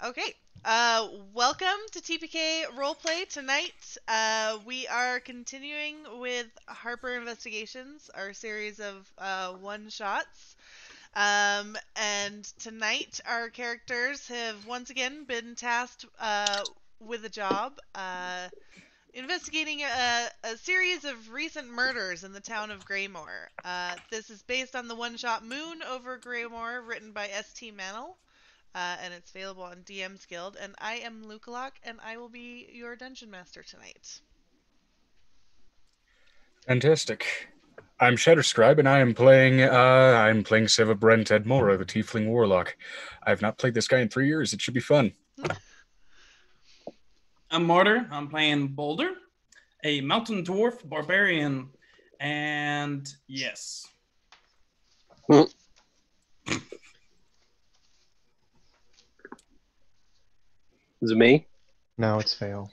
Okay. Welcome to TPK Roleplay. Tonight, we are continuing with Harper Investigations, our series of one-shots. And tonight, our characters have once again been tasked with a job, investigating a series of recent murders in the town of Graymoor. This is based on the one-shot Moon Over Graymoor, written by S.T. Mannell. And it's available on DMsGuild. And I am Lukalok, and I will be your dungeon master tonight. Fantastic. I'm Shatterscribe, and I'm playing Seva Brent Edmora, the Tiefling Warlock. I've not played this guy in 3 years. It should be fun. I'm Martyr. I'm playing Boulder, a mountain dwarf barbarian, and yes. Is it me? No, it's fail.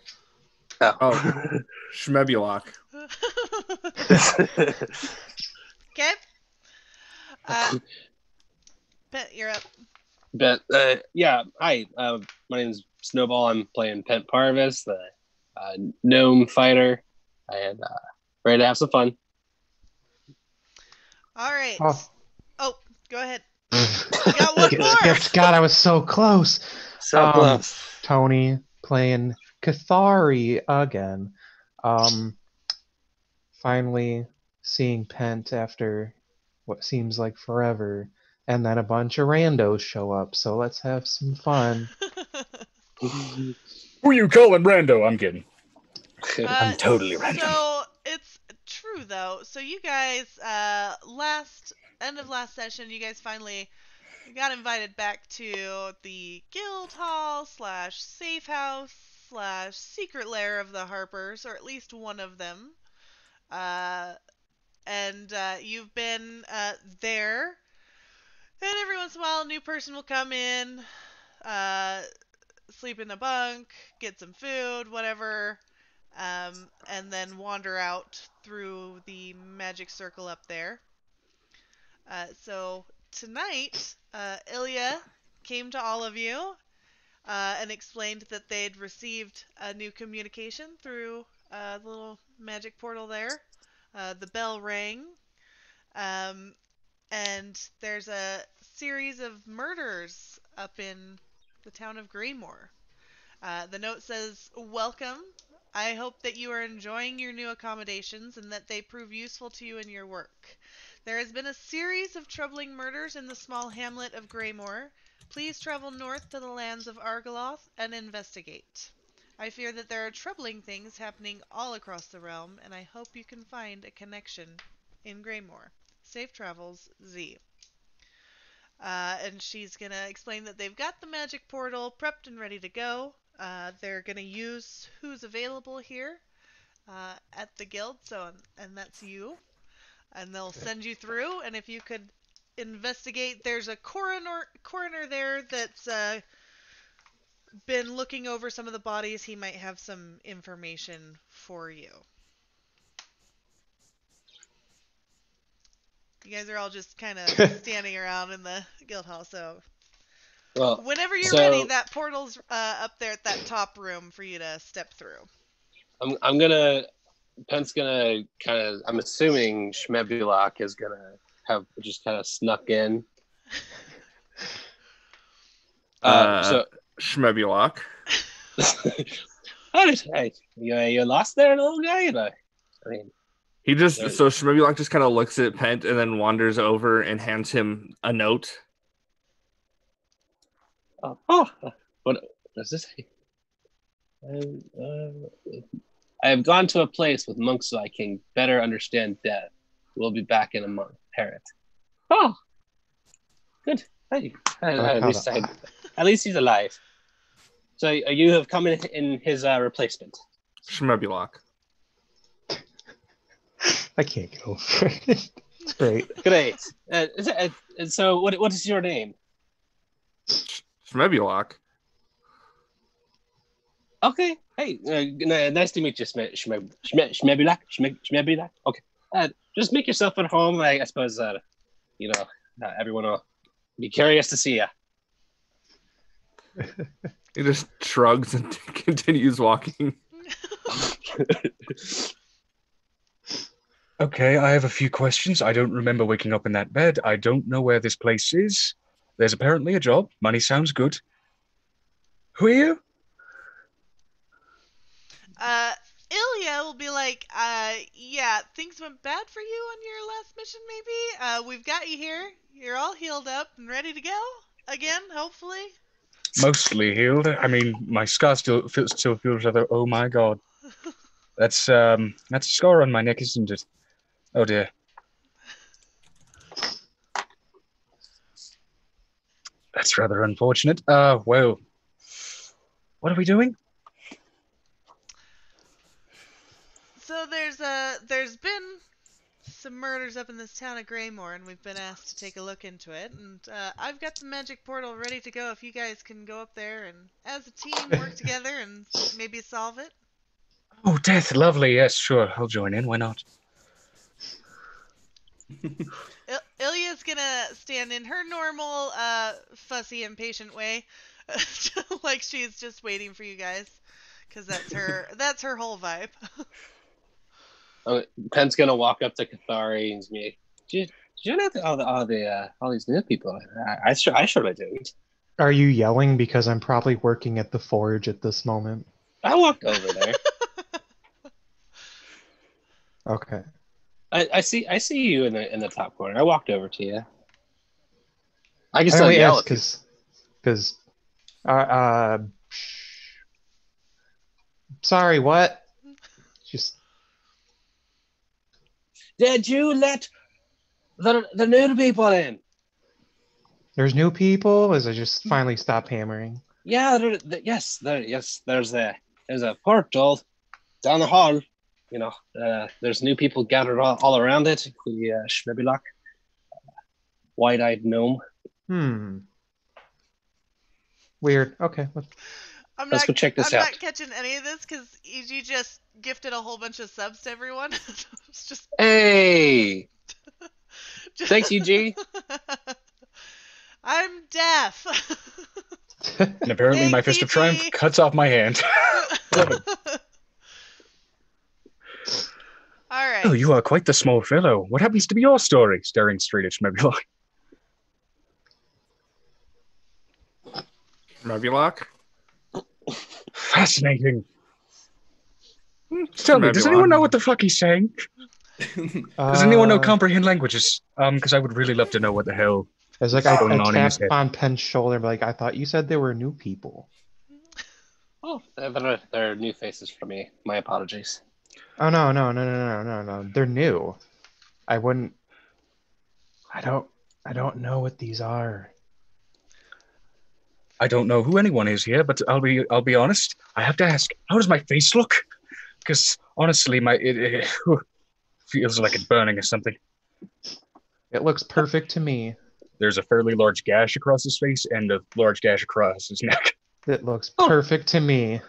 Oh, Schmebulok. Okay. Pet, you're up. Yeah, hi. My name's Snowball. I'm playing Pent Parvis, the gnome fighter, and ready to have some fun. All right. Oh, go ahead. You got one more. God, I was so close. So close. Tony playing Cathari again. Finally seeing Pent after what seems like forever, and then a bunch of randos show up, so let's have some fun. Who you calling rando? I'm kidding. I'm totally random. So it's true though. So you guys, end of last session, you guys finally got invited back to the guild hall / safe house / secret lair of the Harpers, or at least one of them. And you've been there. And every once in a while, a new person will come in, sleep in a bunk, get some food, whatever, and then wander out through the magic circle up there. So tonight, Ilya came to all of you and explained that they'd received a new communication through the little magic portal there. The bell rang. And there's a series of murders up in the town of Graymoor. The note says, "Welcome. I hope that you are enjoying your new accommodations and that they prove useful to you in your work. There has been a series of troubling murders in the small hamlet of Graymoor. Please travel north to the lands of Argoloth and investigate. I fear that there are troubling things happening all across the realm, and I hope you can find a connection in Graymoor. Safe travels, Z." And she's going to explain that they've got the magic portal prepped and ready to go. They're going to use who's available here at the guild, and that's you. And they'll send you through, and if you could investigate, there's a coroner there that's been looking over some of the bodies. He might have some information for you. You guys are all just kind of standing around in the guild hall, so whenever you're ready, that portal's up there at that top room for you to step through. Pent's gonna kind of, I'm assuming Schmebulok is gonna have just kind of snuck in. Schmebulok. You lost there, little guy? I mean... So Schmebulok just kind of looks at Pent and then wanders over and hands him a note. What does this say? I have gone to a place with monks so I can better understand death. We'll be back in a month. Parrot. Oh, good. Hey, at least he's alive. So you have come in his replacement. Schmebulok. I can't go. It's great. Great. So what is your name? Schmebulok. Okay. Hey, nice to meet you, Schmebulok. Schmebulok. Okay. Just make yourself at home. I suppose everyone will be curious to see you. He just shrugs and continues walking. Okay, I have a few questions. I don't remember waking up in that bed. I don't know where this place is. There's apparently a job. Money sounds good. Who are you? Ilya will be like, yeah, things went bad for you on your last mission, maybe? We've got you here. You're all healed up and ready to go again, hopefully. Mostly healed. I mean, my scar still feels rather. Oh my god, that's a scar on my neck, isn't it? Oh dear. That's rather unfortunate. Well, what are we doing? So there's been some murders up in this town of Graymoor, and we've been asked to take a look into it. And I've got the magic portal ready to go if you guys can go up there and, as a team, work together and maybe solve it. Oh, death, lovely. Yes, sure. I'll join in. Why not? Ilya's gonna stand in her normal, fussy, impatient way, like she's just waiting for you guys, because that's her whole vibe. Penn's gonna walk up to Cathari and be like, "Did you know all these new people? I surely didn't." Are you yelling because I'm probably working at the forge at this moment? I walked over there. Okay. I see you in the top corner. I walked over to you. I can I still only yell asked at you. because sorry, what? Just Did you let the new people in? there's new people. As I just finally stop hammering. Yeah, yes. There's a portal down the hall. You know, there's new people gathered all around it, including Schmebilock, wide-eyed gnome. Weird. Okay. Let's go check this I'm out. not catching any of this because you just gifted a whole bunch of subs to everyone. It's just Hey! Thanks, UG. I'm deaf. And apparently Hey, my fist of TT. triumph cuts off my hand. Love it. All right. Oh, you are quite the small fellow. What happens to be your story? Staring straight at Schmebilock. Schmebilock? Fascinating. Tell me, does anyone know what the fuck he's saying? Does anyone know comprehend languages? Because I would really love to know what the hell It's like is I going on in his tapped head. on Penn's shoulder, like I thought you said there were new people. Oh, they're new faces for me. My apologies. Oh no. They're new. I wouldn't. I don't know what these are. I don't know who anyone is here, but I'll be honest. I have to ask, how does my face look? Because honestly, it feels like it's burning or something. It looks perfect to me. There's a fairly large gash across his face and a large gash across his neck, It looks perfect to me.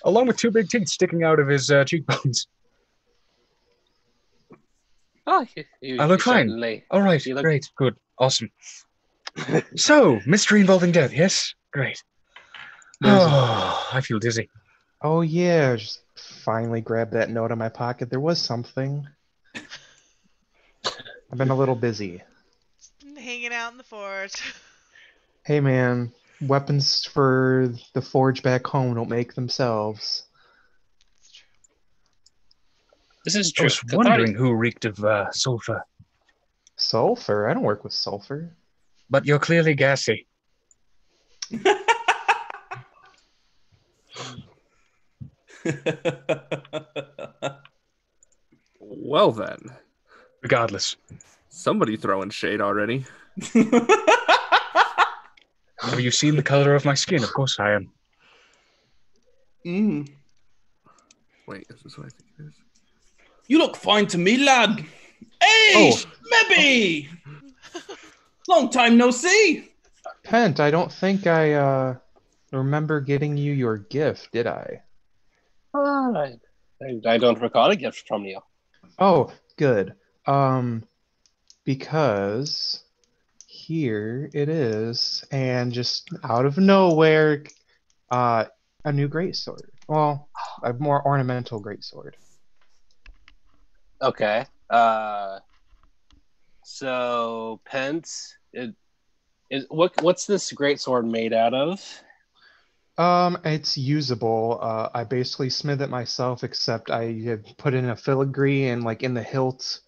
along with two big teeth sticking out of his cheekbones. Oh, I look fine. certainly- All right, you look- great, good, awesome. So, mystery involving death, yes? Great. Oh, I feel dizzy. Oh yeah, just finally grabbed that note in my pocket. There was something. I've been a little busy. Been hanging out in the forge. Hey man, weapons for the forge back home don't make themselves. It's true. This is I true. was wondering who reeked of sulfur, Sulfur? I don't work with sulfur. but you're clearly gassy. Well then, Regardless, somebody throwing shade already. have you seen the color of my skin? Of course I am. Wait, is this what I think it is? You look fine to me, lad. Hey, maybe. Long time no see. Pent, I don't think I remember getting you your gift, did I? All right. I don't recall a gift from you. Oh, good. Because Here it is, and just out of nowhere, a new greatsword. Well, a more ornamental greatsword. Okay. So Pence, what's this great sword made out of? It's usable. I basically smith it myself, except I have put in a filigree and like in the hilt,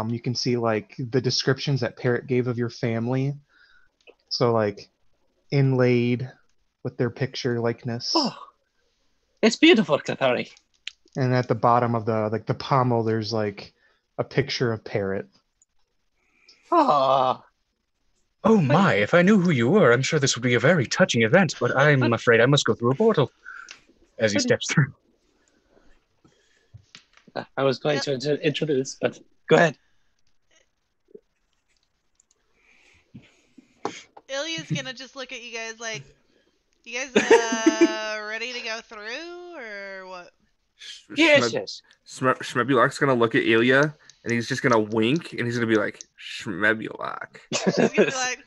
you can see like the descriptions that Parrot gave of your family. So like inlaid with their picture likeness. Oh, it's beautiful, Cathari. And at the bottom of the pommel, there's like a picture of Parrot. Oh, Oh my, if I knew who you were, I'm sure this would be a very touching event, but I'm afraid I must go through a portal. As he steps through. I was going to introduce, but go ahead. Ilya's gonna just look at you guys like, you guys ready to go through, or what? Yes. Shmebulak's gonna look at Ilya, and he's just gonna wink, and he's gonna be like, Shmebulak. She's gonna be like,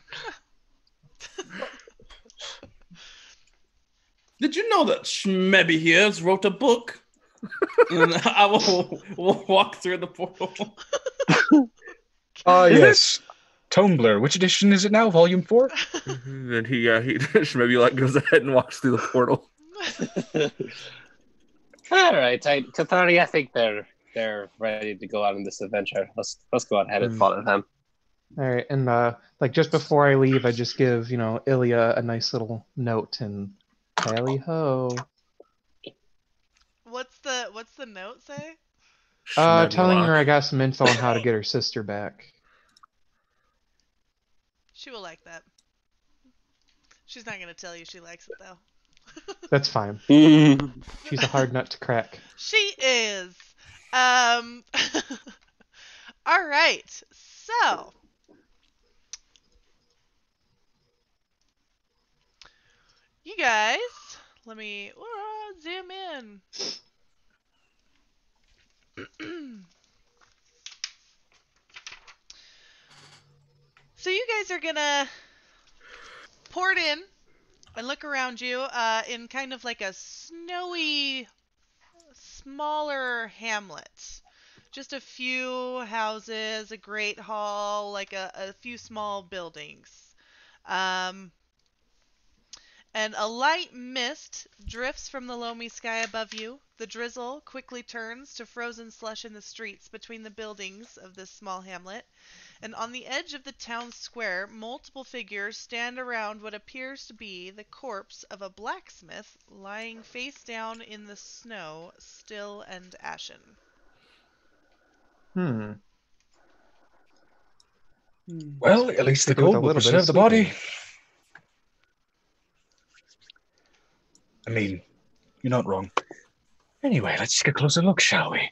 Did you know that Shmebby here wrote a book? And I will walk through the portal. Ah, yes. Tumblr. Which edition is it now? Volume 4? And he Shmebulak goes ahead and walks through the portal. All right, Cathari, I think they're ready to go out on this adventure. Let's go ahead and follow them. All right, and like just before I leave, I just give Ilya a nice little note and tally ho. what's the note say? Telling her I got some info on how to get her sister back. She will like that. She's not gonna tell you she likes it though. That's fine. She's a hard nut to crack. She is. All right. So, you guys, let me zoom in. So you guys are gonna port in and look around you in kind of like a snowy, smaller hamlet. Just a few houses, a great hall, like a few small buildings. And a light mist drifts from the loamy sky above you. The drizzle quickly turns to frozen slush in the streets between the buildings of this small hamlet. And on the edge of the town square, multiple figures stand around what appears to be the corpse of a blacksmith lying face down in the snow, still and ashen. Well, at least the Could do with cold a will little bit preserve of the body. sleeping. I mean, you're not wrong. Anyway, let's take a closer look, shall we?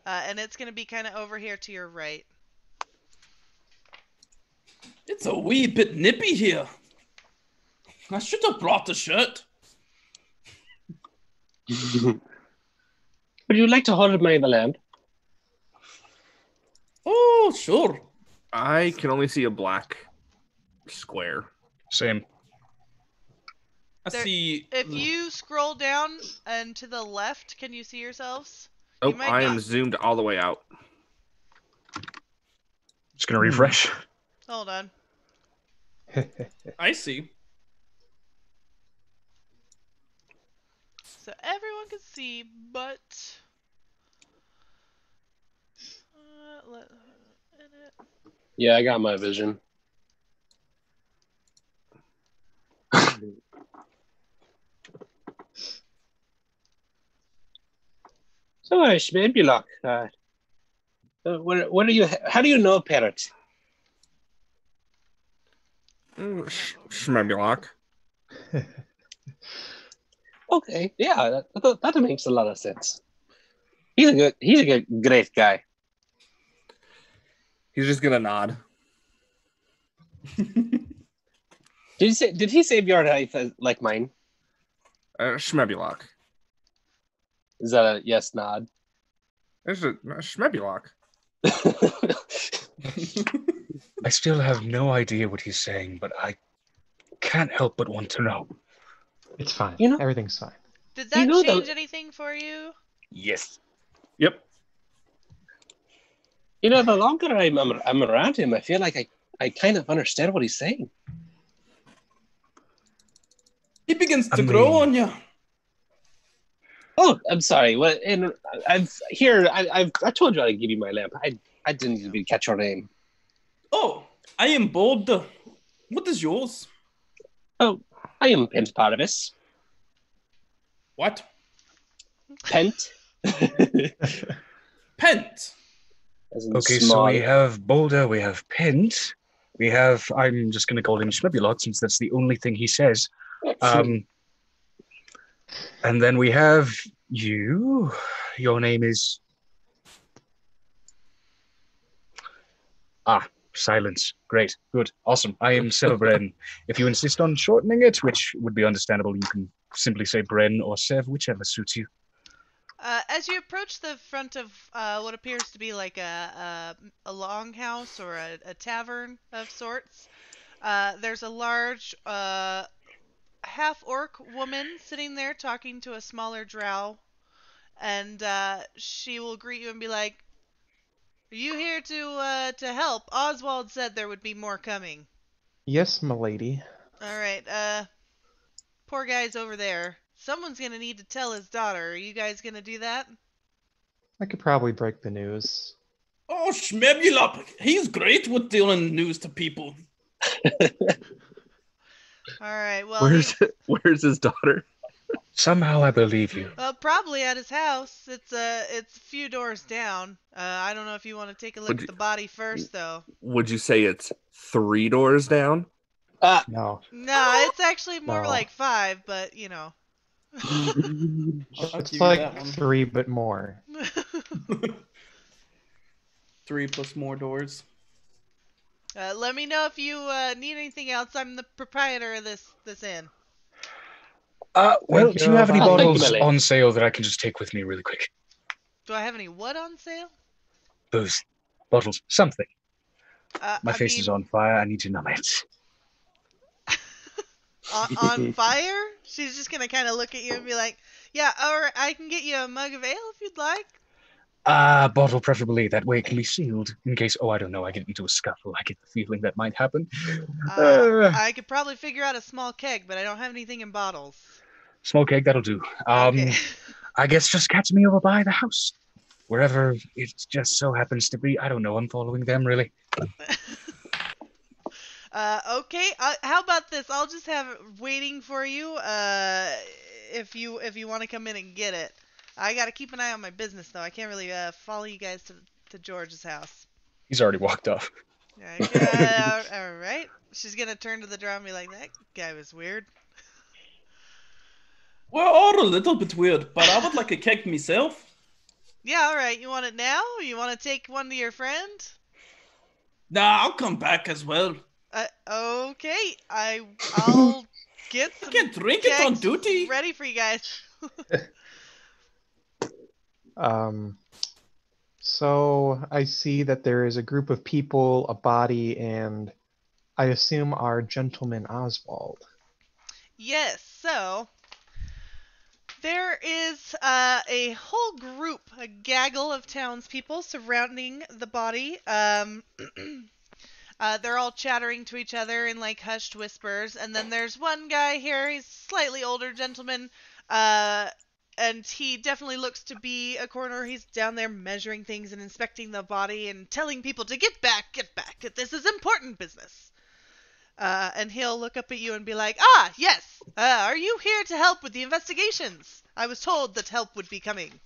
And it's going to be kind of over here to your right. It's a wee bit nippy here. I should have brought a shirt. Would you like to hold my lamp? Oh, sure. I can only see a black square. Same. I see. If you scroll down and to the left, can you see yourselves? Oh, You might I be- am zoomed all the way out. Just gonna refresh. Hold on. I see. So everyone can see, but edit. Yeah, I got my vision. So, Shmebulak, what are you? How do you know Parrot? Shmebulak. Okay, yeah, that makes a lot of sense. He's a great guy. He's just gonna nod. Did he save your life like mine? Shmebulak. Is that a yes nod? There's a Shmebulak. I still have no idea what he's saying, but I can't help but want to know. It's fine. You know, Everything's fine. Did You that know change the- anything for you? Yes. Yep. the longer I'm around him, I feel like I kind of understand what he's saying. He begins to grow on you. Oh, I'm sorry. What? And I told you I'd give you my lamp. I didn't even catch your name. Oh, I am bold. What is yours? Oh, I am Pent Parvis. What? Pent. Pent. As in Okay, small. so we have Boulder, we have Pint, we have, I'm just going to call him Schmibulot since that's the only thing he says. And then we have you. Your name is... Silence. Great. Good. Awesome. I am Sev Bren. If you insist on shortening it, which would be understandable, you can simply say Bren or Sev, whichever suits you. As you approach the front of what appears to be like a longhouse or a tavern of sorts, there's a large half-orc woman sitting there talking to a smaller drow, and she will greet you and be like, "Are you here to help? Oswald said there would be more coming." Yes, milady. All right, poor guy's over there. Someone's gonna need to tell his daughter. Are you guys gonna do that? I could probably break the news. Oh, Schmebulop. He's great with dealing news to people. All right. Well, Where's his daughter? Somehow I believe you. probably at his house. It's a few doors down. I don't know if you want to take a look Would at you- the body first, though. Would you say it's 3 doors down? No. No, it's actually more No. like 5, but you know. I'll It's give you like that one. 3, but more. 3 plus more doors. Let me know if you need anything else. I'm the proprietor of this inn. Well, Thank do you you, have any Val. Thank you, bottles Millie. on sale that I can just take with me really quick? Do I have any what on sale? Booze. Bottles. Something. My I face is mean, on fire. I need to numb it. on fire? She's just gonna kind of look at you and be like, "Yeah, or I can get you a mug of ale if you'd like." Bottle preferably. That way it can be sealed. In case, I don't know, I get into a scuffle. I get the feeling that might happen. I could probably figure out a small keg, but I don't have anything in bottles. Small cake, that'll do. Okay. I guess just catch me over by the house. Wherever it just so happens to be. I don't know. I'm following them, really. Okay. How about this? I'll just have it waiting for you. If you want to come in and get it. I gotta keep an eye on my business though. I can't really follow you guys to George's house. He's already walked off. All right. She's gonna turn to the drum and be like, "That guy was weird." We're all a little bit weird, but I would like a keg myself. Yeah. All right. You want it now? Or you want to take one to your friend? Nah, I'll come back as well. Okay. I'll get I some can't drink it on kegs duty. ready for you guys. So I see that there is a group of people, a body, and I assume our gentleman Oswald. Yes, so there is a whole group, a gaggle of townspeople surrounding the body. They're all chattering to each other in like hushed whispers, and then there's one guy here. He's a slightly older gentleman, and he definitely looks to be a coroner. He's down there measuring things and inspecting the body and telling people to get back. This is important business. And he'll look up at you and be like, "Ah, yes. Are you here to help with the investigations? I was told that help would be coming."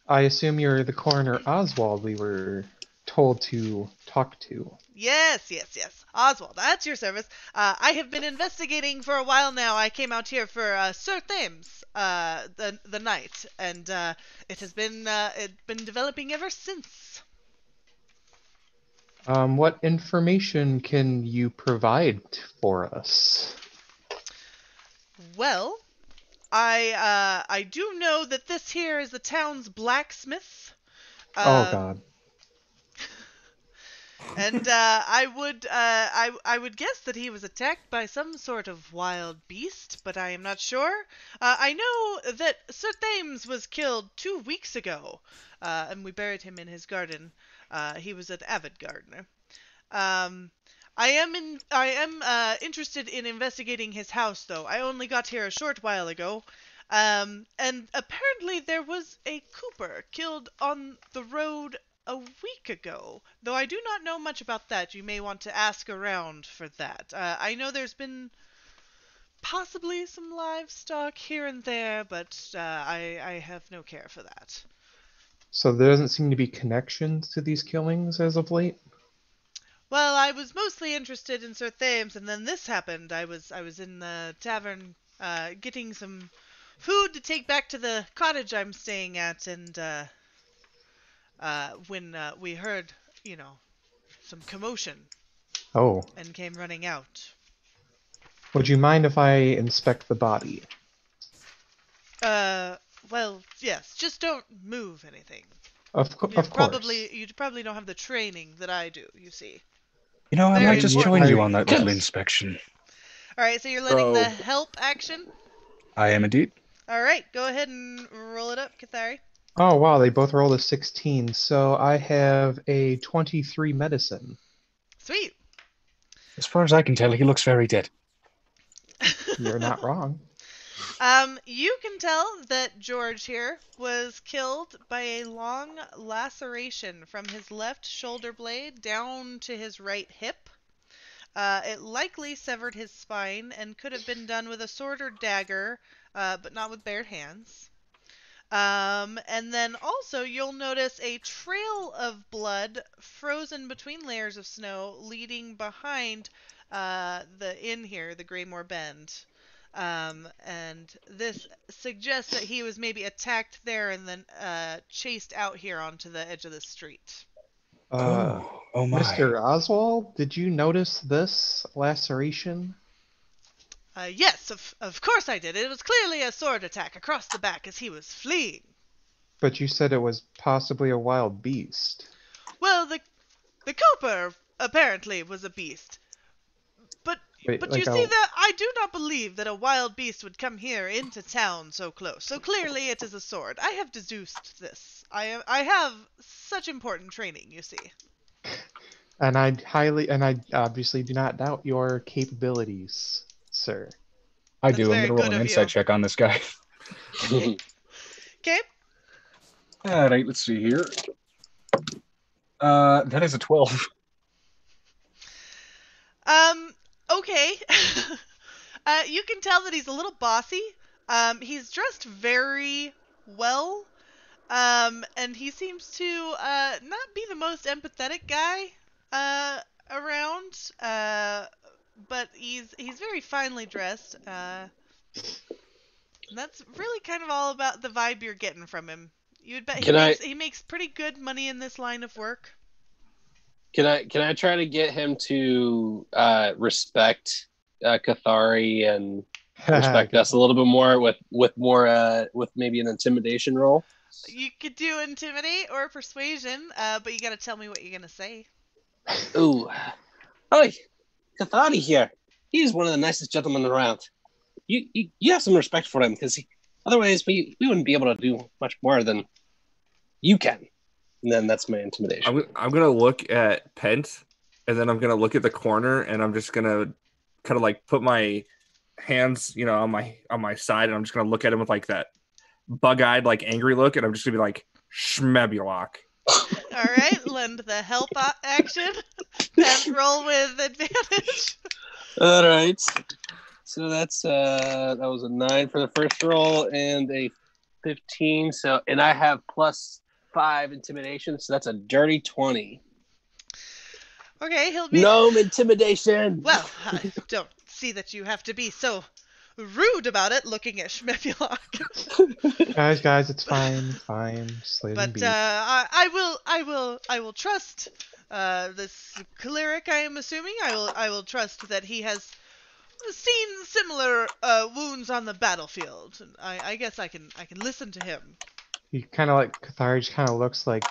I assume you're the coroner Oswald we were told to talk to. Yes. Oswald, that's your service. I have been investigating for a while now. I came out here for Sir Thames, the night, and it has been developing ever since. What information can you provide for us? Well, I do know that this here is the town's blacksmith. Oh God. And I would guess that he was attacked by some sort of wild beast, but I am not sure. I know that Sir Thames was killed 2 weeks ago, and we buried him in his garden. He was an avid gardener. I am interested in investigating his house, though. I only got here a short while ago. And apparently there was a cooper killed on the road a week ago. Though I do not know much about that. You may want to ask around for that. I know there's been possibly some livestock here and there, but I have no care for that. So there doesn't seem to be connections to these killings as of late? Well, I was mostly interested in Sir Thames, and then this happened. I was in the tavern getting some food to take back to the cottage I'm staying at, and when we heard, some commotion Oh. and came running out. Would you mind if I inspect the body? Well, yes, just don't move anything. Of course. You probably don't have the training that I do, you see. You know, I Very might just important join you training. on that little inspection. Alright, so you're letting the Bro. help action? I am indeed. Alright, go ahead and roll it up, Cathari. Oh, wow, they both rolled a 16, so I have a 23 medicine. Sweet. As far as I can tell, he looks very dead. You're not wrong. You can tell that George here was killed by a long laceration from his left shoulder blade down to his right hip. It likely severed his spine and could have been done with a sword or dagger, but not with bare hands. And then also you'll notice a trail of blood frozen between layers of snow leading behind the inn here, the Graymoor Bend. And this suggests that he was maybe attacked there and then chased out here onto the edge of the street. Oh my. Mr. Oswald, did you notice this laceration? Yes, of course I did. It was clearly a sword attack across the back as he was fleeing. But you said it was possibly a wild beast. Well, the cooper apparently was a beast. Wait, But like you see that I do not believe that a wild beast would come here into town so close. So clearly it is a sword. I have deduced this. I have such important training, you see. And I obviously do not doubt your capabilities, sir. I That's do. I'm very going to roll good an of insight you. check on this guy. Okay. All right, let's see here. That is a 12. Okay. You can tell that he's a little bossy. He's dressed very well. And he seems to not be the most empathetic guy around. But he's very finely dressed. And that's really kind of all about the vibe you're getting from him. You'd bet he makes pretty good money in this line of work. Can I try to get him to respect Cathari and respect us a little bit more with maybe an intimidation roll? You could do intimidate or persuasion, but you gotta tell me what you're gonna say. Ooh. Hi, Cathari here. He's one of the nicest gentlemen around. You have some respect for him, because otherwise we wouldn't be able to do much more than you can. And then that's my intimidation. I'm gonna look at Pent, and then I'm gonna look at the corner, and I'm just gonna kind of like put my hands, on my side, and I'm just gonna look at him with like that bug-eyed, like angry look, and I'm just gonna be like, Schmebulok. All right, lend the help action. Then roll with advantage. All right. So that's that was a 9 for the first roll and a 15. So and I have +5 intimidation, so that's a dirty 20. Okay, he'll be No intimidation. Well, I don't see that you have to be so rude about it. Looking at Schmebulok. Guys, it's fine. Just let him But be. I will trust this cleric. I am assuming I will trust that he has seen similar wounds on the battlefield. And I guess I can listen to him. He kind of like Cathari just kind of looks like,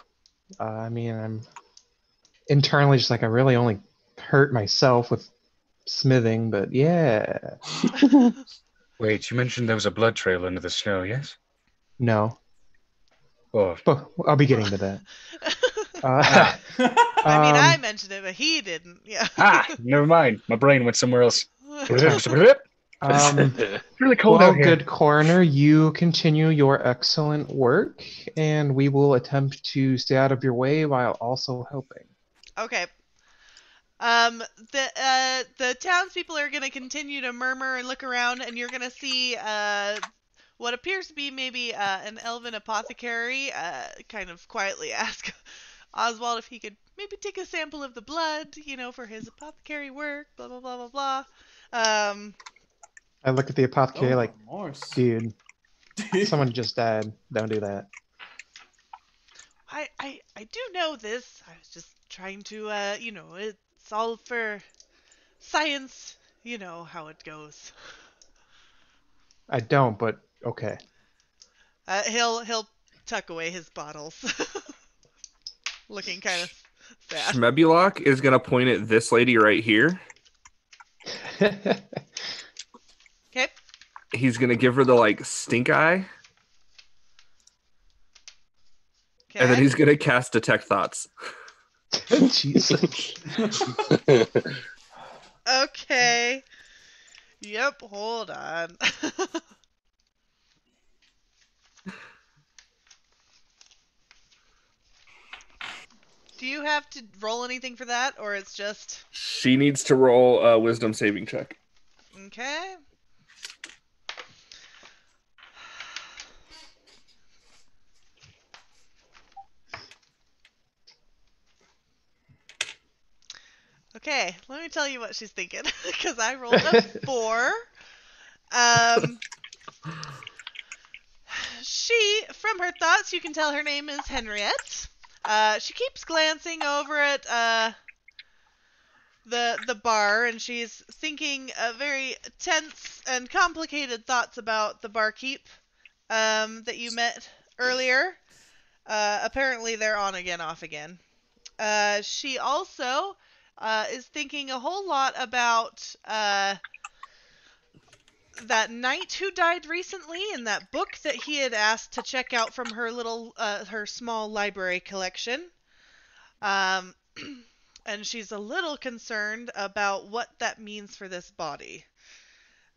internally just like I really only hurt myself with smithing, but yeah. Wait, you mentioned there was a blood trail under the snow, yes? No. Oh, But I'll be getting to that. Ah. I mean, I Um, mentioned it, but he didn't. Yeah. never mind. My brain went somewhere else. It's really cold well, out here. good coroner, you continue your excellent work, and we will attempt to stay out of your way while also helping. Okay. The townspeople are gonna continue to murmur and look around, and you're gonna see what appears to be maybe an elven apothecary kind of quietly ask Oswald if he could maybe take a sample of the blood, for his apothecary work. Blah blah blah blah blah. I look at the apothecary Oh, like, remorse. dude, someone just died. Don't do that. I do know this. I was just trying to it's all for science. You know how it goes. I don't, but okay. He'll tuck away his bottles, looking kind of sad. Schmebulok is gonna point at this lady right here. Okay. He's gonna give her the stink eye, and then he's gonna cast detect thoughts. Jesus. Okay. Yep. Hold on. Do you have to roll anything for that, or it's just... She needs to roll a wisdom saving check. Okay. Okay, let me tell you what she's thinking, because I rolled a 4. She, from her thoughts, you can tell her name is Henriette. She keeps glancing over at the bar, and she's thinking very tense and complicated thoughts about the barkeep that you met earlier. Apparently they're on again, off again. She also is thinking a whole lot about that knight who died recently and that book that he had asked to check out from her her small library collection. And she's a little concerned about what that means for this body.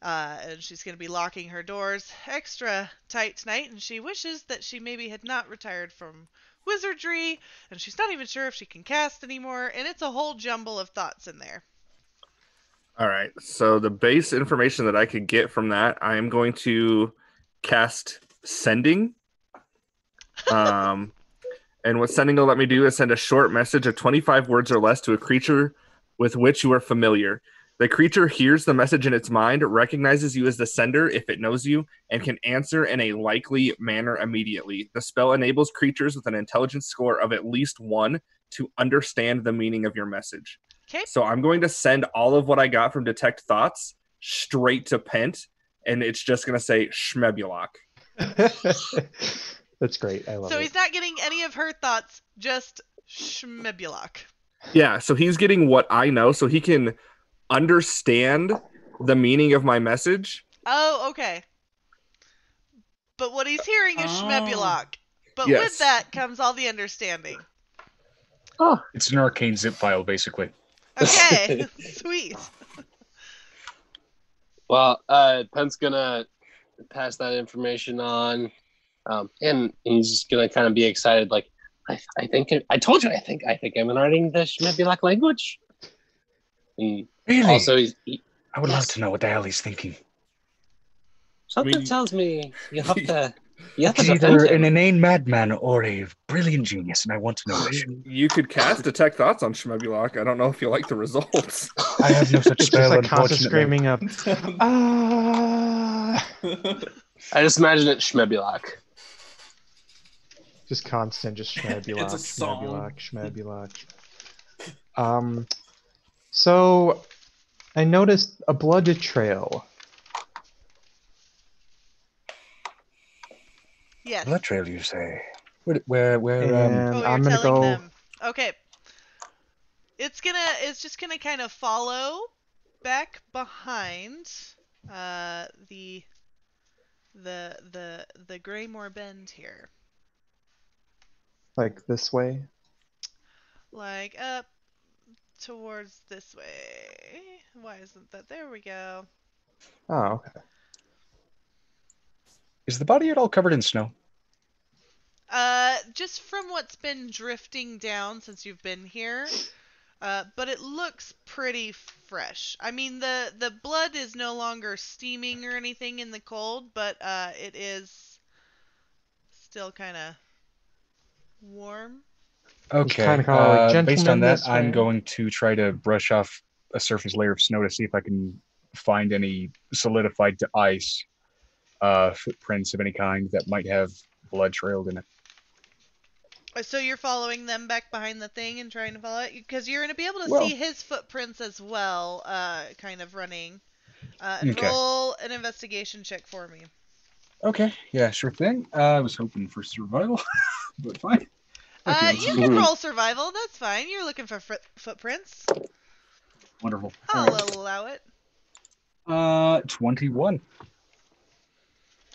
And she's going to be locking her doors extra tight tonight, and she wishes that she maybe had not retired from wizardry, and she's not even sure if she can cast anymore, and it's a whole jumble of thoughts in there. All right. So the base information that I could get from that, I am going to cast Sending. And what Sending will let me do is send a short message of 25 words or less to a creature with which you are familiar. The creature hears the message in its mind, recognizes you as the sender if it knows you, and can answer in a likely manner immediately. The spell enables creatures with an intelligence score of at least 1 to understand the meaning of your message. Okay. So I'm going to send all of what I got from Detect Thoughts straight to Pent, and it's just going to say Schmebulok. That's great. I love it. So he's not getting any of her thoughts, just Schmebulok. Yeah, so he's getting what I know, so he can understand the meaning of my message. Oh, okay. But what he's hearing is Schmebulok. But Yes. with that comes all the understanding. Oh, it's an arcane zip file, basically. Okay, sweet. Well, Penn's gonna pass that information on, and he's just gonna kind of be excited, like, I think I told you, I think I'm learning the Schmebulok language. And Really? also, I would love to know what the hell he's thinking. Something tells me you have to. He's either an inane madman or a brilliant genius, and I want to know which. You could cast Detect Thoughts on Schmebulok. I don't know if you like the results. I have no such It's spell, just like Constance unfortunately. screaming up. I just imagine it Schmebulok. Just constant, just Schmebulok, It's a song. Schmebulok. So I noticed a blood trail. Yes. Blood trail, you say? Where And Oh, you're I'm gonna telling go. them. Okay. It's just gonna kind of follow back behind the Graymoor Bend here. Like this way? Like up towards this way. Why isn't that? There we go. Oh, okay. Is the body at all covered in snow? Just from what's been drifting down since you've been here. But it looks pretty fresh. I mean, the blood is no longer steaming or anything in the cold, but it is still kind of warm. Okay. Kind of call like, Based on gentlemen, that, this I'm way. going to try to brush off a surface layer of snow to see if I can find any solidified to ice footprints of any kind that might have blood trailed in it. So you're following them back behind the thing and trying to follow it? Because you're going to be able to Well- see his footprints as well, kind of running. And Okay. roll an investigation check for me. Okay, yeah, sure thing. I was hoping for survival, but fine. Okay, let's You see. can roll survival. That's fine. You're looking for footprints. Wonderful. I'll allow it. 21.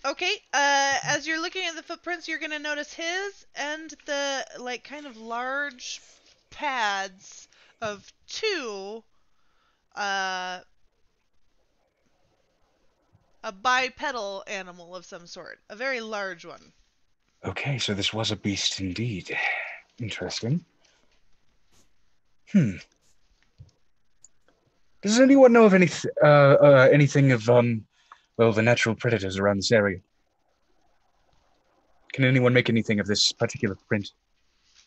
Okay, as you're looking at the footprints, you're gonna notice his and the, like, kind of large pads of two, a bipedal animal of some sort. A very large one. Okay, so this was a beast indeed. Interesting. Does anyone know of anything of, the natural predators around this area? Can anyone make anything of this particular print?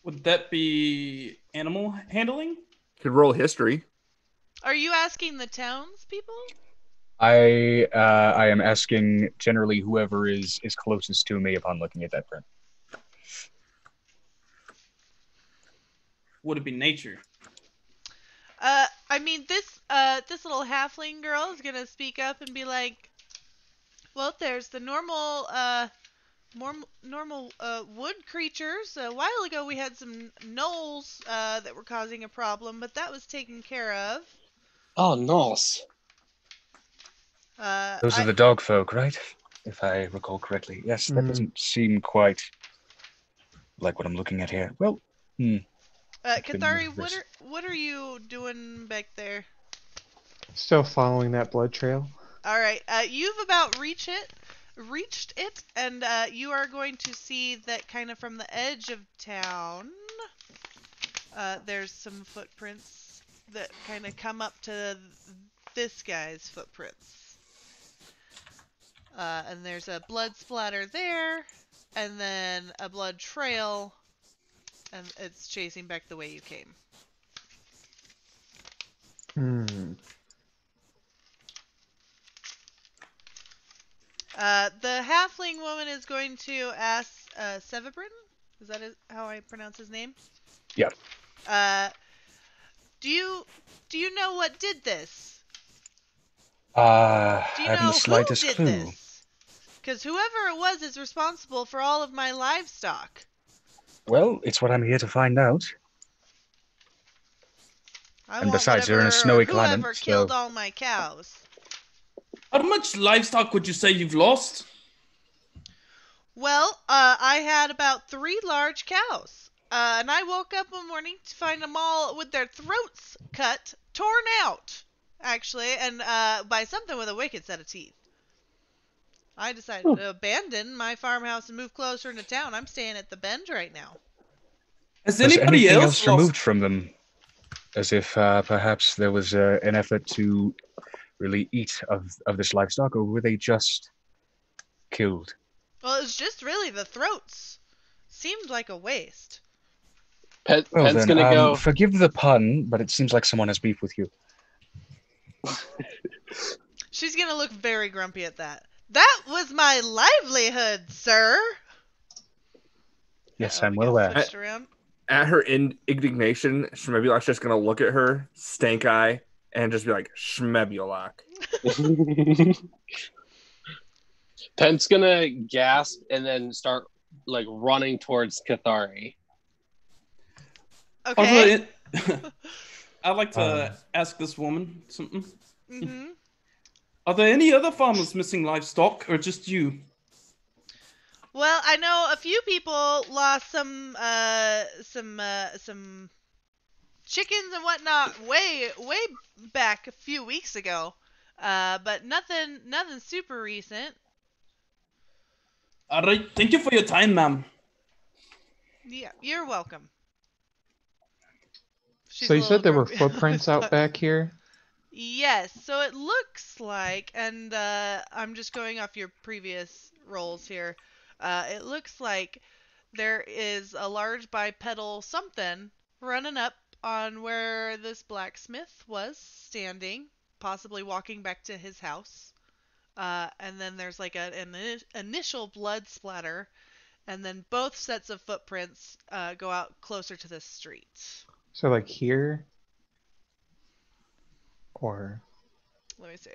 Would that be animal handling? Could roll history. Are you asking the townspeople? I am asking generally whoever is closest to me upon looking at that print. Would it be nature? I mean, this little halfling girl is gonna speak up and be like, well, there's the normal, wood creatures. A while ago we had some gnolls, that were causing a problem, but that was taken care of. Oh, nice. Those are the dog folk, right? If I recall correctly. Yes, that doesn't seem quite like what I'm looking at here. Well, Kathari, what are you doing back there? Still following that blood trail. All right, you've about reached it, and you are going to see that kind of from the edge of town. There's some footprints that kind of come up to this guy's footprints, and there's a blood splatter there, and then a blood trail, and it's chasing back the way you came. The halfling woman is going to ask Sevebrin. Is that how I pronounce his name? Yeah. Do you know what did this? I Do you haven't know the slightest who did clue. this? Because whoever it was is responsible for all of my livestock. Well, it's what I'm here to find out. I And want besides, you're in a whatever snowy or whoever climate, killed so- all my cows. How much livestock would you say you've lost? Well, I had about 3 large cows. And I woke up one morning to find them all with their throats cut, torn out, actually, and by something with a wicked set of teeth. I decided to abandon my farmhouse and move closer into town. I'm staying at the Bend right now. Has Was anybody anything else else removed from them? As if perhaps there was an effort to really eat of this livestock, or were they just killed? Well, it was just really the throats. Seemed like a waste. Well Pen's then, gonna go. forgive the pun, but it seems like someone has beef with you. She's gonna look very grumpy at that. That was my livelihood, sir. Yes, Uh-oh, I'm we well got aware. switched around. At her indignation, Shmebulak's just gonna look at her, stank eye, and just be like, Shmebulak. Pen's gonna gasp and then start like running towards Kathari. Okay. I'd like to ask this woman something. Mm-hmm. Are there any other farmers missing livestock, or just you? Well, I know a few people lost some chickens and whatnot way back a few weeks ago. But nothing super recent. All right, thank you for your time, ma'am. Yeah, you're welcome. She's So a you little said there were grumpy. footprints out back here? Yes, so it looks like, and I'm just going off your previous rolls here. It looks like there is a large bipedal something running up on where this blacksmith was standing, possibly walking back to his house. And then there's like an initial blood splatter, and then both sets of footprints go out closer to the street. So like here? Or... Let me see.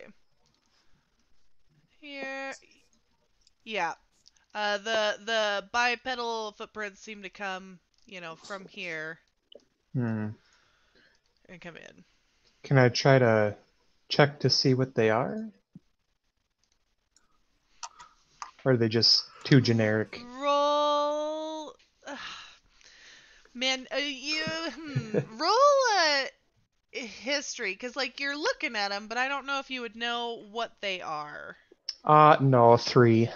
Here. Yeah. The bipedal footprints seem to come, from here and come in. Can I try to check to see what they are? Or are they just too generic? Roll. Man, roll a history, because like you're looking at them, but I don't know if you would know what they are. No, 3.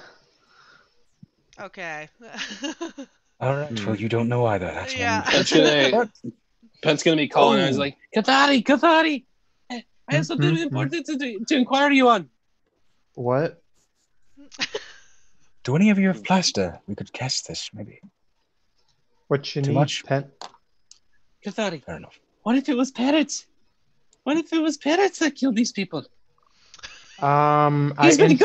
Okay. All right. Well, you don't know either. That's Yeah. Penn's gonna be calling. I was like, Kathari, I have something important to inquire you on. What? Do any of you have plaster? We could cast this, maybe. What you Too need, much? Pen? Kathari, Fair enough. what if it was parrots? What if it was parrots that killed these people? I been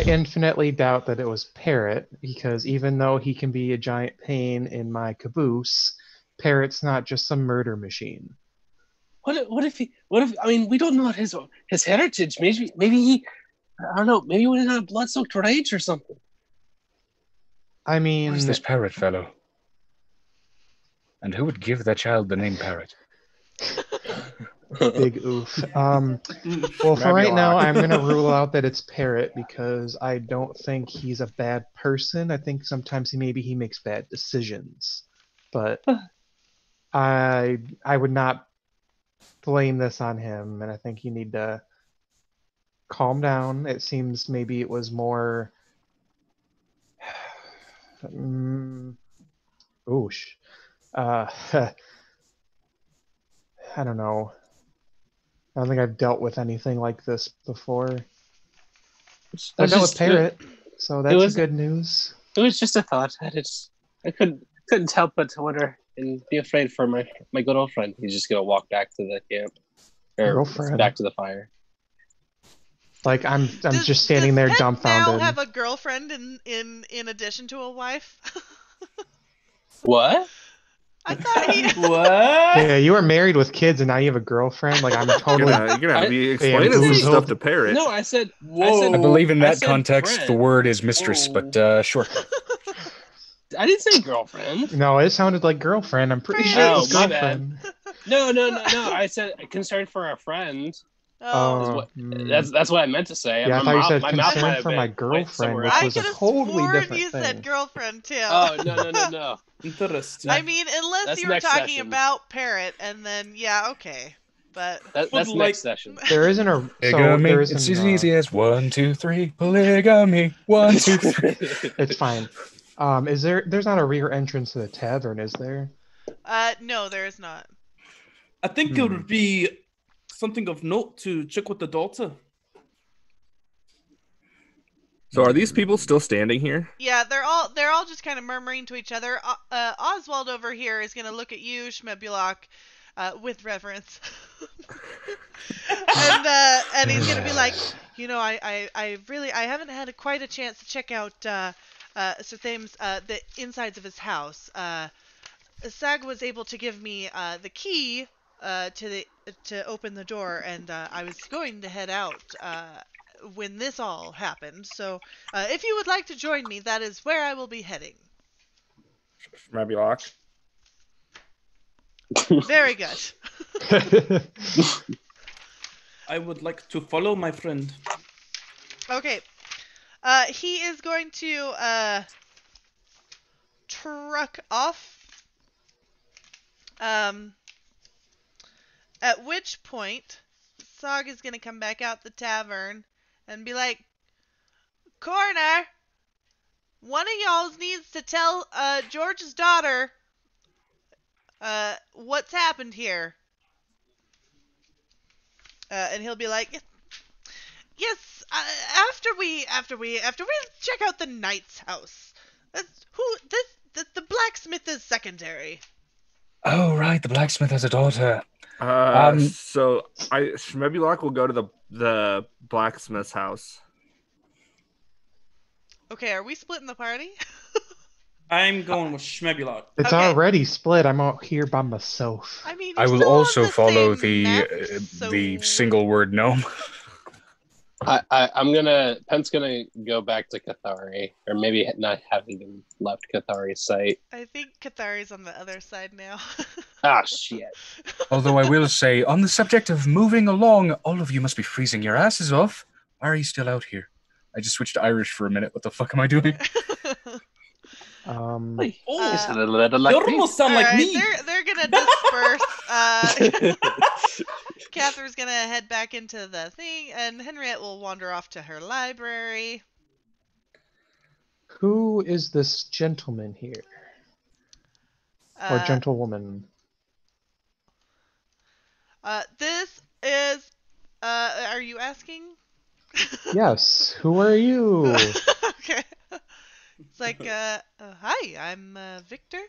infinitely doubt that it was Parrot, because even though he can be a giant pain in my caboose, Parrot's not just some murder machine. What if I mean, we don't know his heritage. Maybe he, I don't know, maybe he went in a blood-soaked rage or something. I mean, Who is this parrot fellow? And who would give that child the name Parrot? big oof. Well, for right now, I'm going to rule out that it's Parrot, because I don't think he's a bad person. I think sometimes he makes bad decisions. But I would not blame this on him, and I think you need to calm down. It seems maybe it was more... Oosh. I don't know. I don't think I've dealt with anything like this before. I dealt with Parrot, so that's good news. It was just a thought. I couldn't help but to wonder and be afraid for my good old friend. He's just gonna walk back to the camp, or Girlfriend. back to the fire. Like I'm just standing there does dumbfounded. Now have a girlfriend in addition to a wife? What? I thought he. What? Yeah, you were married with kids, and now you have a girlfriend. Like I'm totally. You're gonna be explaining some bamboozled. stuff to Parrot. No, I said. Whoa. I believe in I that said context, friend. the word is mistress, Whoa. but sure. I didn't say girlfriend. No, it sounded like girlfriend. I'm pretty sure it was Oh, my bad. girlfriend. No. I said concerned for our friend. Oh. That's what I meant to say. Yeah, I thought you said my mouth might concern have for been my went girlfriend, somewhere which I was could a have totally sworn different you thing. said girlfriend too. Oh no. Interesting. I mean, unless That's you were next talking session. about Parrot, and then yeah, okay, but That's Would like- next session. There isn't a Polygamy. there It's isn't. as easy as 1, 2, 3. Polygamy. 1, 2, 3. It's fine. There's not a rear entrance to the tavern, is there? no, there is not. I think it would be something of note to check with the daughter. So are these people still standing here? Yeah, they're all just kind of murmuring to each other. Oswald over here is gonna look at you, Schmebulok, with reverence, and he's gonna be like, I haven't had quite a chance to check out Sir Thames, the insides of his house. Sag was able to give me the key to open the door, and I was going to head out when this all happened. So, if you would like to join me, that is where I will be heading. Maybe lock. Very good. I would like to follow my friend. Okay. He is going to truck off. At which point, Sog is gonna come back out the tavern and be like, "Coroner, one of y'all needs to tell George's daughter what's happened here." And he'll be like, "Yes, after we check out the knight's house. The blacksmith is secondary." Oh, right. The blacksmith has a daughter. So Shmebulok will go to the blacksmith's house. Okay, are we splitting the party? I'm going with Shmebulok. It's Okay. already split. I'm out here by myself. I mean, I you're will still on also the follow same map, so the single word gnome. Pent's gonna go back to Cathari, or maybe not have even left Cathari's site. I think Cathari's on the other side now. Ah, shit. Although I will say, on the subject of moving along, all of you must be freezing your asses off. Why are you still out here? I just switched to Irish for a minute. What the fuck am I doing? Hey, Oh, you sound a little you like me. almost sound like Alright, me. they're gonna disperse. Catherine's gonna head back into the thing, and Henriette will wander off to her library. Who is this gentleman here? Or Uh, gentlewoman? this is. Are you asking? Yes, who are you? Okay. It's like, hi, I'm Victor.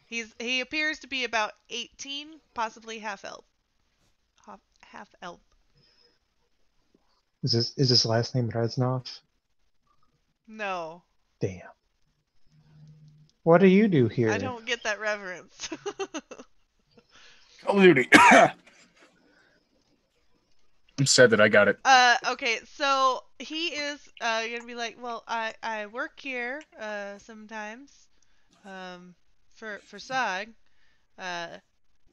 He appears to be about 18, possibly half elf. Half elf. Is his last name Reznov? No, Damn. What do you do here? I don't get that reference. Call of Duty. I'm sad that I got it. Okay, so he is gonna be like, well, I work here sometimes, for SOG.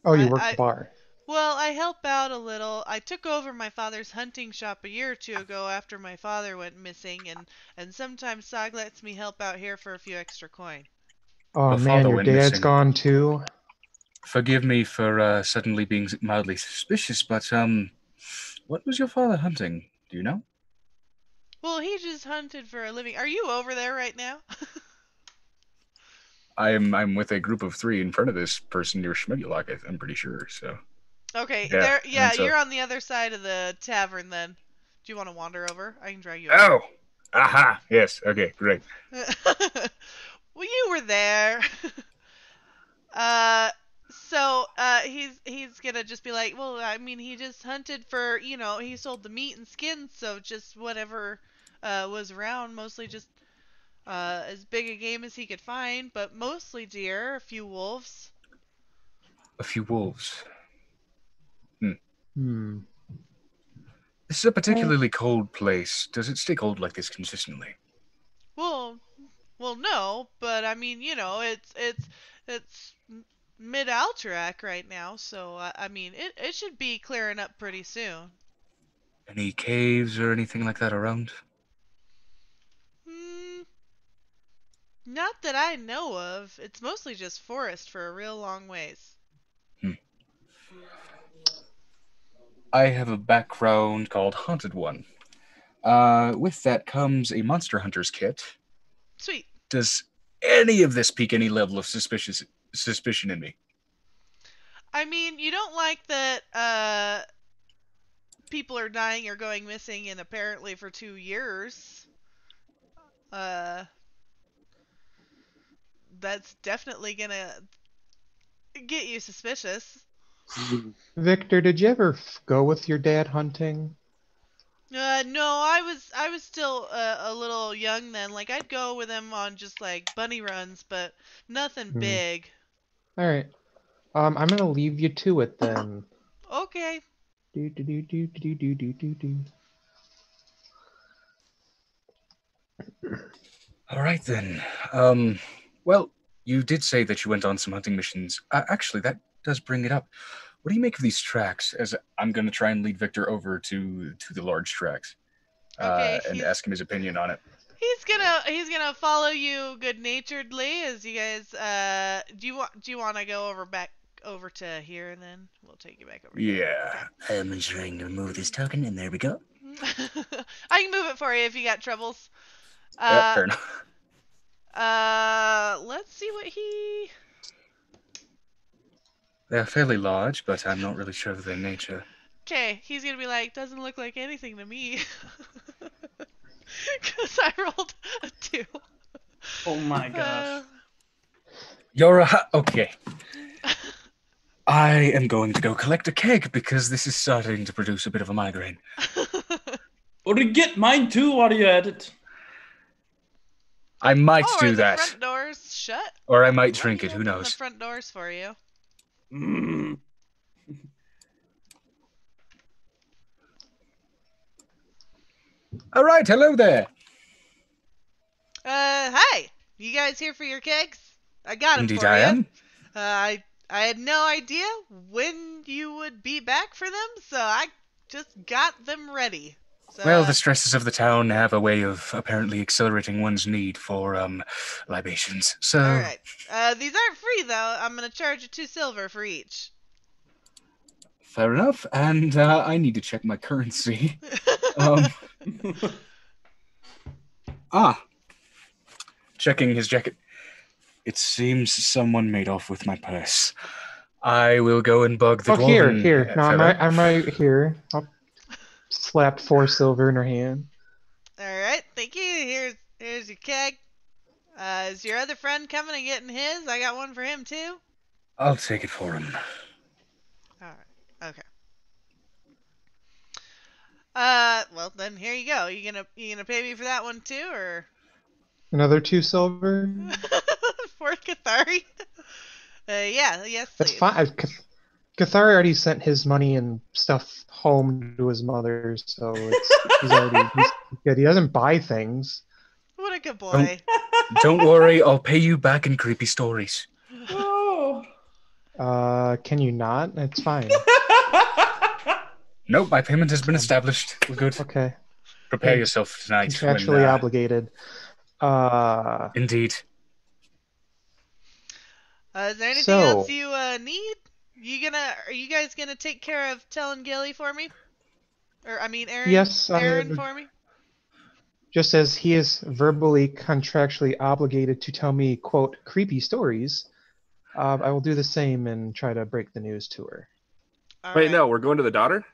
Oh, you I, work I the bar. Well, I help out a little. I took over my father's hunting shop a year or two ago after my father went missing, and sometimes SOG lets me help out here for a few extra coin. Oh Your man, father your went dad's missing. gone too. Forgive me for suddenly being mildly suspicious, but what was your father hunting? Do you know? Well, he just hunted for a living. Are you over there right now? I'm with a group of 3 in front of this person near Schmegulok, I'm pretty sure. So Okay, yeah, there. Yeah, and so you're on the other side of the tavern. Then, do you want to wander over? I can drag you oh, over. aha, yes, okay, great. Well, you were there. So he's gonna just be like, well, I mean, he just hunted for, he sold the meat and skins, so just whatever was around, mostly just as big a game as he could find, but mostly deer, a few wolves. A few wolves. Hmm. This is a particularly cold place. Does it stay cold like this consistently? Well, no, but I mean, it's mid Alterac right now, so I mean, it should be clearing up pretty soon. Any caves or anything like that around? Hmm, not that I know of. It's mostly just forest for a real long ways. I have a background called Haunted One. With that comes a Monster Hunter's kit. Sweet. Does any of this pique any level of suspicion in me? I mean, you don't like that people are dying or going missing and apparently for 2 years. That's definitely gonna get you suspicious. Victor, did you ever go with your dad hunting? No, I was still a little young then. Like I'd go with him on just like bunny runs, but nothing big. All right. I'm gonna leave you to it then. Okay. Do do do do do do do do do. All right then. Well, You did say that you went on some hunting missions. Actually, that does bring it up. What do you make of these tracks? As I'm going to try and lead Victor over to the large tracks, Okay, and ask him his opinion on it. he's gonna follow you good-naturedly as you guys. Do you want to go back over to here and then we'll take you back over here. Yeah, I am ensuring to move this token, and there we go. I can move it for you if you got troubles. Fair enough. Let's see what he. They're fairly large, but I'm not really sure of their nature. Okay, he's gonna be like, doesn't look like anything to me. Because I rolled a 2. Oh my gosh. You're okay. I am going to go collect a keg because this is starting to produce a bit of a migraine. Or to get mine too while you're at it. I might do the that. Front doors shut. Or I might drink it, who Open knows. The front doors for you. Mm. All right, hello there. Hi. You guys here for your kegs? I got them Indeed for I you. am. I had no idea when you would be back for them, so I just got them ready. So, Well, the stresses of the town have a way of apparently accelerating one's need for libations. So. All right. These aren't free though. I'm gonna charge you 2 silver for each. Fair enough, and I need to check my currency. Checking his jacket. It seems someone made off with my purse. I will go and bug the dwarven here. No, fella. I'm right here. I'll slap 4 silver in her hand. All right. Thank you. Here's your keg. Is your other friend coming and getting his? I got one for him too. I'll take it for him. All right. Okay. Well then here you go. You gonna pay me for that one too, or Another 2 silver. for Cathari? Yes. That's Please. fine. Cathari already sent his money and stuff home to his mother, so he's good. He doesn't buy things. What a good boy. Don't worry, I'll pay you back in creepy stories. Oh. Can you not? It's fine. Nope, my payment has been established. We're good. Okay. Prepare yourself tonight. Contractually obligated. Indeed. Is there anything else you need? Are you guys gonna take care of telling Gilly for me? Or Aaron? Yes, Aaron for me? Just as he is verbally contractually obligated to tell me, quote, creepy stories, I will do the same and try to break the news to her. Wait, Alright. no, we're going to the daughter?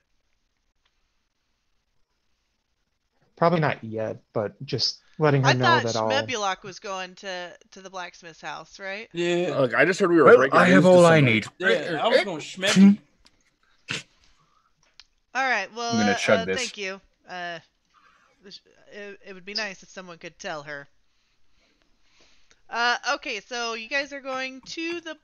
Probably not yet, but just letting her know that I thought Schmebulok was going to the blacksmith's house, right? Yeah. Look, I just heard we were Well, breaking I news have to all I somebody. need. Yeah, I was going to schmeb. Alright, well, I'm gonna chug this. thank you. It would be nice if someone could tell her. Okay, so you guys are going to the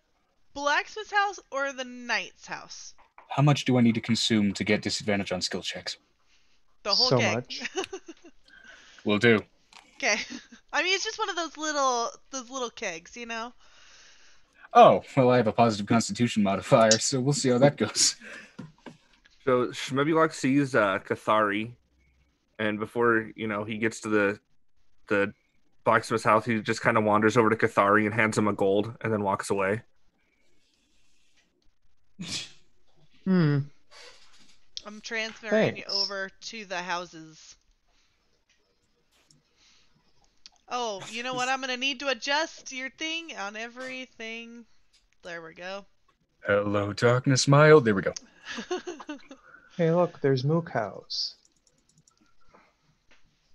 blacksmith's house or the knight's house? How much do I need to consume to get disadvantage on skill checks? The whole So keg. much. Will do. Okay. It's just one of those little kegs, you know? Oh, well, I have a positive constitution modifier, so we'll see how that goes. So Shmebulok sees Cathari, and before he gets to the blacksmith's house, he just kind of wanders over to Cathari and hands him a gold, and then walks away. I'm transferring you Thanks. over to the houses. Oh, you know what? I'm gonna need to adjust your thing on everything. There we go. Hello, darkness, mild. There we go. Hey, look, there's moo cows.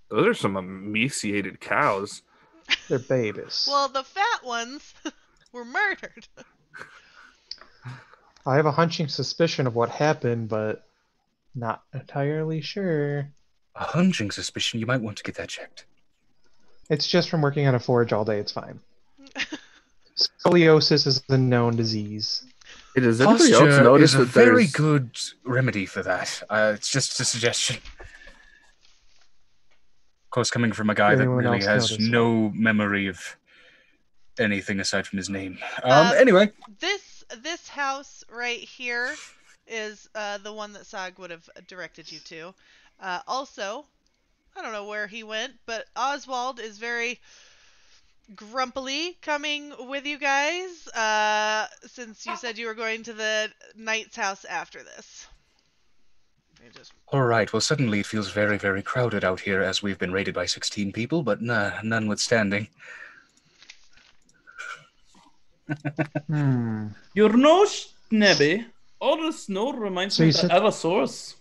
Those are some emaciated cows. They're babies. Well, the fat ones were murdered. I have a hunching suspicion of what happened, but not entirely sure. A hunching suspicion. You might want to get that checked. It's just from working on a forge all day. It's fine. Scoliosis is a known disease. Does anybody else Posture notice is a that very there's good remedy for that. It's just a suggestion. Of course, coming from a guy that Anyone really else has notice no memory of anything aside from his name. Um, Anyway. This house right here is the one that Sag would have directed you to. Also, I don't know where he went, but Oswald is very grumpily coming with you guys, since you said you were going to the knight's house after this. All right. Well, suddenly it feels very, very crowded out here as we've been raided by 16 people, but notwithstanding. Your nose, Nebby. All the snow reminds So me you of the said- Allosaurus.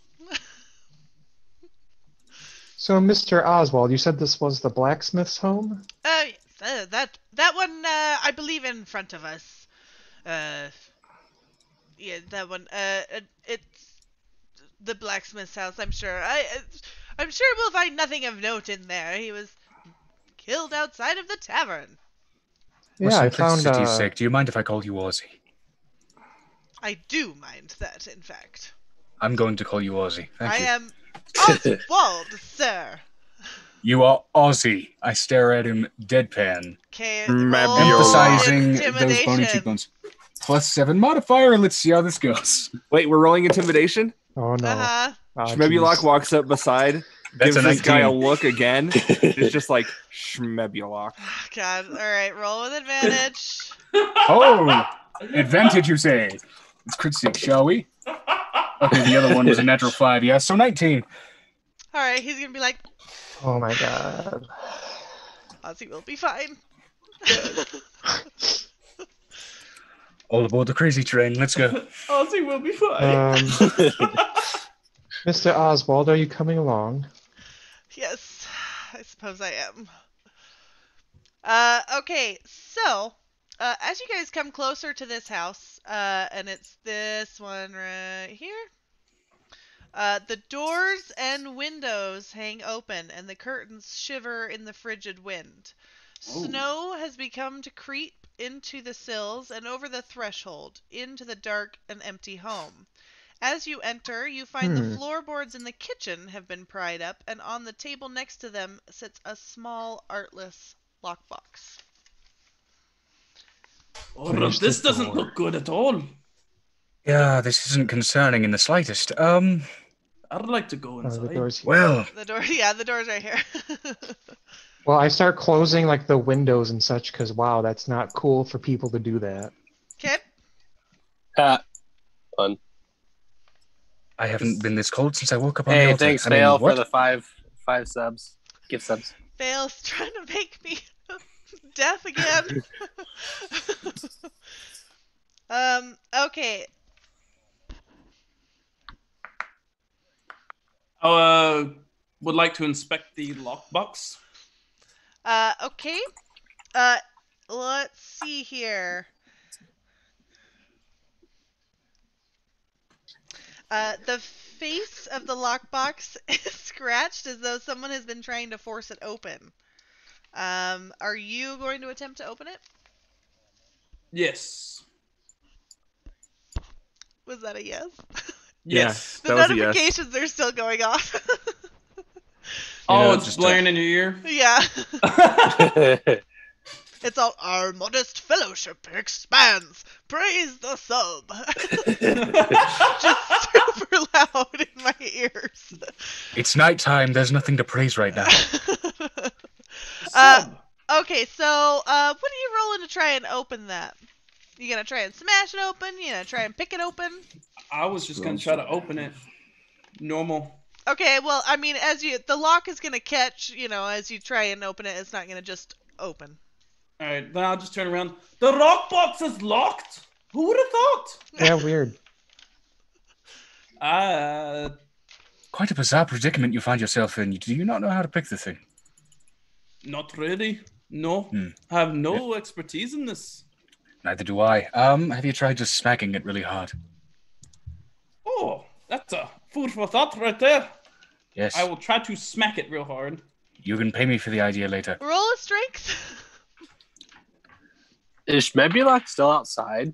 So, Mr. Oswald, you said this was the blacksmith's home? Yes, that one, I believe in front of us. Yeah, that one. It's the blacksmith's house. I'm sure. I'm sure we'll find nothing of note in there. He was killed outside of the tavern. Yeah, I found. Simplicity's sake, do you mind if I call you Ozzy? I do mind that, in fact. I'm going to call you Ozzy. Thank I you. am Oswald, sir. You are Ozzy. I stare at him deadpan, Okay, emphasizing those bony intimidation. cheekbones. +7 modifier. Let's see how this goes. Wait, we're rolling intimidation? Oh no. Uh-huh. Oh, Schmebulok jeez. walks up beside, That's gives a this guy a 19. look again. It's just like, Schmebulok. God. All right, roll with advantage. Oh, advantage, you say? Let's crit seek, shall we? Okay, the other one was a natural 5. Yeah, so 19. All right, he's gonna be like, Oh my god. Ozzy will be fine. All aboard the crazy train. Let's go. Ozzy will be fine. Mr. Oswald, are you coming along? Yes, I suppose I am. Okay, so, as you guys come closer to this house, and it's this one right here, the doors and windows hang open, and the curtains shiver in the frigid wind. Snow has begun to creep into the sills and over the threshold, into the dark and empty home. As you enter, you find the floorboards in the kitchen have been pried up, and on the table next to them sits a small, artless lockbox. Oh, this doesn't look good at all. Yeah, this isn't concerning in the slightest. I'd like to go Oh, inside. the door's here. Well, The door, yeah, the door's right here. Well, I start closing like the windows and such because wow, that's not cool for people to do that. Okay. Fun. I haven't been this cold since I woke up on the Hey, altar. thanks, I mean, Mannell, for what? the five subs. Gift subs. Bale's trying to make me deaf again. Okay. I would like to inspect the lockbox. Okay. Let's see here. The face of the lockbox is scratched as though someone has been trying to force it open. Are you going to attempt to open it? Yes. Was that a yes? Yes. The That was a yes. notifications are still going off. Oh, Yeah, it's just, blaring in your ear. Yeah. It's all, our modest fellowship expands. Praise the sub. Just super loud in my ears. It's nighttime. There's nothing to praise right now. Okay, so what are you rolling to try and open that? You gonna try and smash it open? You gonna try and pick it open? I was just gonna try to open it. Normal. Okay, well, I mean, the lock is gonna catch, as you try and open it, it's not gonna just open. Alright, then I'll just turn around. The rock box is locked! Who would have thought? Yeah, weird. Quite a bizarre predicament you find yourself in. Do you not know how to pick the thing? Not really. No. I have no expertise in this. Neither do I. Have you tried just smacking it really hard? Oh, that's a food for thought right there. Yes. I will try to smack it real hard. You can pay me for the idea later. Roll a strength. Is Schmebulok still outside?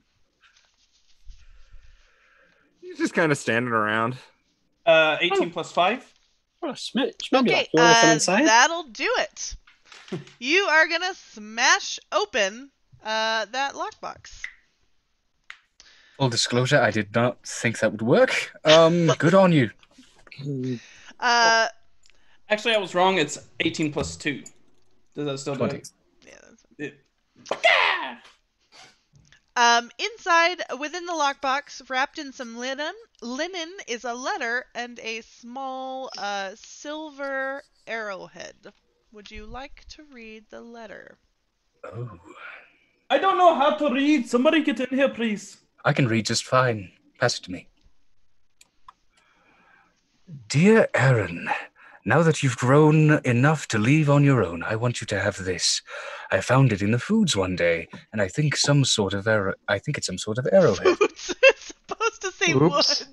He's just kind of standing around. 18 plus 5. Oh, Schmebulok, Okay, you want to come inside? that'll do it. You are gonna smash open that lockbox. Full disclosure, I did not think that would work. Good on you. Uh, Actually, I was wrong. It's 18 plus 2. Does that still 20. do yeah, that's it? Inside, within the lockbox, wrapped in some linen is a letter and a small silver arrowhead. Would you like to read the letter? Oh, I don't know how to read. Somebody get in here, please. I can read just fine. Pass it to me. Dear Aaron, now that you've grown enough to leave on your own, I want you to have this. I found it in the foods one day, and I think it's some sort of arrowhead. Foods. It's supposed to say Oops. woods.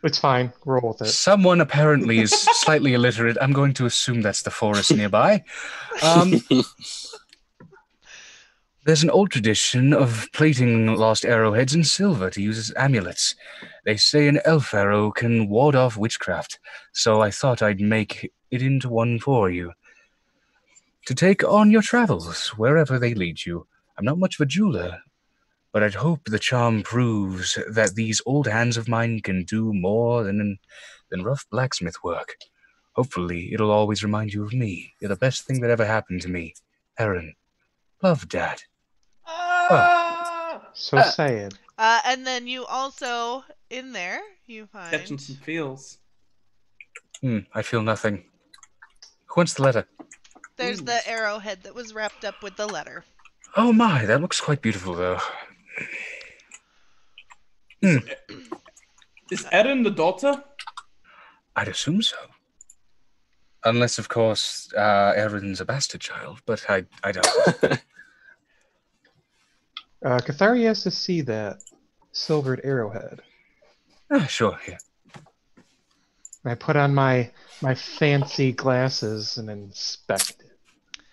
It's fine. Roll with it. Someone apparently is slightly illiterate. I'm going to assume that's the forest nearby. There's an old tradition of plating lost arrowheads in silver to use as amulets. They say an elf arrow can ward off witchcraft, so I thought I'd make it into one for you. To take on your travels, wherever they lead you. I'm not much of a jeweler, but I'd hope the charm proves that these old hands of mine can do more than rough blacksmith work. Hopefully, it'll always remind you of me. You're the best thing that ever happened to me. Aaron. Love, Dad. So sad. And then you also, in there, you Catching find... some feels. I feel nothing. Who wants the letter? There's the arrowhead that was wrapped up with the letter. Oh my, that looks quite beautiful, though. Is Erin the daughter? I'd assume so. Unless, of course, Aaron's a bastard child, but I doubt it. Cathari has to see that silvered arrowhead. Sure, yeah. I put on my fancy glasses and inspect it.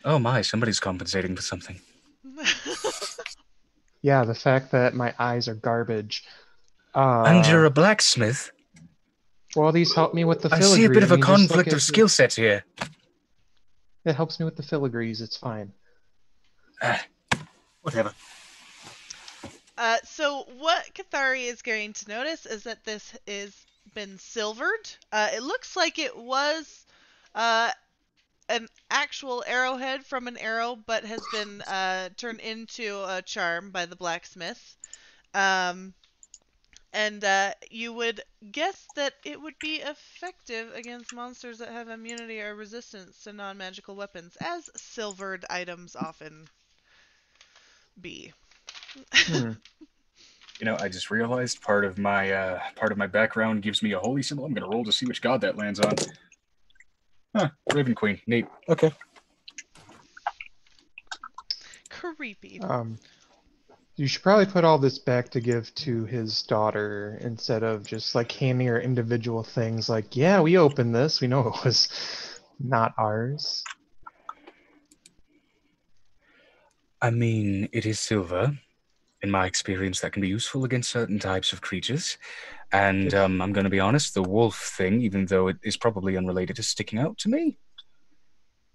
Oh my, somebody's compensating for something. Yeah, the fact that my eyes are garbage. And you're a blacksmith? Well, these help me with the I filigrees. see a bit of a just look conflict at of skill sets here. It helps me with the filigrees. It's fine. Whatever. So what Cathari is going to notice is that this is been silvered. It looks like it was an actual arrowhead from an arrow, but has been turned into a charm by the blacksmith. And you would guess that it would be effective against monsters that have immunity or resistance to non-magical weapons, as silvered items often be. You know, I just realized part of my background gives me a holy symbol. I'm gonna roll to see which god that lands on. Huh, Raven Queen. Neat. Okay. Creepy. You should probably put all this back to give to his daughter instead of just like handing her individual things like, yeah, we opened this. We know it was not ours. I mean, it is silver. In my experience, that can be useful against certain types of creatures. And I'm going to be honest, the wolf thing, even though it is probably unrelated, is sticking out to me.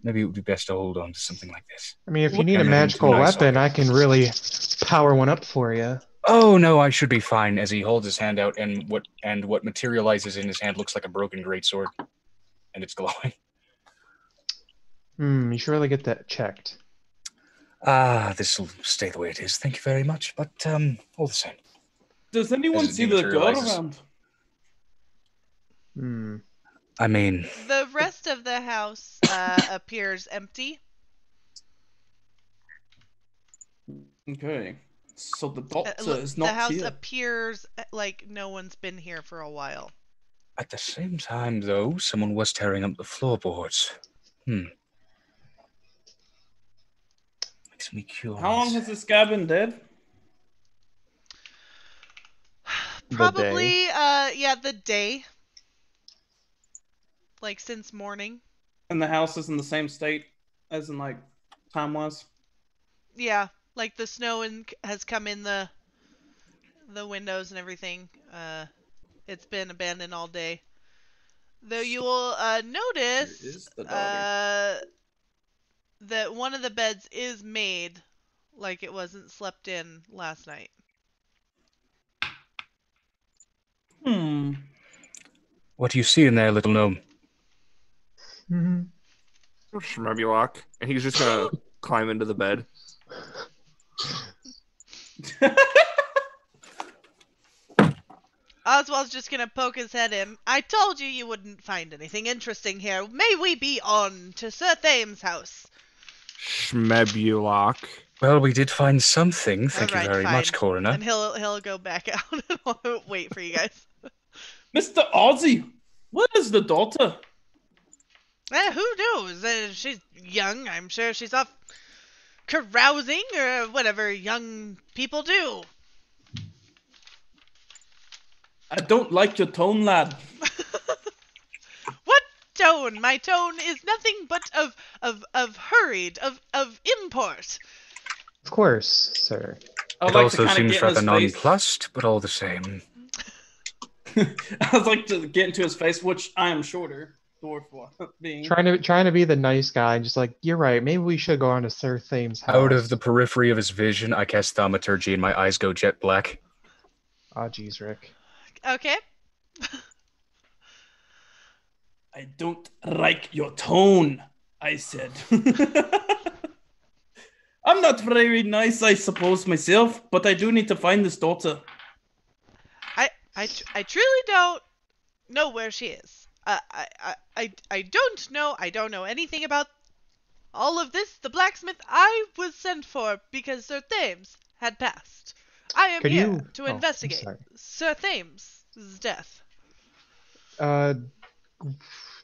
Maybe it would be best to hold on to something like this. I mean, if you need a magical weapon, I can really power one up for you. Oh, no, I should be fine, as he holds his hand out, and what materializes in his hand looks like a broken greatsword. And it's glowing. You should really get that checked. This will stay the way it is. Thank you very much. But, all the same. Does anyone see the god around? I mean... The rest of the house appears empty. Okay. So the doctor is not here. The house appears like no one's been here for a while. At the same time, though, someone was tearing up the floorboards. Makes me curious. How long has this guy been dead? Probably, the day. Like, since morning. And the house is in the same state as in, like, time-wise? Yeah, like the snow has come in the windows and everything. It's been abandoned all day. Though you will notice that one of the beds is made like it wasn't slept in last night. What do you see in there, little gnome? Shmebulok, and he's just gonna climb into the bed. Oswald's just gonna poke his head in. I told you wouldn't find anything interesting here. May we be on to Sir Thames' house? Shmebulok. Well, we did find something. Thank you Alright, very fine. much, Coroner. And he'll go back out and wait for you guys. Mr. Ozzy, where is the daughter? Who knows? She's young. I'm sure she's off carousing or whatever young people do. I don't like your tone, lad. What tone? My tone is nothing but of hurried, of import. Of course, sir. I It would like also to kind of seems get in rather his face. nonplussed, but all the same. I would like to get into his face, which I am shorter. Dwarf being. Trying to be the nice guy, just like, you're right, maybe we should go on to Sir Thames' house. Out of the periphery of his vision, I cast thaumaturgy and my eyes go jet black. Ah, jeez, Rick. Okay. I don't like your tone, I said. I'm not very nice, I suppose, myself, but I do need to find this daughter. I truly don't know where she is. I don't know. I don't know anything about all of this. The blacksmith I was sent for because Sir Thames had passed. I am here to investigate Sir Thames' death.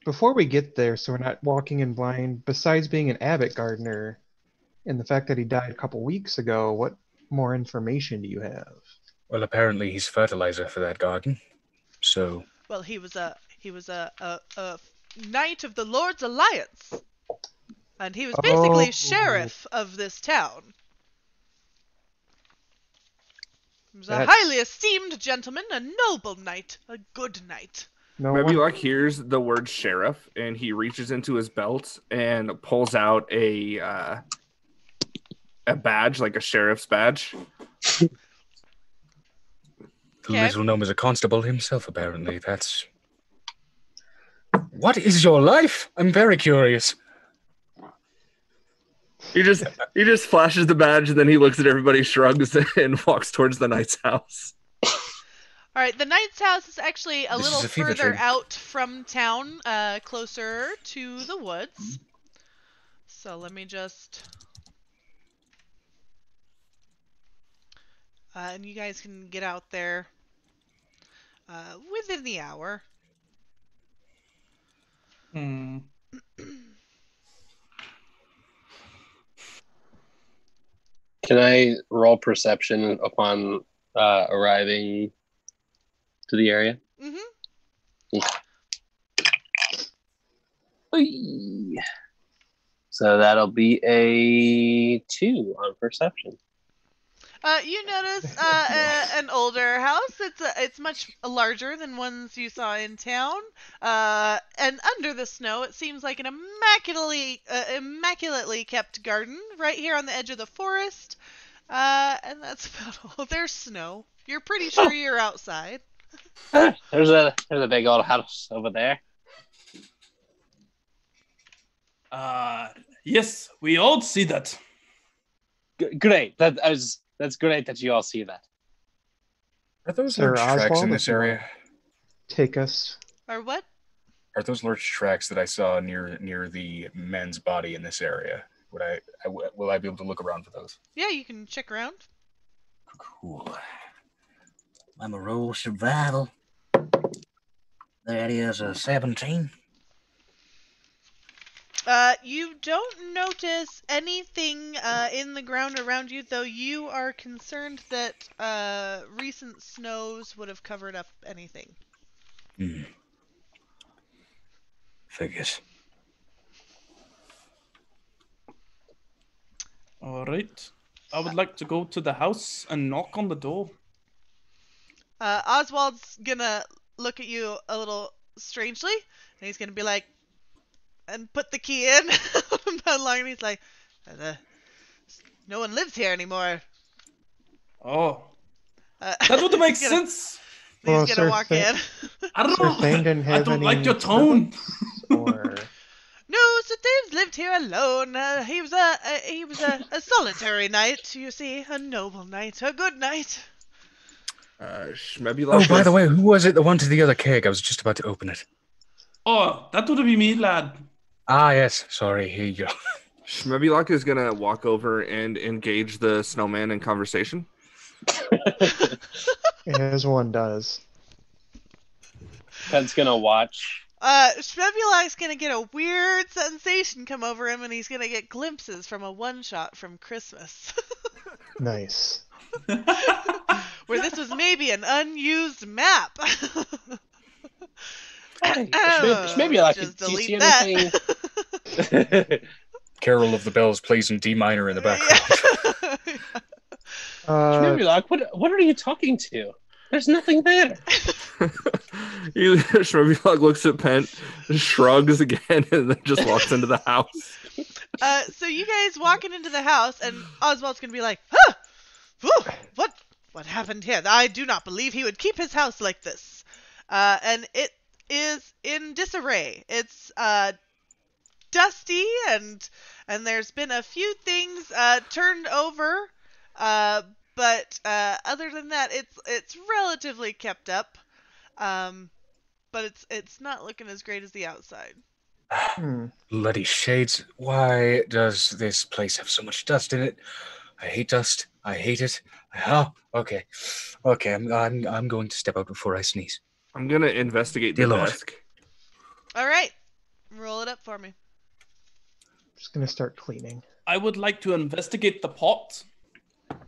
Before we get there, so we're not walking in blind, besides being an abbot gardener and the fact that he died a couple weeks ago, what more information do you have? Well, apparently he's fertilizer for that garden. So. Well, he was a knight of the Lord's Alliance, and he was basically sheriff of this town. He was a highly esteemed gentleman, a noble knight, a good knight. Shmebulok hears the word sheriff, and he reaches into his belt and pulls out a badge, like a sheriff's badge. The little gnome is a constable himself, apparently. That's... What is your life? I'm very curious. He just flashes the badge, and then he looks at everybody, shrugs, and walks towards the knight's house. All right, the knight's house is actually a little further out from town, closer to the woods. So let me just... and you guys can get out there within the hour. Can I roll perception upon arriving to the area? Mm-hmm. So that'll be a 2 on perception. You notice an older house. It's much larger than ones you saw in town. And under the snow, it seems like an immaculately kept garden right here on the edge of the forest. And that's about all. There's snow. You're pretty sure you're outside. There's a big old house over there. Yes, we all see that. Great. That's great that you all see that. Are those Sir large tracks Oswald, in this area? Take us. Or what? Are those large tracks that I saw near the man's body in this area? Will I be able to look around for those? Yeah, you can check around. Cool. I'm a roll survival. That is a 17. You don't notice anything in the ground around you, though you are concerned that recent snows would have covered up anything. Figures. All right. I would like to go to the house and knock on the door. Oswald's gonna look at you a little strangely, and he's gonna be like, and put the key in. And he's like, no one lives here anymore. Oh, Uh, that would make he's gonna- sense. He's Well, gonna walk in. Sir Thane didn't I have don't any like your tone. servants, or No, Sir Dave's lived here alone. He was a solitary knight, you see, a noble knight, a good knight. Schmebulok Oh, by the is- way, who was it that wanted the other keg? I was just about to open it. Oh, that would be me, lad. Ah, yes. Sorry. Here you go. Schmebulok is gonna walk over and engage the snowman in conversation. as one does. Ted's gonna watch. Shmebulok's gonna get a weird sensation come over him, and he's gonna get glimpses from a one-shot from Christmas. Nice. Where this was maybe an unused map. Maybe I Just could. Do you see delete that. anything? Carol of the Bells plays in D minor in the background. Maybe like what are you talking to? There's nothing there. Schmebulok looks at Pent, shrugs again, and then just walks into the house. So you guys walking into the house, and Oswald's gonna be like, huh! Whew, what happened here? I do not believe he would keep his house like this. And it is in disarray. It's dusty, and there's been a few things turned over. But other than that, it's relatively kept up. But it's not looking as great as the outside. Bloody shades. Why does this place have so much dust in it? I hate dust. I hate it. Oh, okay. Okay, I'm going to step out before I sneeze. I'm gonna investigate the Dear Lord. desk. All right, roll it up for me. Just gonna start cleaning. I would like to investigate the pot.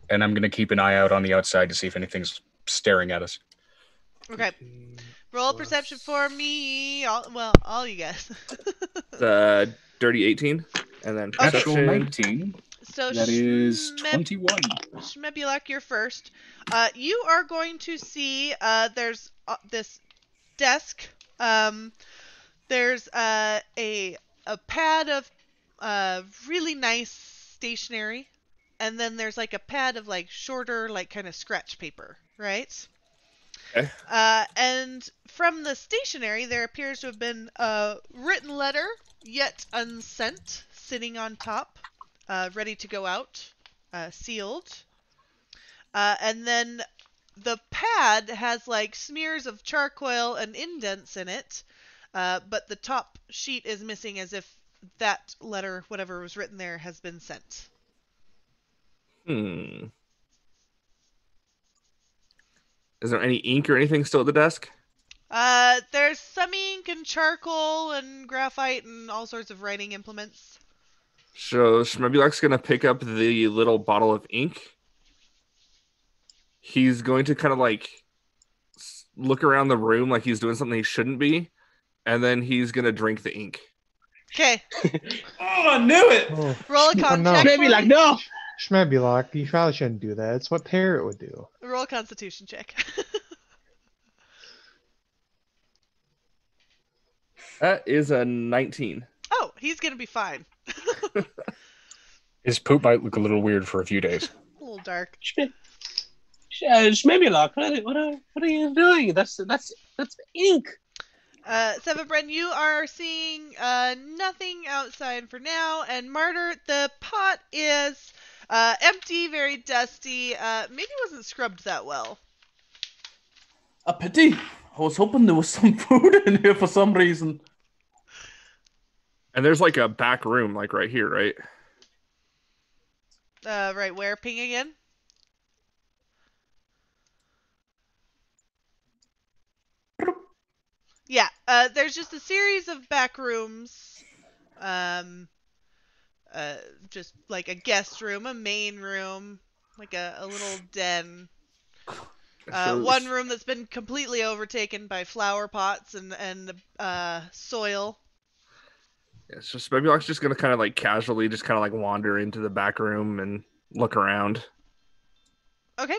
And I'm going to keep an eye out on the outside to see if anything's staring at us. Okay, roll perception for me. All you guys. The dirty 18, and then Okay. Natural perception. 19. So That is 21. Shmebulok, you're first. You are going to see there's this desk. There's a pad of really nice stationery, and then there's like a pad of like shorter, like kind of scratch paper, right? Okay. And from the stationery, there appears to have been a written letter, yet unsent, sitting on top, ready to go out, sealed. And then the pad has like smears of charcoal and indents in it, but the top sheet is missing, as if that letter, whatever was written there, has been sent. Is there any ink or anything still at the desk? There's some ink and charcoal and graphite and all sorts of writing implements. So Schmebulok's gonna pick up the little bottle of ink. He's going to kind of like look around the room like he's doing something he shouldn't be, and then he's gonna drink the ink. Okay, Oh, I knew it. Oh, roll a con no. check Maybe for like me. no. Shmebulok, you probably shouldn't do that. It's what Parrot would do. Roll a constitution check. That is a 19. Oh, he's gonna be fine. His poop might look a little weird for a few days. A little dark. Maybe like what are you doing? That's ink. Sevenbren, you are seeing nothing outside for now, and Martyr, the pot is empty, very dusty. Maybe wasn't scrubbed that well. A pity. I was hoping there was some food in here for some reason. And there's like a back room, like right here, right? Right where? Ping again? Yeah, there's just a series of back rooms. Just like a guest room, a main room, like a little den. So- One room that's been completely overtaken by flower pots and soil. Yeah, so Schmebulok's just gonna kind of like casually just kind of like wander into the back room and look around. Okay.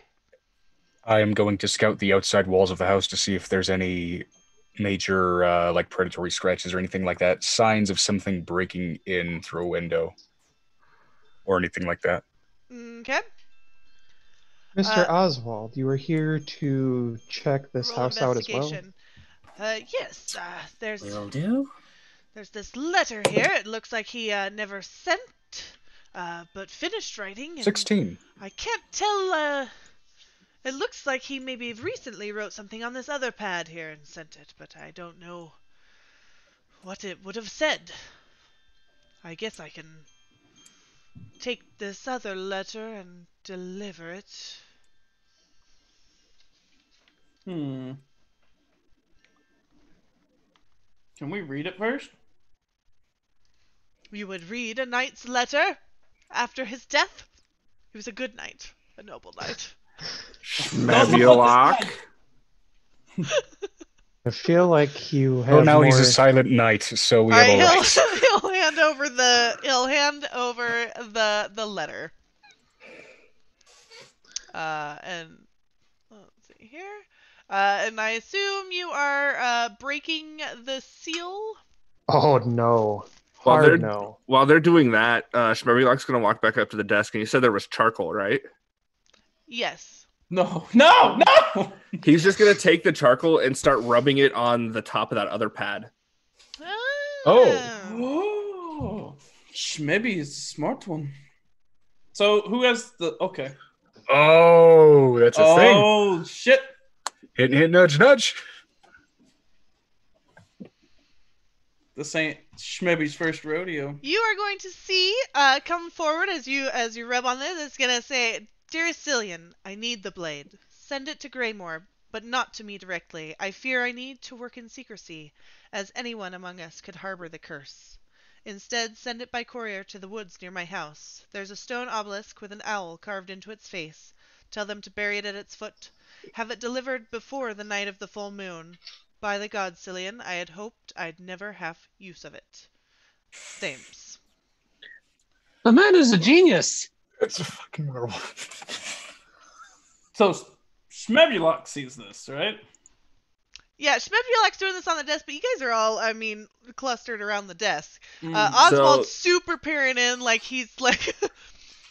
I am going to scout the outside walls of the house to see if there's any major like predatory scratches or anything like that. Signs of something breaking in through a window or anything like that. Okay. Mr. Oswald, you were here to check this Roll house out as well? investigation. Yes. There's Will do. this letter here. It looks like he never sent, but finished writing. And 16. I can't tell. It looks like he maybe recently wrote something on this other pad here and sent it, but I don't know what it would have said. I guess I can take this other letter and deliver it. Can we read it first? You would read a knight's letter after his death? He was a good knight, a noble knight. Schmebulock. I feel like you have Oh, now more... he's a silent knight, so we have a right. He'll hand over the letter. And let's see here. And I assume you are breaking the seal. Oh, no. While Hard no. while they're doing that, Schmebulock's going to walk back up to the desk, and you said there was charcoal, right? Yes. No. He's just going to take the charcoal and start rubbing it on the top of that other pad. Oh, Schmebby is a smart one. So who has the... Okay. Oh, that's a thing. Oh, shit. Hit, nudge, nudge. This ain't Schmebby's first rodeo. You are going to see come forward as you rub on this. It's going to say, "Dearest Cillian, I need the blade. Send it to Graymoor, but not to me directly. I fear I need to work in secrecy, as anyone among us could harbor the curse. Instead, send it by courier to the woods near my house. There's a stone obelisk with an owl carved into its face. Tell them to bury it at its foot. Have it delivered before the night of the full moon. By the gods, Cillian, I had hoped I'd never have use of it. Thames." The man is a genius. It's a fucking werewolf. So Schmebulock sees this, right? Yeah, Schmebulock's doing this on the desk, but you guys are all, clustered around the desk. Oswald's super peering in like he's like...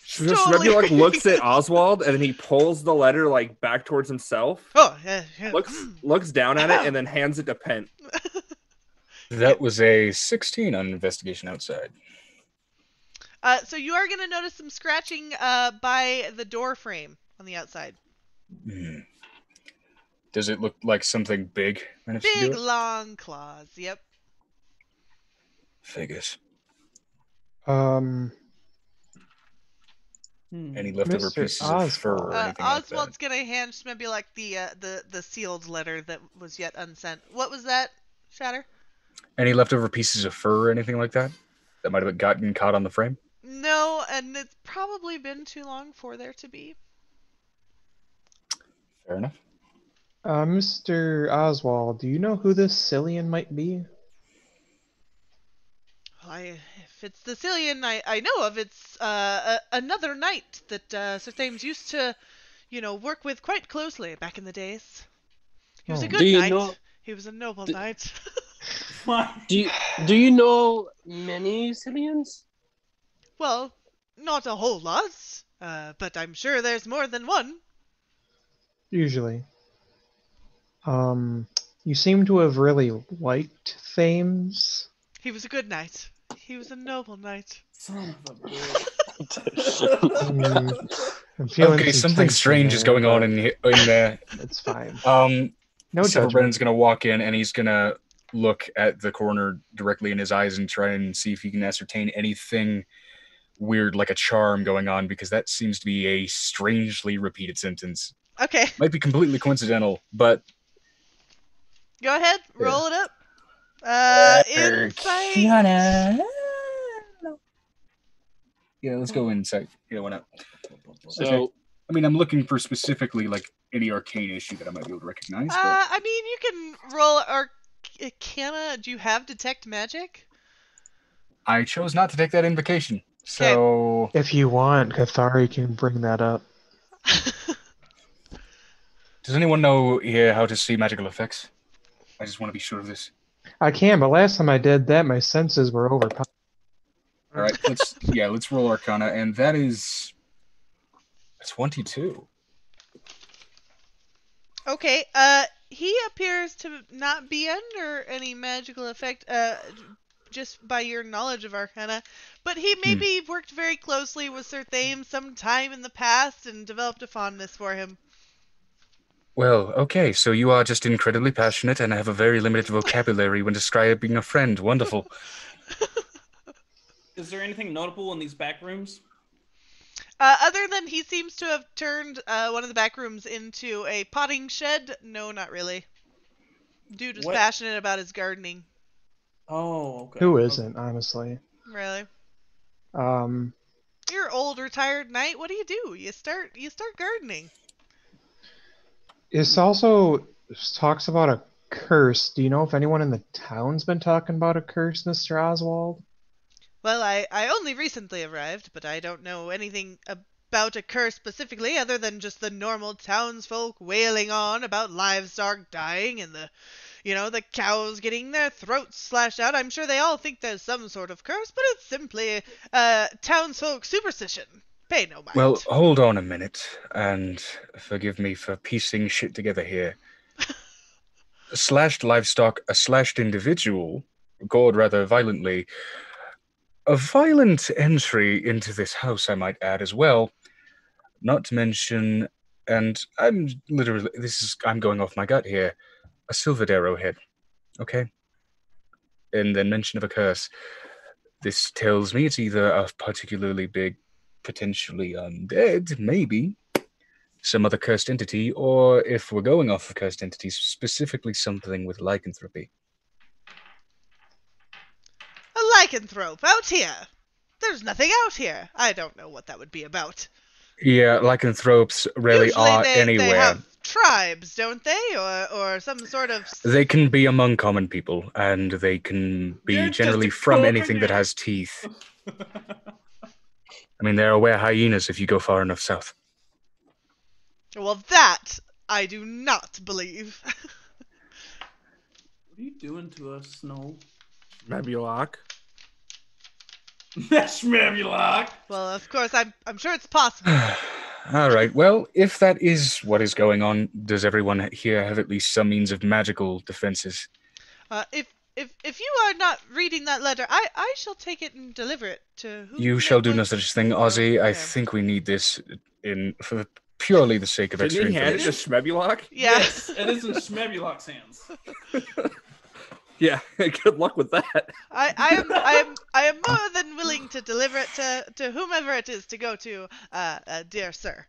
totally Schmebulock looks at Oswald, and then he pulls the letter back towards himself. Oh, yeah. Looks down at it, and then hands it to Pent. That was a 16 on investigation outside. So you are going to notice some scratching by the door frame on the outside. Does it look like something big? Big, long claws, yep. Figures. Any leftover Mr. pieces of fur or anything Oswald's like going to hand Schmebulock the sealed letter that was yet unsent. What was that, Shatter? that? Any leftover pieces of fur or anything like that? That might have gotten caught on the frame? No, and it's probably been too long for there to be. Fair enough. Mr. Oswald, do you know who this Cillian might be? If it's the Cillian I know of, it's another knight that Sir Thames used to, work with quite closely back in the days. He was a good knight. He was a noble knight. Do you know many Cillians? Well, not a whole lot, but I'm sure there's more than one. Usually. You seem to have really liked Thames. He was a good knight. He was a noble knight. Son of a bitch. I'm feeling Okay, some something tension strange is there, going on but in there. It's fine. No, judgment. Silverbrand's gonna walk in and he's gonna look at the coroner directly in his eyes and try and see if he can ascertain anything weird, like a charm going on, because that seems to be a strangely repeated sentence. Okay. Might be completely coincidental, but Go ahead, roll it up. Insight. Yeah, let's go insight. Yeah, why not? So, Okay. I mean, I'm looking for specifically any arcane issue that I might be able to recognize. But... you can roll Arcana. Do you have detect magic? I chose not to take that invocation, so... If you want, Cathari can bring that up. Does anyone know here how to see magical effects? I just want to be sure of this. I can, but last time I did that, my senses were overpowered. All right, let's roll Arcana, and that is 22. Okay, he appears to not be under any magical effect, just by your knowledge of Arcana, but he maybe worked very closely with Sir Thame some time in the past and developed a fondness for him. Well, okay, so you are just incredibly passionate and have a very limited vocabulary when describing a friend. Wonderful. Is there anything notable in these back rooms? Other than he seems to have turned one of the back rooms into a potting shed, no, not really. Dude was What? passionate about his gardening. Oh, okay. Who isn't, honestly? Really? Um, You're old retired knight. What do? You start gardening. this also talks about a curse. Do you know if anyone in the town's been talking about a curse, Mr. Oswald? Well, I only recently arrived, but I don't know anything about a curse specifically other than just the normal townsfolk wailing on about livestock dying and the cows getting their throats slashed out. I'm sure they all think there's some sort of curse, but it's simply townsfolk superstition. Pay no mind. Well, hold on a minute, and forgive me for piecing shit together here. Slashed livestock, a slashed individual, gored rather violently. A violent entry into this house, I might add, as well. Not to mention, and I'm going off my gut here, a silvered arrowhead. Okay? And then mention of a curse. This tells me it's either a particularly big, potentially undead, maybe, some other cursed entity, or if we're going off of cursed entities, specifically something with lycanthropy. A lycanthrope out here. There's nothing out here. I don't know what that would be about. Yeah, lycanthropes rarely Usually are they anywhere. have tribes, don't they? Or some sort of... They can be among common people, and they can be You're generally just a from anything that coconut. has teeth. I mean, there are were hyenas if you go far enough south. Well, that I do not believe. What are you doing to us, Snow? Mabulok. That's Mabulok. Well, of course, I'm sure it's possible. All right, well, if that is what is going on, does everyone here have at least some means of magical defenses? If you are not reading that letter, I shall take it and deliver it to who. You shall do no such thing, Ozzy. I Yeah. think we need this for purely the sake of extra Didn't he hand it to information. Schmebulok? Yeah. Yes, it is in Schmebulok's hands. Yeah, good luck with that. I am more than willing to deliver it to whomever it is to go to, dear sir.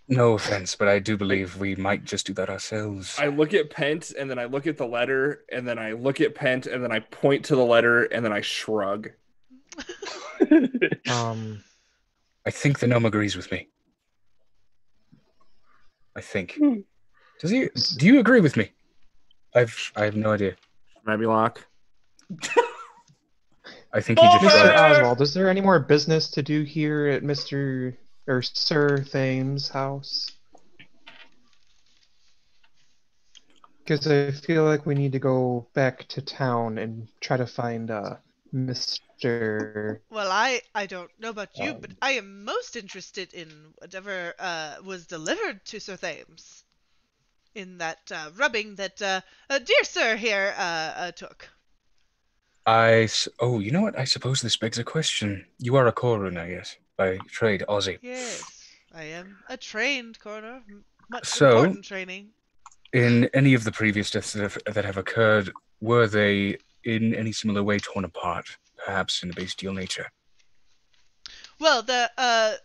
No offense, but I do believe we might just do that ourselves. I look at Pent, and then I look at the letter, and then I look at Pent, and then I point to the letter, and then I shrug. I think the gnome agrees with me. I think. Does he? Do you agree with me? I have no idea. Mabulok. I think he just Mr. shrugged. Oswald, is there any more business to do here at Mr. or Sir Thames' house? Because I feel like we need to go back to town and try to find Mr. Well, I don't know about you, but I am most interested in whatever was delivered to Sir Thames in that rubbing that dear sir here took. Oh, you know what? I suppose this begs a question. You are a coroner, yes, by trade, Aussie. Yes, I am a trained coroner. Much So- important training. In any of the previous deaths that have occurred, were they in any similar way torn apart, perhaps in a bestial nature? Well, I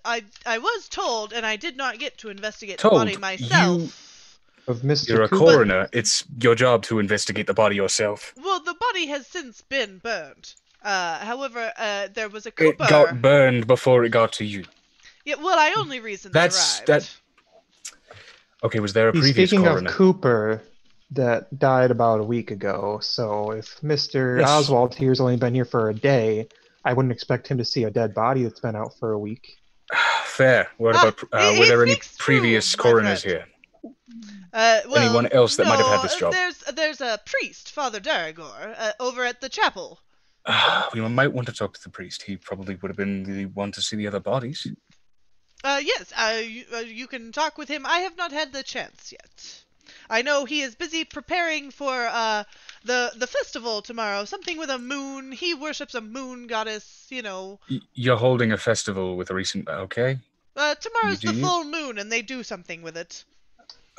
was told, and I did not get to investigate the Told? body myself. of Mr. You're a Cooper? coroner. It's your job to investigate the body yourself. Well, the body has since been burned. However, there was a It Cooper. got burned before it got to you. Yeah, well, I only recently That's- arrived. that- Okay, was there a He's previous speaking coroner? of Cooper that died about a week ago, so if Mr. Yes. Oswald here's only been here for a day, I wouldn't expect him to see a dead body that's been out for a week. Fair. What about, he were there any speaks true, previous my coroners friend. here? Well, Anyone else that might have had no, this job? There's a priest, Father Daragor, over at the chapel. We might want to talk to the priest. He probably would have been the one to see the other bodies. Yes, you can talk with him. I have not had the chance yet. I know he is busy preparing for the festival tomorrow. Something with a moon. He worships a moon goddess. You know. You're holding a festival with a recent. Okay. Tomorrow's the Do you? full moon, and they do something with it.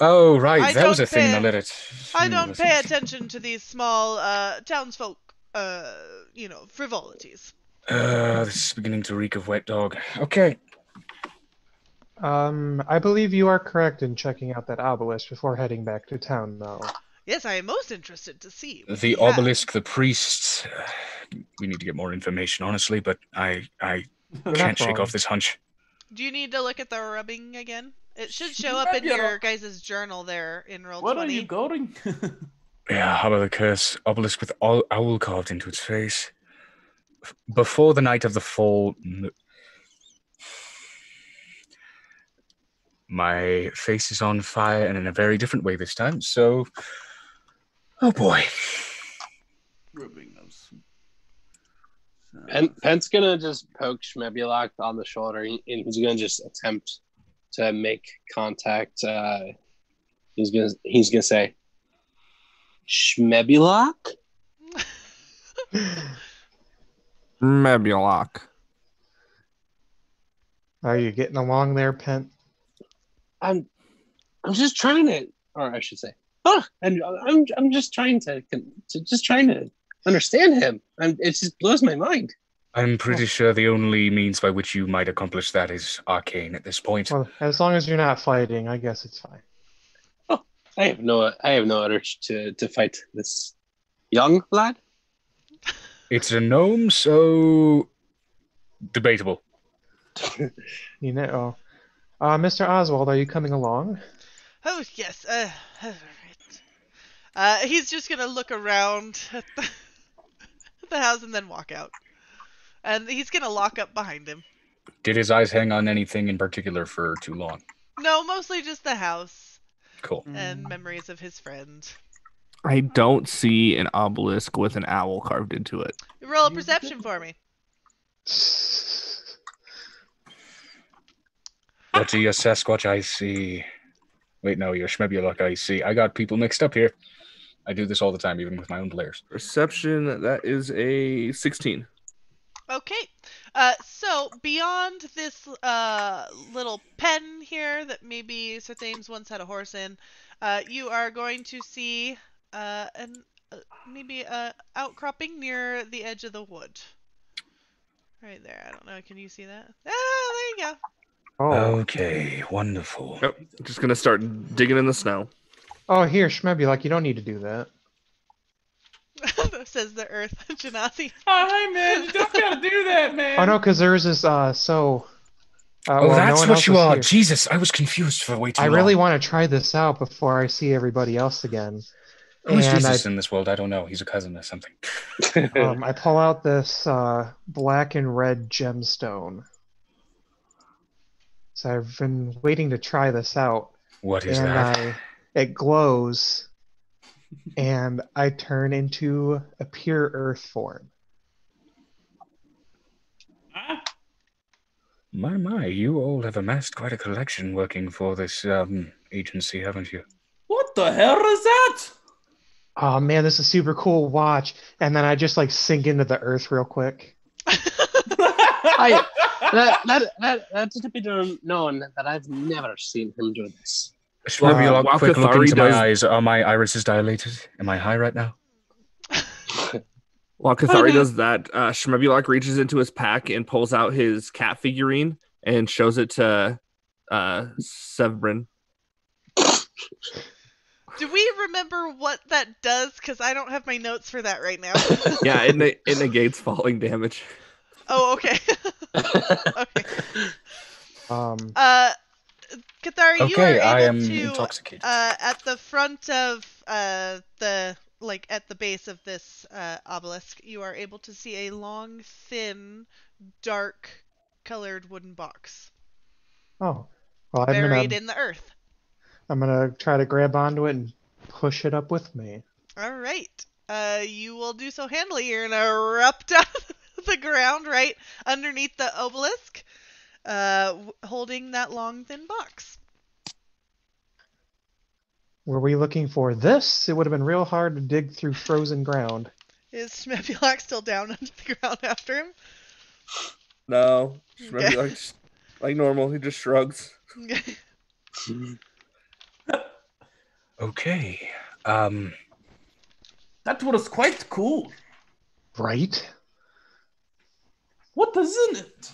Oh, right. I That was don't a thing in the pay- letter. I don't pay attention to these small townsfolk. Frivolities. This is beginning to reek of wet dog. Okay. I believe you are correct in checking out that obelisk before heading back to town, though. Yes, I am most interested to see what The he has. obelisk, the priests. We need to get more information, honestly, but I You're can't not shake wrong. off this hunch. Do you need to look at the rubbing again? It should show up in your guys' journal there in Roll20. Where are you going? Yeah, how about the curse? Obelisk with owl carved into its face. Before the night of the fall... My face is on fire, and in a very different way this time, so... Oh boy. Rubbing those. Pent's gonna just poke Schmebulok on the shoulder, and he's gonna just attempt to make contact. He's gonna say, Schmebulok? Mebulok. Are you getting along there, Pent? I'm just trying to, or I should say, and I'm just trying to understand him. It just blows my mind. I'm pretty sure the only means by which you might accomplish that is arcane at this point. Well, as long as you're not fighting, I guess it's fine. Oh, I have no urge to fight this young lad. It's a gnome, so... debatable. You know, Mr. Oswald, are you coming along? Oh, yes. Right. He's just gonna look around at the house and then walk out. And he's gonna lock up behind him. Did his eyes hang on anything in particular for too long? No, mostly just the house. Cool. And memories of his friend. I don't see an obelisk with an owl carved into it. Roll a perception for me. What do your Sasquatch eyes see? Wait, no, your Schmebulok eyes see. I got people mixed up here. I do this all the time, even with my own players. Perception, that is a 16. Okay. So beyond this little pen here that maybe Sir Thames once had a horse in, you are going to see maybe a outcropping near the edge of the wood. Right there. I don't know. Can you see that? Ah, there you go. Oh. Okay, wonderful. Yep. Just gonna start digging in the snow. Oh, here, Schmebulok, you don't need to do that. Says the Earth Genasi. Oh, hey, man, you don't gotta do that, man. Oh, no, because there is this, Oh, well, that's no one what else you was are. here. Jesus, I was confused for way too I long. really want to try this out before I see everybody else again. Who's And Jesus in this world? I don't know. He's a cousin or something. I pull out this black and red gemstone. So I've been waiting to try this out. What is and that? It glows, and I turn into a pure earth form. My, you all have amassed quite a collection working for this agency, haven't you? What the hell is that? Oh man, this is super cool. Watch, and then I just like sink into the earth real quick. That's to be known that I've never seen him do this. Schmebulok, while quick look Cathari into my does- eyes. Are my irises dilated? Am I high right now? While Cathari does that, Schmebulok reaches into his pack and pulls out his cat figurine and shows it to Sevbrin. Do we remember what that does? Because I don't have my notes for that right now. Yeah, it negates falling damage. Oh, okay. Okay. Cathari, you Okay, are I able am to intoxicated. at the front of at the base of this obelisk, you are able to see a long, thin, dark colored wooden box Oh, well, buried in the earth. I'm gonna try to grab onto it and push it up with me. All right. You will do so handily. You're gonna erupt out of the ground right underneath the obelisk. holding that long, thin box. Were we looking for this? It would have been real hard to dig through frozen ground. Is Schmebulok still down under the ground after him? No, Okay. like normal. He just shrugs. Okay. Okay. That was quite cool. Right? What is in it?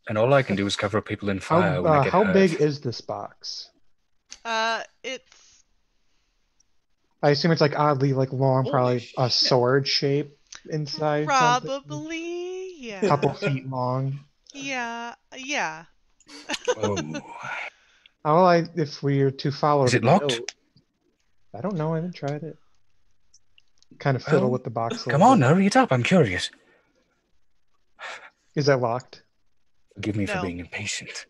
And all I can do is cover people in fire when I get How hurt. big is this box? It's I assume it's like oddly like long, Holy probably a shit. sword shape inside. something. probably, yeah. Couple feet long. Yeah. Oh. If we are to follow Is the it locked? note, I don't know. I haven't tried it. Kind of fiddle with the box. A Come little on, bit. hurry it up. I'm curious. Is that locked? Forgive me for No. being impatient.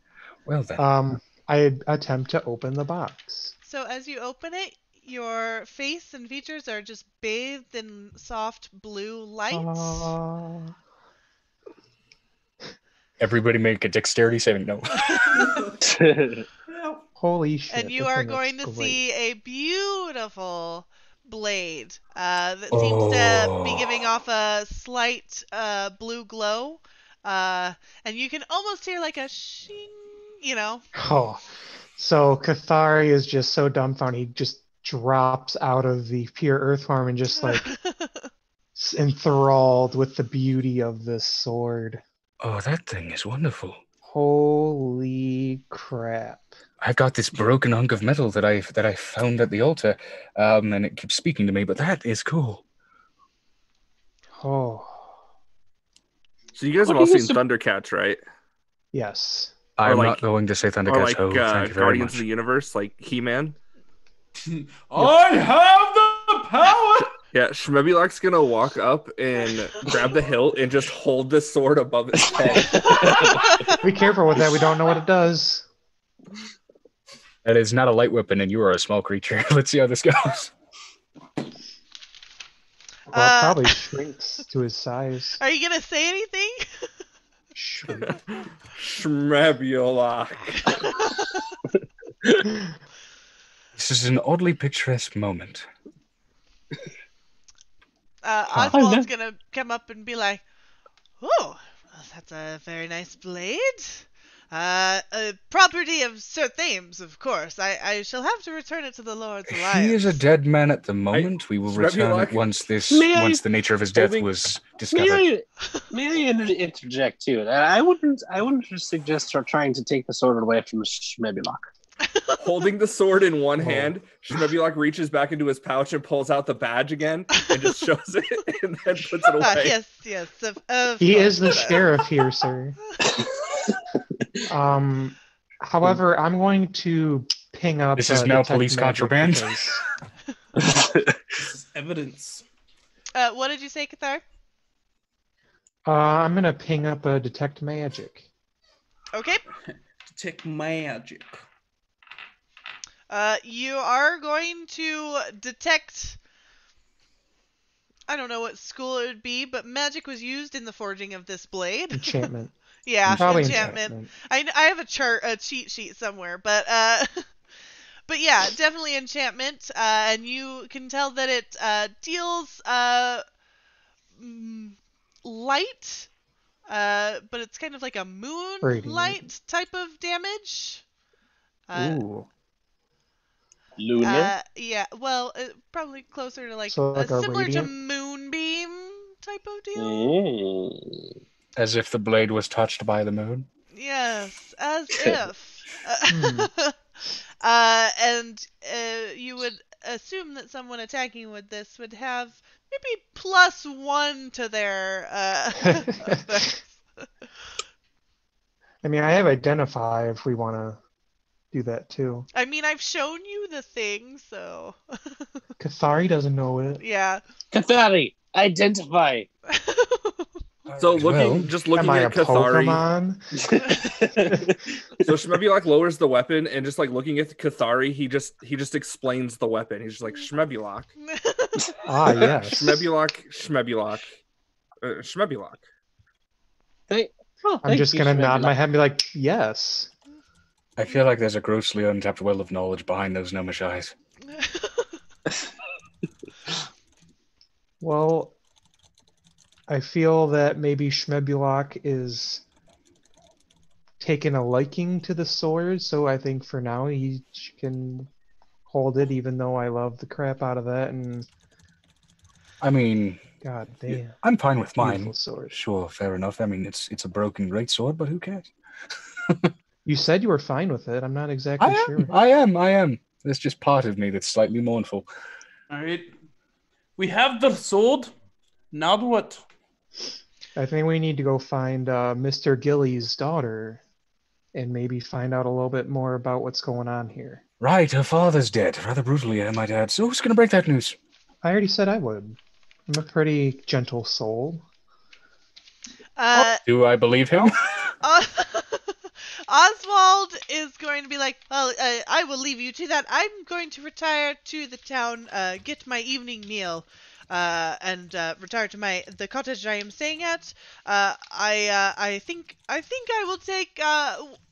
Well then. I attempt to open the box. So as you open it, your face and features are just bathed in soft blue light. Everybody make a dexterity saving. No. Holy shit! And you this are thing going looks to great. see a beautiful blade that seems to be giving off a slight blue glow. And you can almost hear like a shing, you know. Oh, so Cathari is just so dumbfounded. He just drops out of the pure earth form and just like enthralled with the beauty of this sword. Oh, that thing is wonderful. Holy crap! I've got this broken hunk of metal that I found at the altar, and it keeps speaking to me. But that is cool. Oh, So you guys What have all do you seen Thundercats, right? yes. I'm like- not going to say Or Thundercats. like Oh, thank you very Guardians much. of the Universe, like He-Man. I have the power. Yeah, Schmebulok's gonna walk up and grab the hilt and just hold the sword above his head. Be careful with that. We don't know what it does. That is not a light weapon, and you are a small creature. Let's see how this goes. Well, it probably shrinks to his size. Are you gonna say anything? Shrink. Schmebulok. This is an oddly picturesque moment. Oswald's gonna come up and be like, "Oh, well, that's a very nice blade. A property of Sir Thames, of course. I shall have to return it to the Lord's Alliance." He is a dead man at the moment. We will return Schmebulok? it once May I- once the nature of his death Holding- was discovered. May I interject too? I wouldn't suggest trying to take the sword away from Schmebulok. Holding the sword in one Oh. hand, Schmebulok reaches back into his pouch and pulls out the badge again and just shows it and then puts it away. Yes. He course. is the sheriff here, sir. However, I'm going to ping up. This is now detect police magic contraband. because- This is evidence. What did you say, Cathar? I'm gonna ping up a detect magic. Okay. Detect magic. You are going to detect. I don't know what school it would be, but magic was used in the forging of this blade. Enchantment. Yeah, Probably enchantment. I have a cheat sheet somewhere, but but yeah, definitely enchantment. And you can tell that it deals light, but it's kind of like a Radiant. moonlight type of damage. Ooh. Lunar. Yeah, well, probably closer to like, So like a similar to radiant? moonbeam type of deal. Mm. As if the blade was touched by the moon. Yes, as if. And you would assume that someone attacking with this would have maybe +1 to their effects. I mean, I have identify if we want to do that too. I mean, I've shown you the thing, so Cathari doesn't know it. yeah. Cathari, identify. So Well, looking Am I a at Cathari, Pokemon? so Schmebulok lowers the weapon and just like looking at Cathari, he just explains the weapon. He's just like Schmebulok, Ah, yes. Schmebulok. Oh, I'm just gonna nod my head and be like, yes. I feel like there's a grossly untapped well of knowledge behind those gnomish eyes. Well, I feel that maybe Schmebulok is taking a liking to the sword, so I think for now he can hold it, even though I love the crap out of that. And I mean, god damn, I'm fine with beautiful mine. sword. Sure, fair enough. I mean, it's a broken great sword, but who cares? You said you were fine with it. I'm not exactly sure. I am. There's just part of me that's slightly mournful. All right. We have the sword. Now what? I think we need to go find Mr. Gilly's daughter and maybe find out a little bit more about what's going on here. Right, her father's dead. Rather brutally, I might add. So who's going to break that news? I already said I would. I'm a pretty gentle soul. Do I believe him? Oswald is going to be like, well, I will leave you to that. I'm going to retire to the town, get my evening meal, and retire to the cottage I am staying at. I think I will take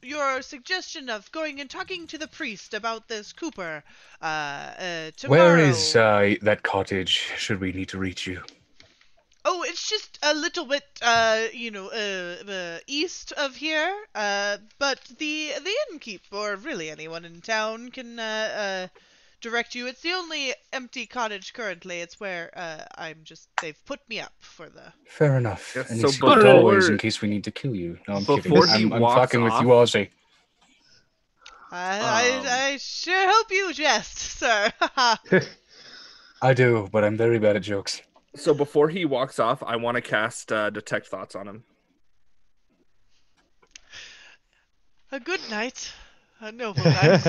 your suggestion of going and talking to the priest about this Cooper tomorrow. Where is that cottage? Should we need to reach you? Oh, it's just a little bit, east of here. But the innkeeper, or really anyone in town, can direct you. It's the only empty cottage currently. It's where they've put me up for the. Fair enough. Yes, And so so secret doorways in case we need to kill you. No, I'm kidding. Before he I'm walks fucking with off- you, Ozzy. I sure hope you jest, sir. I do, but I'm very bad at jokes. So before he walks off, I want to cast Detect Thoughts on him. A good night. A noble night.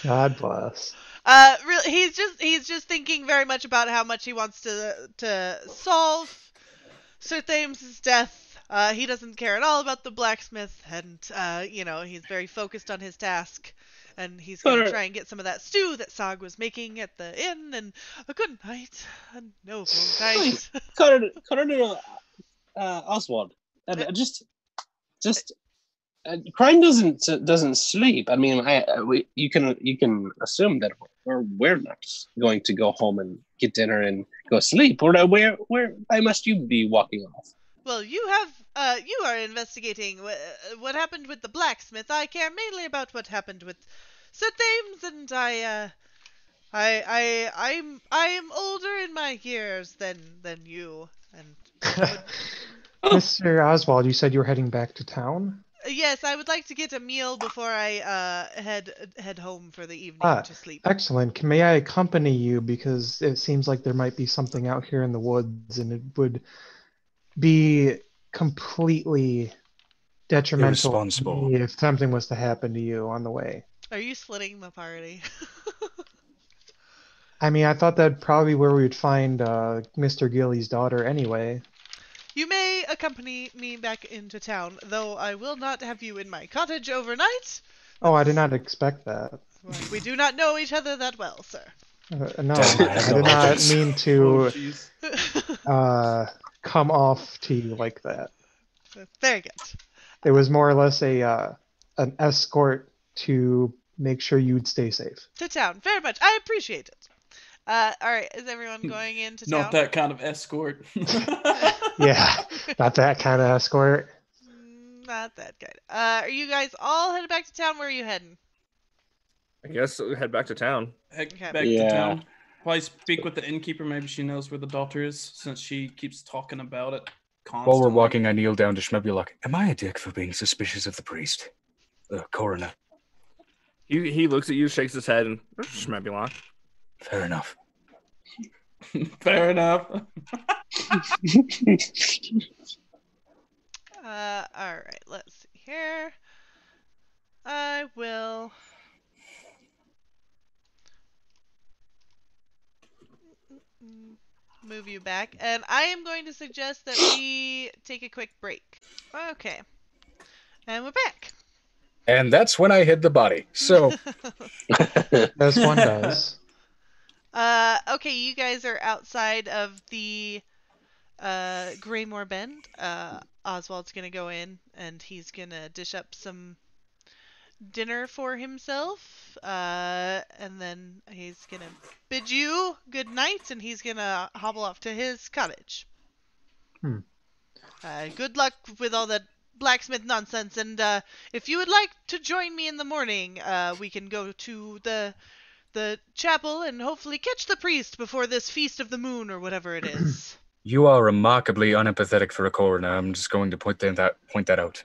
God bless. Really, he's just thinking very much about how much he wants to solve Sir Thames's death. He doesn't care at all about the blacksmith, and he's very focused on his task. And he's going to try and get some of that stew that Sog was making at the inn, and a good night, a noble night. Oswald, crime doesn't sleep. I mean, you can assume that we're not going to go home and get dinner and go sleep. Why must you be walking off? Well, you are investigating what happened with the blacksmith. I care mainly about what happened with Sir Thames, and I am older in my years than you. And Mr. Oswald, you said you were heading back to town? Yes, I would like to get a meal before I head home for the evening to sleep. Excellent. May I accompany you, because it seems like there might be something out here in the woods, and it would be completely detrimental to me if something was to happen to you on the way. Are you splitting the party? I mean, I thought that'd probably be where we would find Mr. Gilly's daughter anyway. You may accompany me back into town, though I will not have you in my cottage overnight. Oh, I did not expect that. We do not know each other that well, sir. No, I did not mean to come off to you like that. Very good. It was more or less an escort to make sure you'd stay safe. To town, very much. I appreciate it. All right, is everyone going into town? Not that kind of escort. Yeah, not that kind of escort. Not that kind. Are you guys all headed back to town? Where are you heading? I guess we'll head back to town. Back to town. Probably speak with the innkeeper. Maybe she knows where the daughter is, since she keeps talking about it constantly. While we're walking, I kneel down to Schmebulok. Am I a dick for being suspicious of the priest? The coroner. He looks at you, shakes his head, and Schmebulok. Fair enough. Fair enough. All right, let's see here. I will move you back, and I am going to suggest that we take a quick break. Okay. And we're back. And that's when I hid the body. So, as one does. Okay, you guys are outside of the Graymoor Bend, Oswald's gonna go in and he's gonna dish up some dinner for himself, and then he's gonna bid you good night, and he's gonna hobble off to his cottage. Good luck with all that blacksmith nonsense, and if you would like to join me in the morning, we can go to the chapel and hopefully catch the priest before this feast of the moon or whatever it is. You are remarkably unempathetic for a coroner. I'm just going to point that out.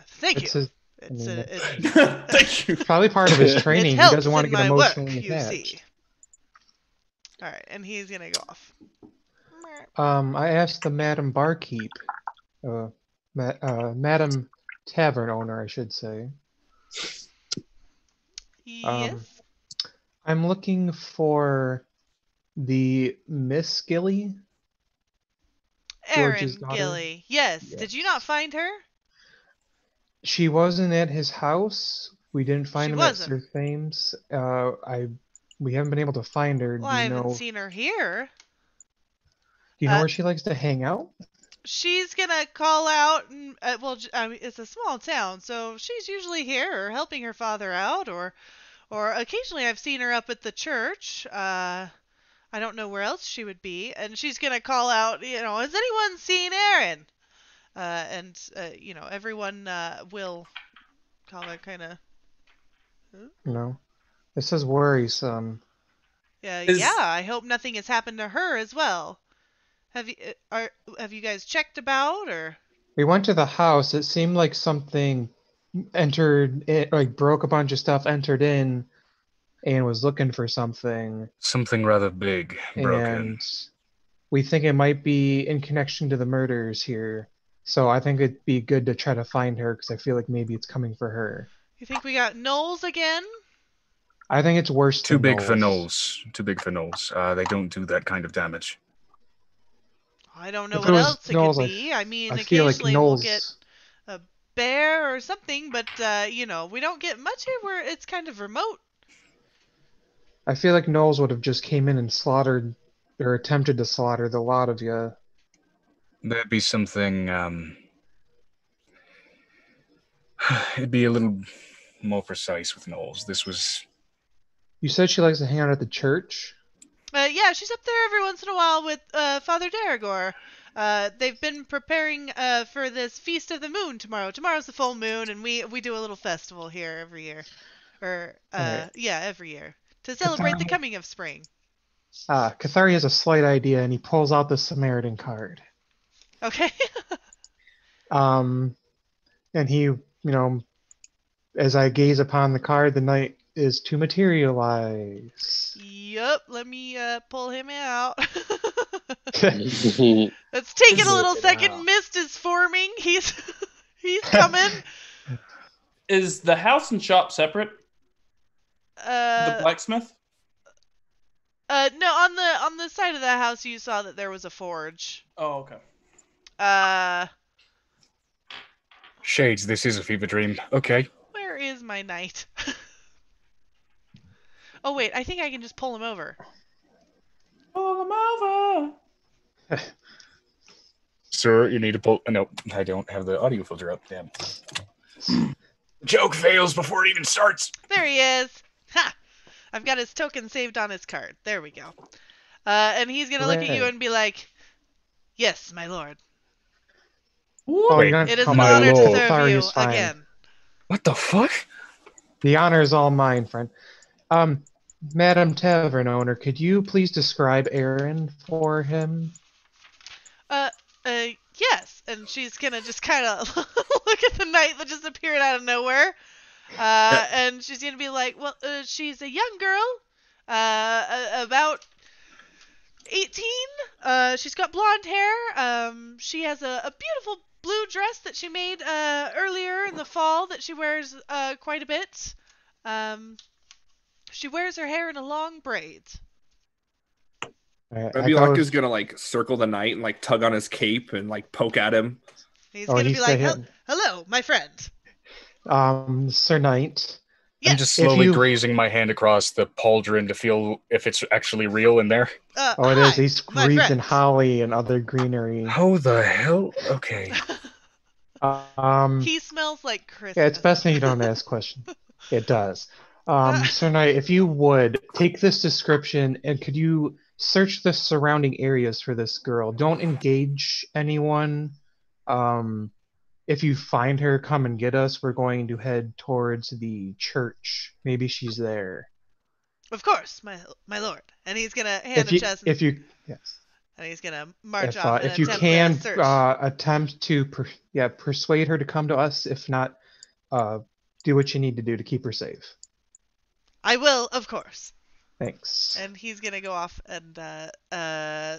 Thank It's you. his- Thank you. Probably part of his training. It He helps doesn't want to in get my work, emotionally you attached. see. All right, and he's gonna go off. I asked the Madam Barkeep, Madam Tavern owner, I should say. Yes. I'm looking for the Miss Gilly. George's Erin daughter? Gilly. Yes. Did you not find her? She wasn't at his house. We didn't find She him wasn't. at Sir Thames. We haven't been able to find her. Well, I haven't seen her here. Do you know where she likes to hang out? She's gonna call out, and I mean, it's a small town, so she's usually here or helping her father out, or occasionally I've seen her up at the church. I don't know where else she would be, and she's gonna call out, has anyone seen Erin? And everyone will kind of. No. This is worrisome. Yeah, I hope nothing has happened to her as well. Have you guys checked about, or? We went to the house. It seemed like something entered, broke a bunch of stuff, entered in, and was looking for something. Something rather big broken. And we think it might be in connection to the murders here. So I think it'd be good to try to find her, because I feel like maybe it's coming for her. You think we got Knowles again? I think it's worse Too than big for Knowles. Knowles. Too big for Knowles. They don't do that kind of damage. I don't know If what it was else it Knowles, could be. I mean, I feel like occasionally Knowles... we'll get a bear or something, but, we don't get much here where it's kind of remote. I feel like Knowles would have just came in and slaughtered, or attempted to slaughter the lot of you. That'd be something, it'd be a little more precise with Knowles. This was... You said she likes to hang out at the church? Yeah, she's up there every once in a while with Father Daragor. They've been preparing for this Feast of the Moon tomorrow. Tomorrow's the full moon, and we do a little festival here every year. Every year. To celebrate the coming of spring. Cathari has a slight idea, and he pulls out the Samaritan card. Okay. And he, as I gaze upon the card, the night is to materialize. Yup, let me pull him out. Let's take it a little second. Mist is forming. He's coming. Is the house and shop separate? The blacksmith? No, on the side of the house you saw that there was a forge. Oh, okay. Shades, this is a fever dream. Okay. Where is my knight? Oh wait, I think I can just pull him over. Pull him over. Sir, you need to pull... No, I don't have the audio filter up. Damn. Joke fails before it even starts. There he is. Ha! I've got his token saved on his card. There we go. And he's gonna look at you and be like, "Yes, my lord. It is an honor to serve you again." What the fuck? The honor is all mine, friend. Madam Tavern owner, could you please describe Erin for him? Yes. And she's gonna just kind of look at the knight that just appeared out of nowhere. And she's gonna be like, well, she's a young girl, about 18. She's got blonde hair. She has a beautiful blue dress that she made earlier in the fall that she wears quite a bit. She wears her hair in a long braid. Abielaka's gonna circle the knight and tug on his cape and poke at him. He's gonna be like, "Hello, my friend." Sir Knight, Yes. I'm just If slowly you- grazing my hand across the pauldron to feel if it's actually real in there. Oh, it is. Hi, He's my wreathed in friends. holly and other greenery. How the hell? Okay. He smells like Christmas. Yeah, it's best that you don't ask questions. It does. Sir Knight, if you would take this description and could you search the surrounding areas for this girl? Don't engage anyone. If you find her, come and get us. We're going to head towards the church. Maybe she's there. Of course, my lord. And he's gonna hand the chest, Yes. and he's gonna march off and If you attempt can to search. attempt to persuade her to come to us. If not, do what you need to do to keep her safe. I will, of course. Thanks. And he's gonna go off and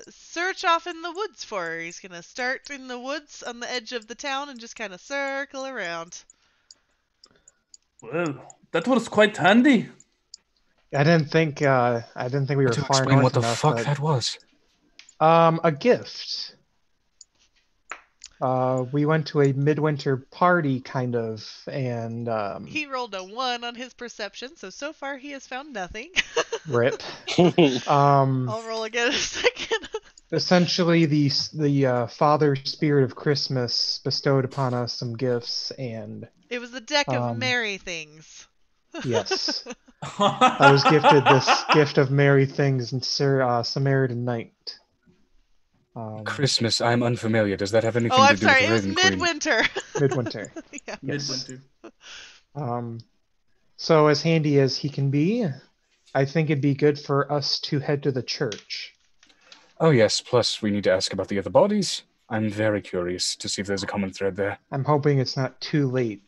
search off in the woods for her. He's gonna start in the woods on the edge of the town and just kind of circle around. Well, that was quite handy. I didn't think we were To far explain north what the enough. fuck But, that was. a gift. We went to a midwinter party, kind of, and He rolled a 1 on his perception, so far he has found nothing. rip. I'll roll again in a second. Essentially, the Father Spirit of Christmas bestowed upon us some gifts, and It was a deck of merry things. yes, I was gifted this gift of merry things and Samaritan Night. Christmas, I'm unfamiliar. Does that have anything Oh, to I'm do sorry. with It was Raven Queen? midwinter. Midwinter. Yeah. Yes. So as handy as he can be, I think it'd be good for us to head to the church. Oh yes, plus we need to ask about the other bodies. I'm very curious to see if there's a common thread there. I'm hoping it's not too late.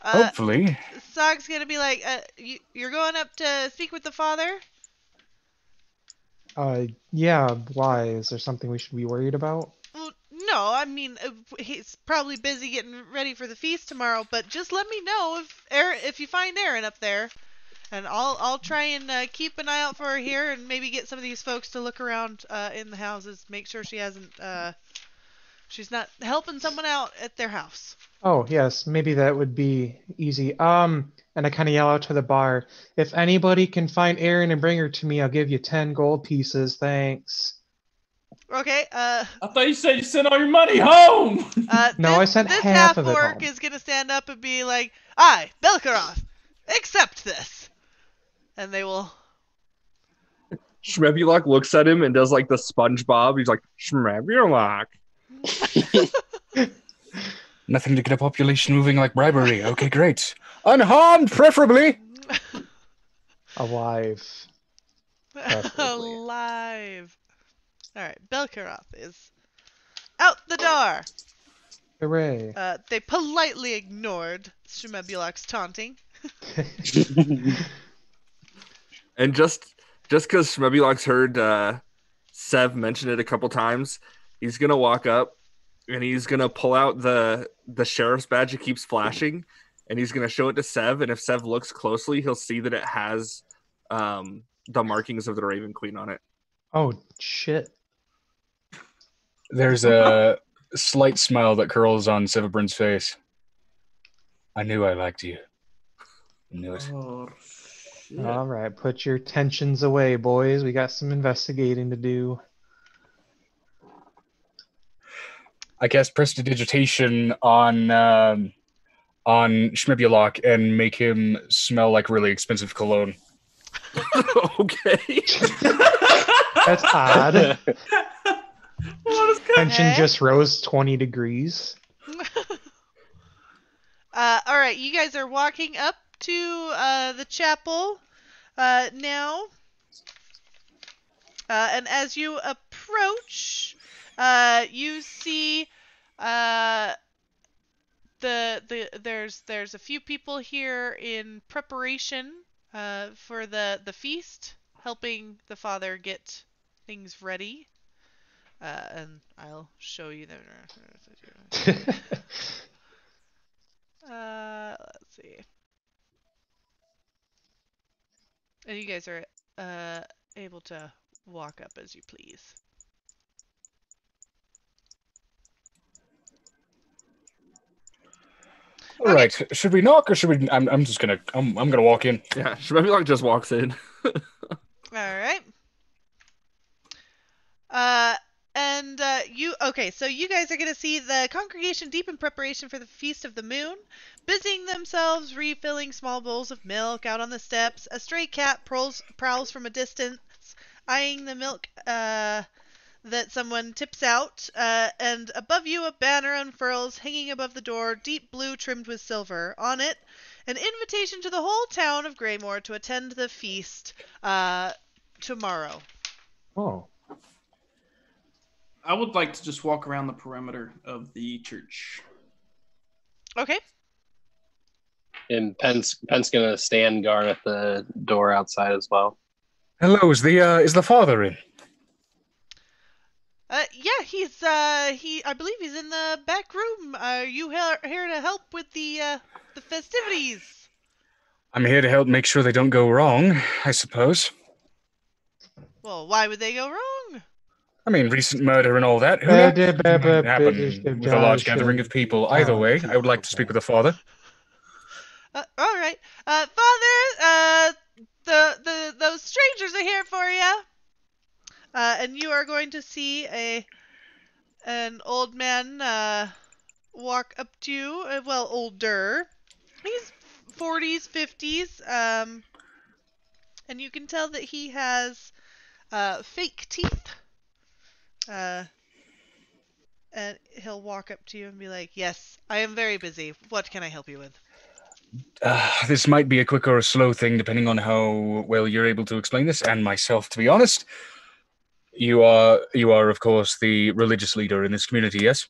Hopefully. Sog's gonna be like, you're going up to speak with the father? Yeah, why? Is there something we should be worried about? Well, no, I mean, he's probably busy getting ready for the feast tomorrow, but just let me know if you find Erin up there. And I'll try and keep an eye out for her here and maybe get some of these folks to look around in the houses, make sure she's not helping someone out at their house. Oh, yes, maybe that would be easy. And I kind of yell out to the bar, if anybody can find Erin and bring her to me, I'll give you 10 gold pieces, thanks. Okay, I thought you said you sent all your money home. No, I sent this half of it half-orc home. is gonna stand up and be like, I, Belkaroth, accept this. And they will... Shmebulok looks at him and does like the SpongeBob. He's like, Shmebulok. Nothing to get a population moving like bribery. Okay, great. Unharmed, preferably. Alive. Preferably. Alive. Alright, Belkaroth is out the door. Hooray. They politely ignored Shmebulok's taunting. And just because Shmebulok's heard Sev mention it a couple times, he's gonna walk up and he's gonna pull out the sheriff's badge that keeps flashing, and he's gonna show it to Sev. And if Sev looks closely, he'll see that it has the markings of the Raven Queen on it. Oh, shit. There's a slight smile that curls on Sevabrin's face. I knew I liked you. I knew it. Oh, shit. All right, put your tensions away, boys. We got some investigating to do. I cast Prestidigitation on Shmebulok and make him smell like really expensive cologne. Okay. That's odd. What is Tension Okay. just rose 20 degrees. Alright, you guys are walking up to the chapel now. And as you approach, you see there's a few people here in preparation for the feast, helping the father get things ready. And I'll show you them. Let's see. And you guys are able to walk up as you please. All right. Should we knock or should we? I'm just gonna. I'm gonna walk in. Yeah, Shmebulok just walks in. All right. So you guys are going to see the congregation deep in preparation for the Feast of the Moon, busying themselves refilling small bowls of milk out on the steps. A stray cat prowls from a distance, eyeing the milk that someone tips out, and above you a banner unfurls, hanging above the door, deep blue trimmed with silver. On it, an invitation to the whole town of Graymoor to attend the feast tomorrow. Oh. I would like to just walk around the perimeter of the church. Okay. And Penn's gonna stand guard at the door outside as well. Hello, is the father in? Yeah, I believe he's in the back room. Are you here to help with the festivities? I'm here to help make sure they don't go wrong, I suppose. Well, why would they go wrong? I mean, recent murder and all that. Who knows? It might happen with a large gathering of people. Either way, I would like to speak with the father. All right. Father, those strangers are here for you. And you are going to see an old man walk up to you. Well, older. He's 40s, 50s. And you can tell that he has fake teeth. And he'll walk up to you and be like, "Yes, I am very busy. What can I help you with?" This might be a quick or a slow thing, depending on how well you're able to explain this, and myself, to be honest. You are, of course, the religious leader in this community, yes?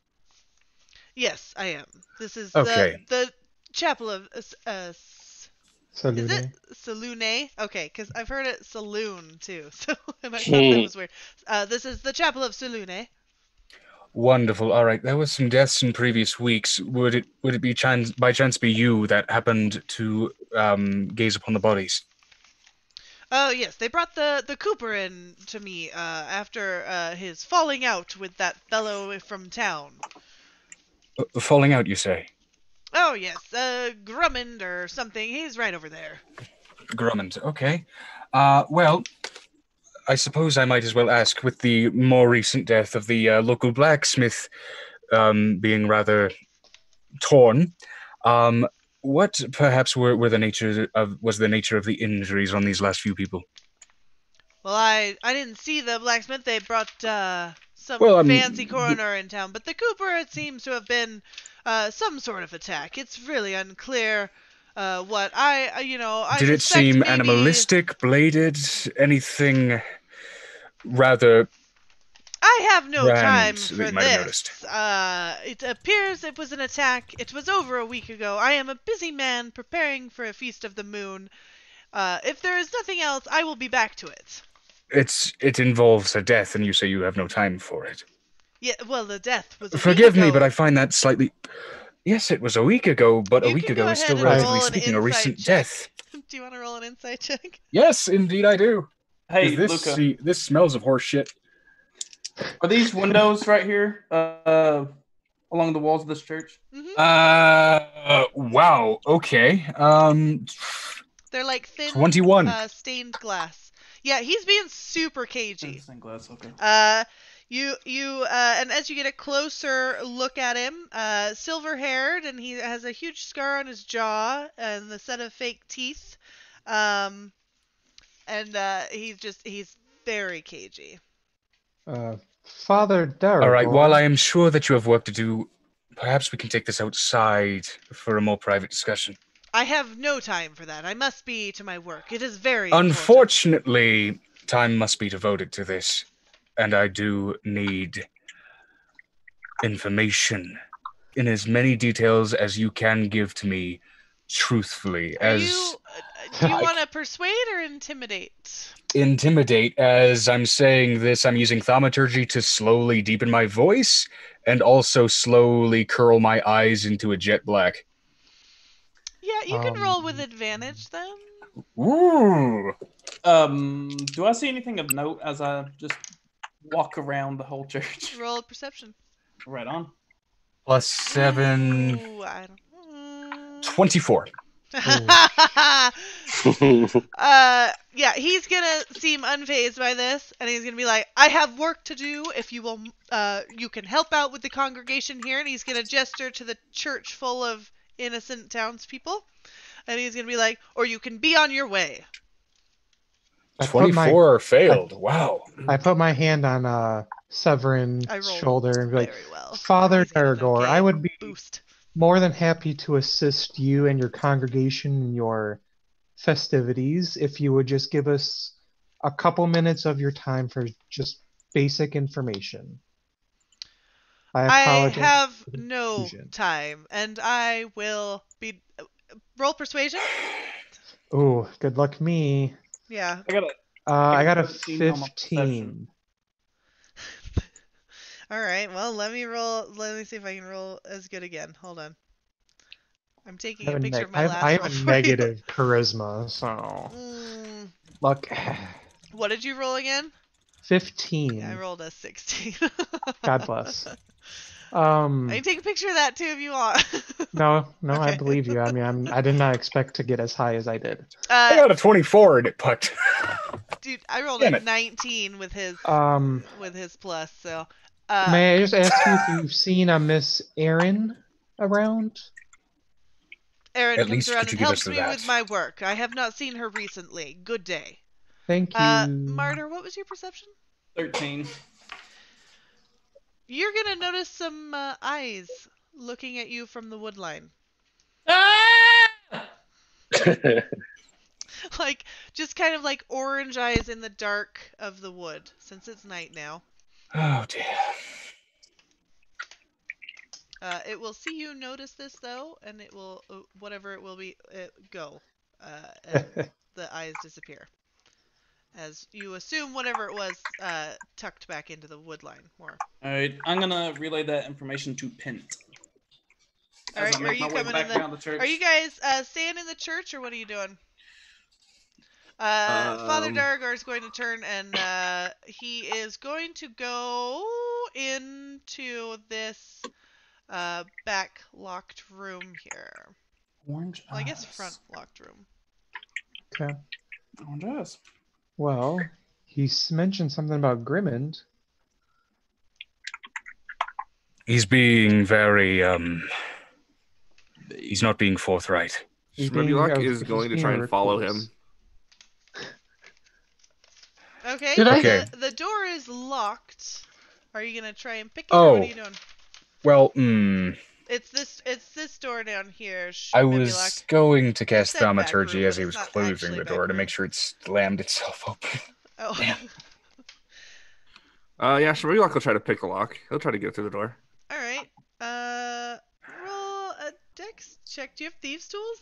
Yes, I am. This is Okay. the chapel of Salune. Is it Salune? Okay, because I've heard it saloon too, so and I thought that was weird. This is the chapel of Salune. Wonderful. All right. There was some deaths in previous weeks. Would it be by chance be you that happened to gaze upon the bodies? Oh yes, they brought the Cooper in to me after his falling out with that fellow from town. Falling out, you say? Oh yes, Grummond or something. He's right over there. Grummond. Okay. Well, I suppose I might as well ask, with the more recent death of the local blacksmith being rather torn, what perhaps was the nature of the injuries on these last few people? Well, I didn't see the blacksmith. They brought some fancy coroner in town, but the Cooper, it seems to have been some sort of attack. It's really unclear what I Did it seem maybe animalistic, bladed, anything rather? I have no time that for you might have this. noticed? It appears it was an attack. It was over a week ago. I am a busy man preparing for a Feast of the Moon. If there is nothing else, I will be back to it. It involves a death, and you say you have no time for it. Yeah, well, the death was a Forgive week me, ago. but I find that slightly... Yes, it was a week ago, but You a week can ago go is still ahead and relatively roll an speaking a recent insight check. death. Do you want to roll an insight check? Yes, indeed I do. Hey, Luca. This smells of horse shit. Are these windows right here along the walls of this church? Mm-hmm. Wow, okay. They're like thin 21. Stained glass. Yeah, he's being super cagey. Stained glass, okay. And as you get a closer look at him, silver-haired, and he has a huge scar on his jaw and the set of fake teeth. He's very cagey. Father Darragor. All right, while I am sure that you have work to do, perhaps we can take this outside for a more private discussion. I have no time for that. I must be to my work. It is very important. Unfortunately, time must be devoted to this, and I do need information in as many details as you can give to me truthfully. Do you want to persuade or intimidate? Intimidate. As I'm saying this, I'm using thaumaturgy to slowly deepen my voice and also slowly curl my eyes into a jet black. Yeah, you can roll with advantage then. Ooh. Do I see anything of note as I just walk around the whole church? Roll perception. Right on. +7. Ooh, I don't know. 24. Yeah, he's gonna seem unfazed by this, and he's gonna be like, I have work to do. If you will, you can help out with the congregation here. And he's gonna gesture to the church full of innocent townspeople, and he's gonna be like, or you can be on your way. 24 failed. Wow. I put my hand on Severin's shoulder and be like, well. Father Dargor, I would be boost. more than happy to assist you and your congregation in your festivities if you would just give us a couple minutes of your time for just basic information. I have no time, and I will be... roll persuasion? Ooh, good luck me. Yeah. I got a 15. All right, well, let me see if I can roll as good again. Hold on. I'm taking a picture of my last roll. I have a negative charisma, so... Luck. What did you roll again? 15. Yeah, I rolled a 16. God bless. I can take a picture of that too if you want. No, okay. I believe you. I mean, I did not expect to get as high as I did. I got a 24 and it pucked. Dude, I rolled a 19 with his plus. So, may I just ask you if you've seen a Miss Erin around? Erin comes around and helps me with my work. I have not seen her recently. Good day. Thank you. Martyr, what was your perception? 13. You're gonna notice some eyes looking at you from the wood line. Like, just kind of like orange eyes in the dark of the wood, since it's night now. Oh, dear. It will see you notice this, though, and it will, whatever it will be, go. And the eyes disappear. As you assume whatever it was tucked back into the wood line more. Alright, I'm gonna relay that information to Pint. Alright, are you coming in the church? Are you guys staying in the church, or what are you doing? Father Dargor is going to turn, and he is going to go into this back locked room here. Orange eyes. Well, I guess front locked room. Okay. Orange eyes. Well, he's mentioned something about Grimmond. He's being very, he's not being forthright. Shmebulak is going to try and follow him. Okay, the door is locked. Are you going to try and pick it, or what are you doing? Well, It's this door down here. I was going to cast Thaumaturgy as he was closing the door to make sure it slammed itself open. Oh. Damn. Yeah, Shmebulak will try to pick the lock. He'll try to get through the door. Alright. Roll a dex check. Do you have thieves' tools?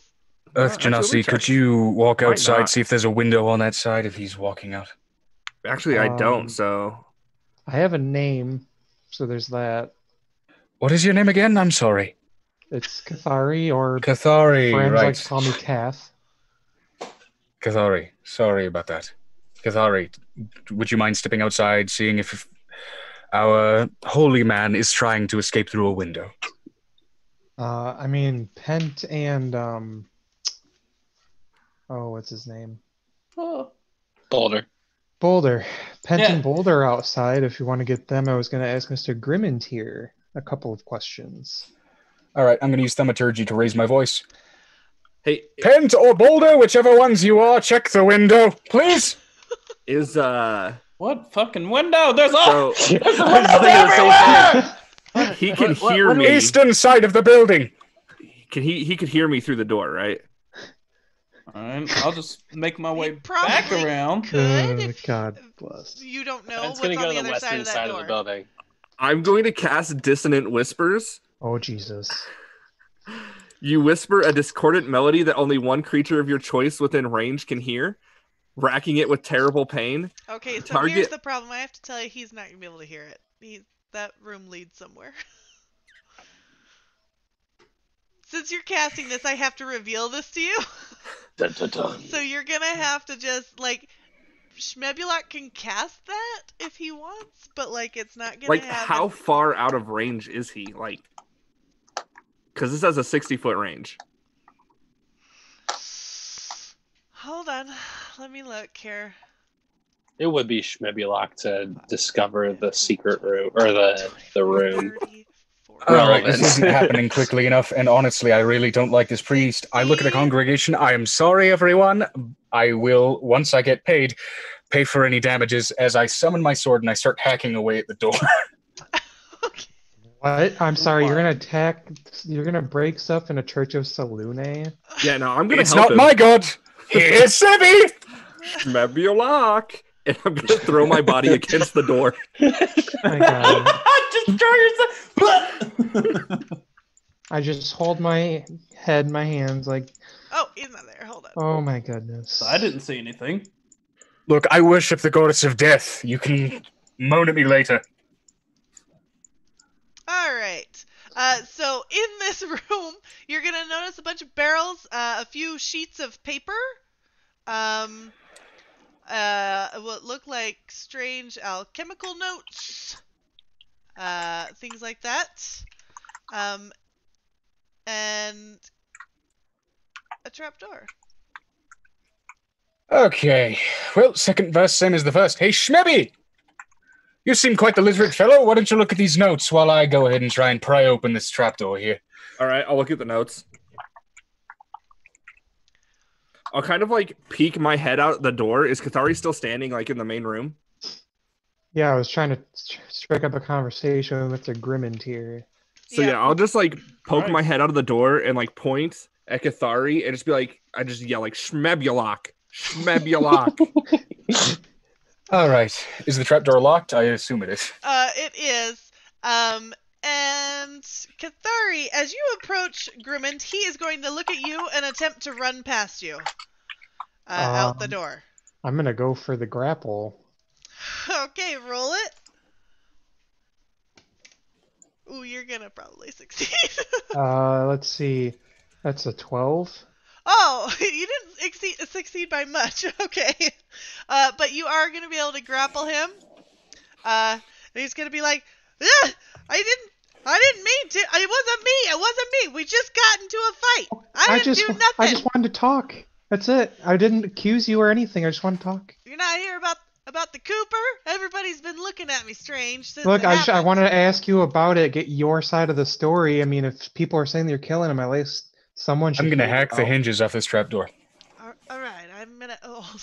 Earth Genasi, could you walk outside, see if there's a window on that side if he's walking out? Actually, I don't, so... I have a name, so there's that. What is your name again? I'm sorry. It's Cathari, or Cathari, friends right. like to call me Kath. Cathari, sorry about that. Cathari, would you mind stepping outside, seeing if our holy man is trying to escape through a window? I mean, Pent and, what's his name? Boulder. Pent and Boulder outside, if you want to get them. I was going to ask Mr. Grimmond here a couple of questions. All right, I'm going to use Thaumaturgy to raise my voice. Hey, Pent or Boulder, whichever ones you are, check the window, please. Is what fucking window? There's a window everywhere. He can hear me. Eastern side of the building. He could hear me through the door, right? Alright, I'll just make my way back around. God bless. You don't know It's what's gonna on go the to the other western side of the building. I'm going to cast Dissonant Whispers. Oh, Jesus. You whisper a discordant melody that only one creature of your choice within range can hear, racking it with terrible pain. Okay, so here's the problem. I have to tell you, he's not going to be able to hear it. That room leads somewhere. Since you're casting this, I have to reveal this to you. Dun, dun, dun. So you're going to have to just, like... Shmebulak can cast that if he wants, but, like, it's not going to have... How far out of range is he? Like... Because this has a 60-foot range. on. Let me look here. It would be Schmebulok to discover the secret room or the room. 30, 40. All right, this Relevant. isn't happening quickly enough, and honestly, I really don't like this priest. I look at the 60. congregation. I am sorry, everyone. I will, once I get paid, pay for any damages as I summon my sword and I start hacking away at the door. Okay. What? I'm sorry, you're What? gonna attack, you're gonna break stuff in a church of Salune? Yeah, no, I'm gonna It's help not him. my god. Here's Sebby. Schmebulok. And I'm gonna throw my body against the door. My god. Just throw yourself. I just hold my head in my hands like, Oh, he's not there. Hold on. oh my goodness. I didn't say anything. Look, I worship the goddess of death. You can moan at me later. All right. So in this room, you're gonna notice a bunch of barrels, a few sheets of paper, what look like strange alchemical notes, things like that, and a trapdoor. Okay. Well, second verse, same as the first. Hey, Schmebby! You seem quite the literate fellow. Why don't you look at these notes while I go ahead and try and pry open this trapdoor here? All right, I'll look at the notes. I'll kind of like peek my head out the door. Is Cathari still standing like in the main room? Yeah, I was trying to strike up a conversation with the Grimmond here. So Yeah. yeah, I'll just like poke Right. my head out of the door and like point at Cathari and just be like, I just yell like Schmebulok, Schmebulok. All right. Is the trapdoor locked? I assume it is. It is. And Cathari, as you approach Grimmond, he is going to look at you and attempt to run past you. Out the door. I'm gonna go for the grapple. Okay, roll it. Ooh, you're gonna probably succeed. Let's see. That's a 12. Oh, you didn't succeed by much. Okay. But you are gonna be able to grapple him. And he's gonna be like, "Ugh, I didn't mean to. It wasn't me. We just got into a fight. I didn't do nothing. I just wanted to talk. That's it. I didn't accuse you or anything. I just want to talk. You're not here about the Cooper? Everybody's been looking at me strange since Look, it I happened. wanted to ask you about it. Get your side of the story. I mean, if people are saying they're killing him, at least someone should. I'm gonna figure hack it the out. hinges off this trapdoor. All right, I'm gonna. Oh,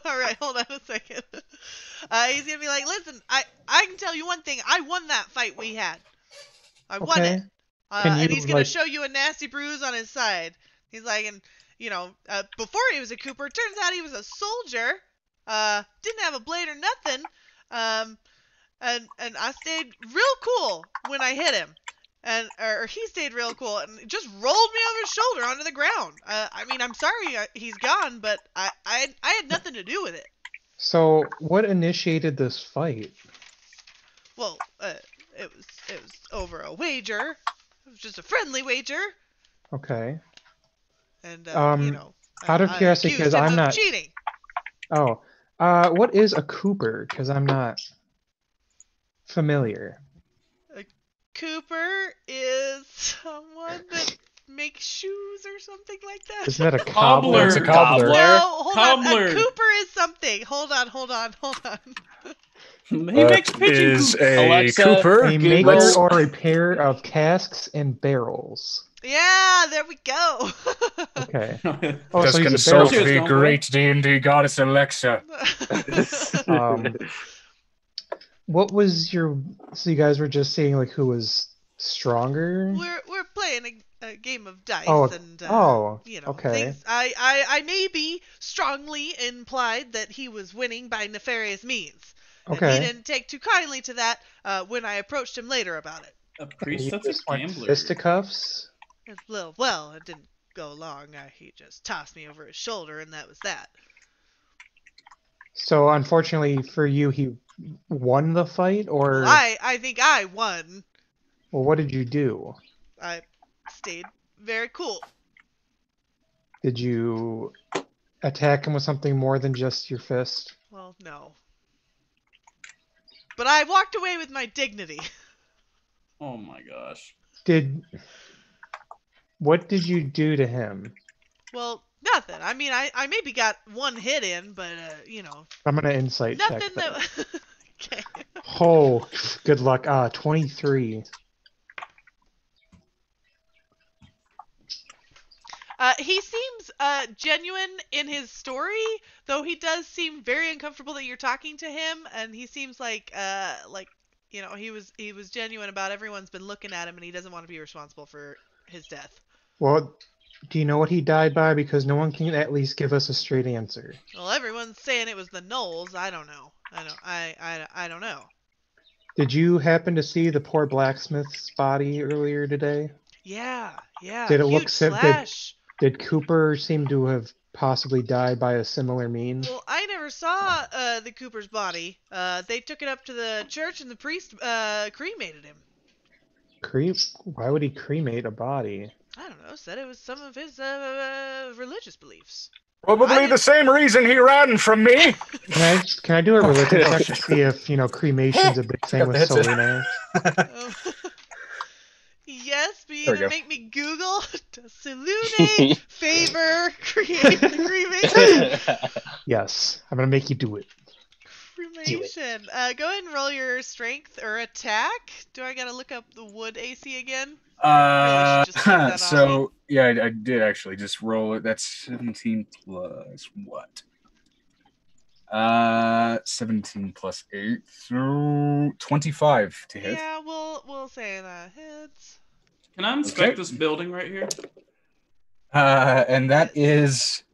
all right, hold on a second. He's gonna be like, listen, I can tell you one thing. I won that fight we had. I won Okay. it. Can And you, he's gonna like- show you a nasty bruise on his side. He's like, and before he was a Cooper, turns out he was a soldier. Didn't have a blade or nothing. And I stayed real cool when I hit him. Or he stayed real cool and just rolled me over his shoulder onto the ground. I mean, I'm sorry he's gone, but I had nothing to do with it. So, what initiated this fight? Well, it was over a wager. It was just a friendly wager, Okay. and out of curiosity, accused 'cause him I'm of not- cheating. Oh, what is a Cooper? Because I'm not familiar. Cooper is someone that makes shoes or something like that. Isn't that a Cobbler. cobbler? It's a cobbler. No, hold on. Cobbler. A Cooper is something. Hold on. He makes pitching is coops. a Alexa, Cooper. A Google- maker Let's- or repair of casks and barrels. Yeah, there we go. Okay. Oh, Just so he's a consult Cheers, the Gunboy. great D&D goddess Alexa. barrel. What was your? So you guys were just saying like who was stronger? we're playing a game of dice, Oh, and okay. things. I maybe strongly implied that he was winning by nefarious means. And he Okay. didn't take too kindly to that when I approached him later about it. A You priest that's a just went gambler. fisticuffs. Well, it didn't go long. He just tossed me over his shoulder, and that was that. So unfortunately for you, he won the fight, or I think I won. well, what did you do? I stayed very cool. Did you attack him with something more than just your fist? Well, no. But I walked away with my dignity. Oh my gosh. What did you do to him? Well, Nothing. I mean, I maybe got one hit in, but I'm gonna insight check nothing that. that. Okay. Oh, good luck. 23. He seems genuine in his story, though he does seem very uncomfortable that you're talking to him, and he seems like he was genuine about everyone's been looking at him, and he doesn't want to be responsible for his death. Well, do you know what he died by? Because no one can at least give us a straight answer. Well, everyone's saying it was the gnolls. I don't know. I don't know. Did you happen to see the poor blacksmith's body earlier today? Yeah. Did it Huge look slash. Did Cooper seem to have possibly died by a similar means? Well, I never saw the Cooper's body. They took it up to the church, and the priest cremated him. Why would he cremate a body? I don't know. Said it was some of his religious beliefs. Probably the same reason he ran from me. Can I do a religion check to see if cremation's a big thing with Selena? Yes, but you either make me Google does Selune favor cremation? Yes, I'm gonna make you do it. Cremation. Go ahead and roll your strength or attack. Do I gotta look up the wood AC again? I did actually just roll it. That's 17 plus what? 17 plus 8, so 25 to hit. Yeah, we'll say that hits. Can I inspect this building right here? And that is.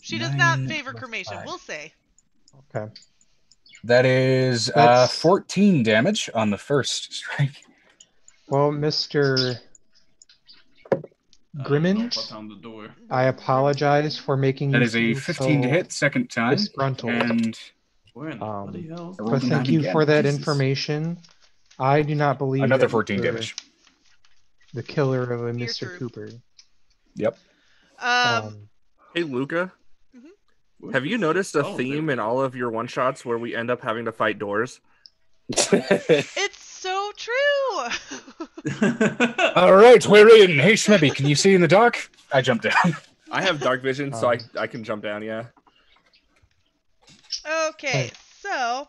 She does not favor cremation. We'll say. Okay. That is 14 damage on the first strike. Well, Mr. Grimmond, I apologize for making that you is a 15 to hit second time. Disgruntled. And but thank you for that information. I do not believe another 14 damage. The killer of a Mr. Cooper. Yep. Hey, Luca. Have you noticed a theme in all of your one-shots where we end up having to fight doors? It's so true! All right, we're in. Hey, Schmebby, can you see in the dark? I jumped down. I have dark vision, so I can jump down, yeah. Okay, so...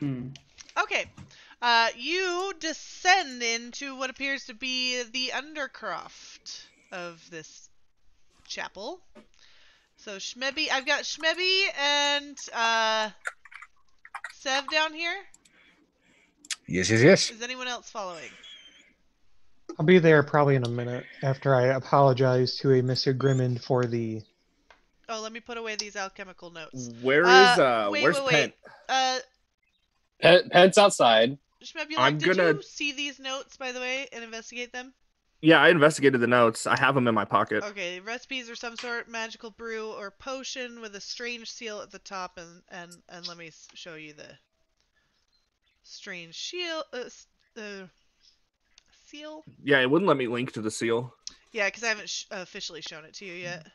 Okay. You descend into what appears to be the undercroft of this chapel. So Schmebby, I've got Schmebby and Sev down here. Yes. Is anyone else following? I'll be there probably in a minute after I apologize to a Mr. Grimmond for the... Oh, let me put away these alchemical notes. Where's Pent? Pent's outside. Schmebulak, did you see these notes, by the way, and investigate them? Yeah, I investigated the notes. I have them in my pocket. Okay, recipes are some sort of magical brew or potion with a strange seal at the top, and let me show you the strange seal. Yeah, it wouldn't let me link to the seal. Yeah, because I haven't officially shown it to you yet.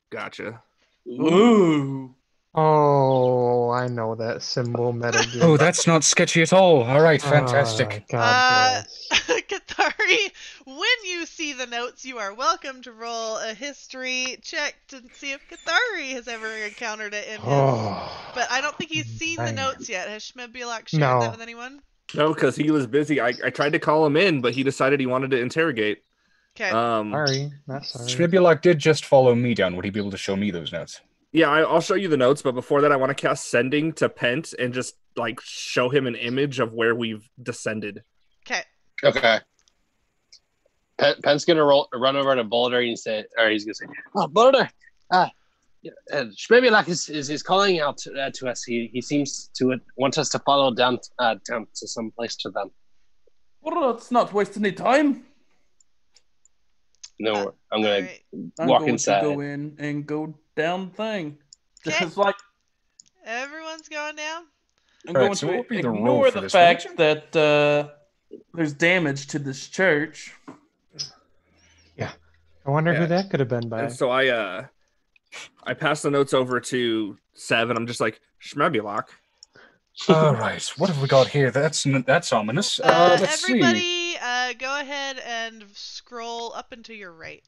Gotcha. Ooh. Oh, I know that symbol metagame. Oh, that's not sketchy at all. All right, fantastic. God bless. Kathari, when you see the notes, you are welcome to roll a history check to see if Kathari has ever encountered it in his... But I don't think he's seen the notes yet. Has Schmebulak shared that with anyone? No, because he was busy. I tried to call him in, but he decided he wanted to interrogate. Okay. Sorry. That's sorry. Schmebulak did just follow me down. Would he be able to show me those notes? Yeah, I'll show you the notes, but before that, I want to cast Sending to Pent and just, show him an image of where we've descended. Okay. Pent's gonna run over to Boulder and he's gonna say, "Oh, Boulder, Schmebulak is calling out to us. He seems to want us to follow down to some place to them." Well, let's not waste any time. No, I'm gonna walk inside. Go in and go down thing. Just like everyone's going down. I'm going to ignore the fact that there's damage to this church. Yeah, I wonder who that could have been by. And so I passed the notes over to Sev, and I'm just like, Schmebulak. All right, what have we got here? That's ominous. Let's everybody, go ahead and scroll up and to your right.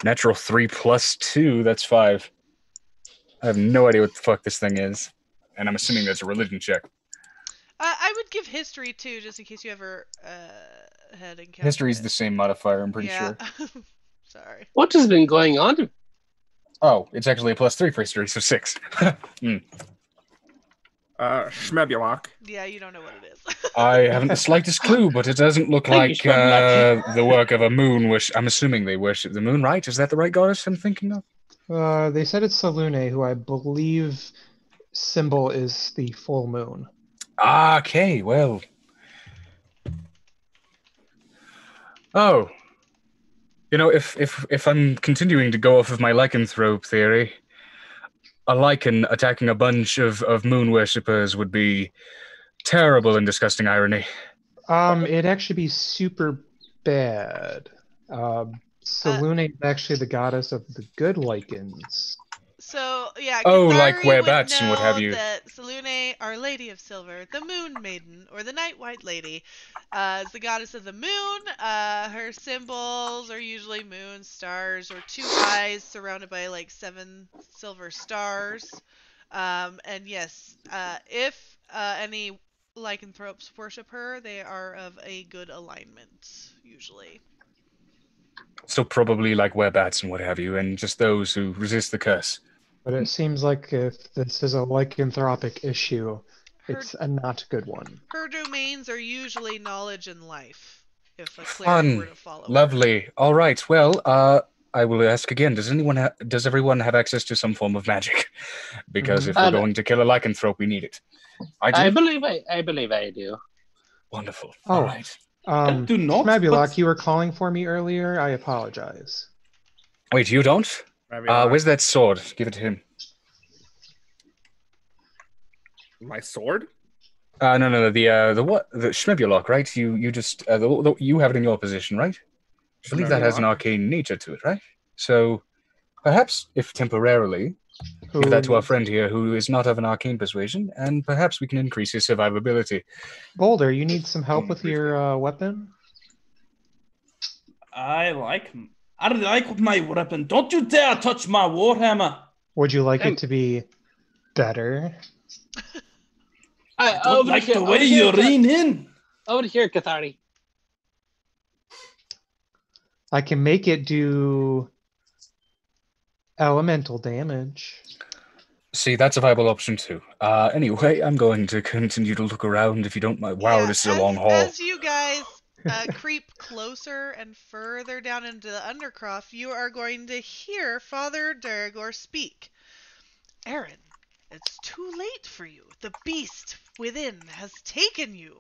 Natural 3 plus 2, that's 5. I have no idea what the fuck this thing is. And I'm assuming that's a religion check. I would give history too, just in case you ever had encountered History's it. the same modifier, I'm pretty sure. Sorry. What has been going on? Oh, it's actually a plus 3 for history, so 6. Schmebulok. Yeah, you don't know what it is. I haven't the slightest clue, but it doesn't look Thank like you, the work of a moon. I'm assuming they worship the moon, right? Is that the right goddess I'm thinking of? They said it's Salune, who I believe symbol is the full moon. Okay, well. Oh. You know, if I'm continuing to go off of my lycanthrope theory, a lichen attacking a bunch of moon worshippers would be terrible and disgusting irony. It'd actually be super bad. Salune is actually the goddess of the good lichens. So, yeah, Oh, like Kathari would werebats and what have know you. that Salune, Our Lady of Silver, the Moon Maiden, or the Night White Lady, is the goddess of the moon. Her symbols are usually moon, stars, or 2 eyes surrounded by like 7 silver stars. And yes, if any lycanthropes worship her, they are of a good alignment, usually. So probably like werebats and what have you, and just those who resist the curse. But it seems like if this is a lycanthropic issue, Her, it's a not good one. her domains are usually knowledge and life, if a cleric Fun. were to follow her. Lovely. All right. Well, I will ask again. Does everyone have access to some form of magic? Because if we're going to kill a lycanthrope, we need it. I do. I believe I do. Wonderful. Oh. All right. I do not. Schmabulok, but- you were calling for me earlier. I apologize. Wait, you don't? Where's that sword? Give it to him. My sword? No. The what? The Schmebulok, right? You just you have it in your position, right? I believe that has an arcane nature to it, right? So perhaps, if temporarily, give that to our friend here, who is not of an arcane persuasion, and perhaps we can increase his survivability. Boulder, you need some help with your weapon? I like my weapon. Don't you dare touch my warhammer. Would you like it to be better? I don't like the way you lean in. Over here, Kathari. I can make it do elemental damage. See, that's a viable option too. Anyway, I'm going to continue to look around if you don't mind. Wow, Yeah, this is a long haul. As you guys creep closer and further down into the undercroft, you are going to hear Father Duragor speak. Aaron, it's too late for you. The beast within has taken you,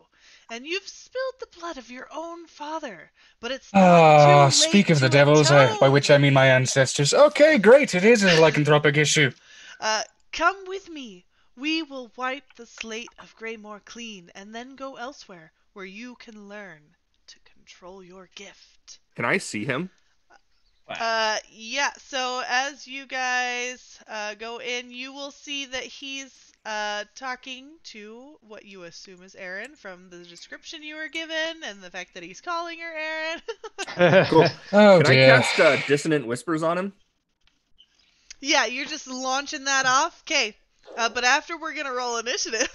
and you've spilled the blood of your own father. But it's not too late Speak of the to devils, by atone. which I mean my ancestors. Okay, great, it is a lycanthropic issue. Come with me. We will wipe the slate of Graymoor clean, and then go elsewhere, where you can learn to control your gift. Can I see him? Yeah, so as you guys go in, you will see that he's talking to what you assume is Aaron from the description you were given and the fact that he's calling her Aaron. Cool. Oh, Can dear. I cast Dissonant Whispers on him? Yeah, you're just launching that off? Okay. But after we're going to roll initiative.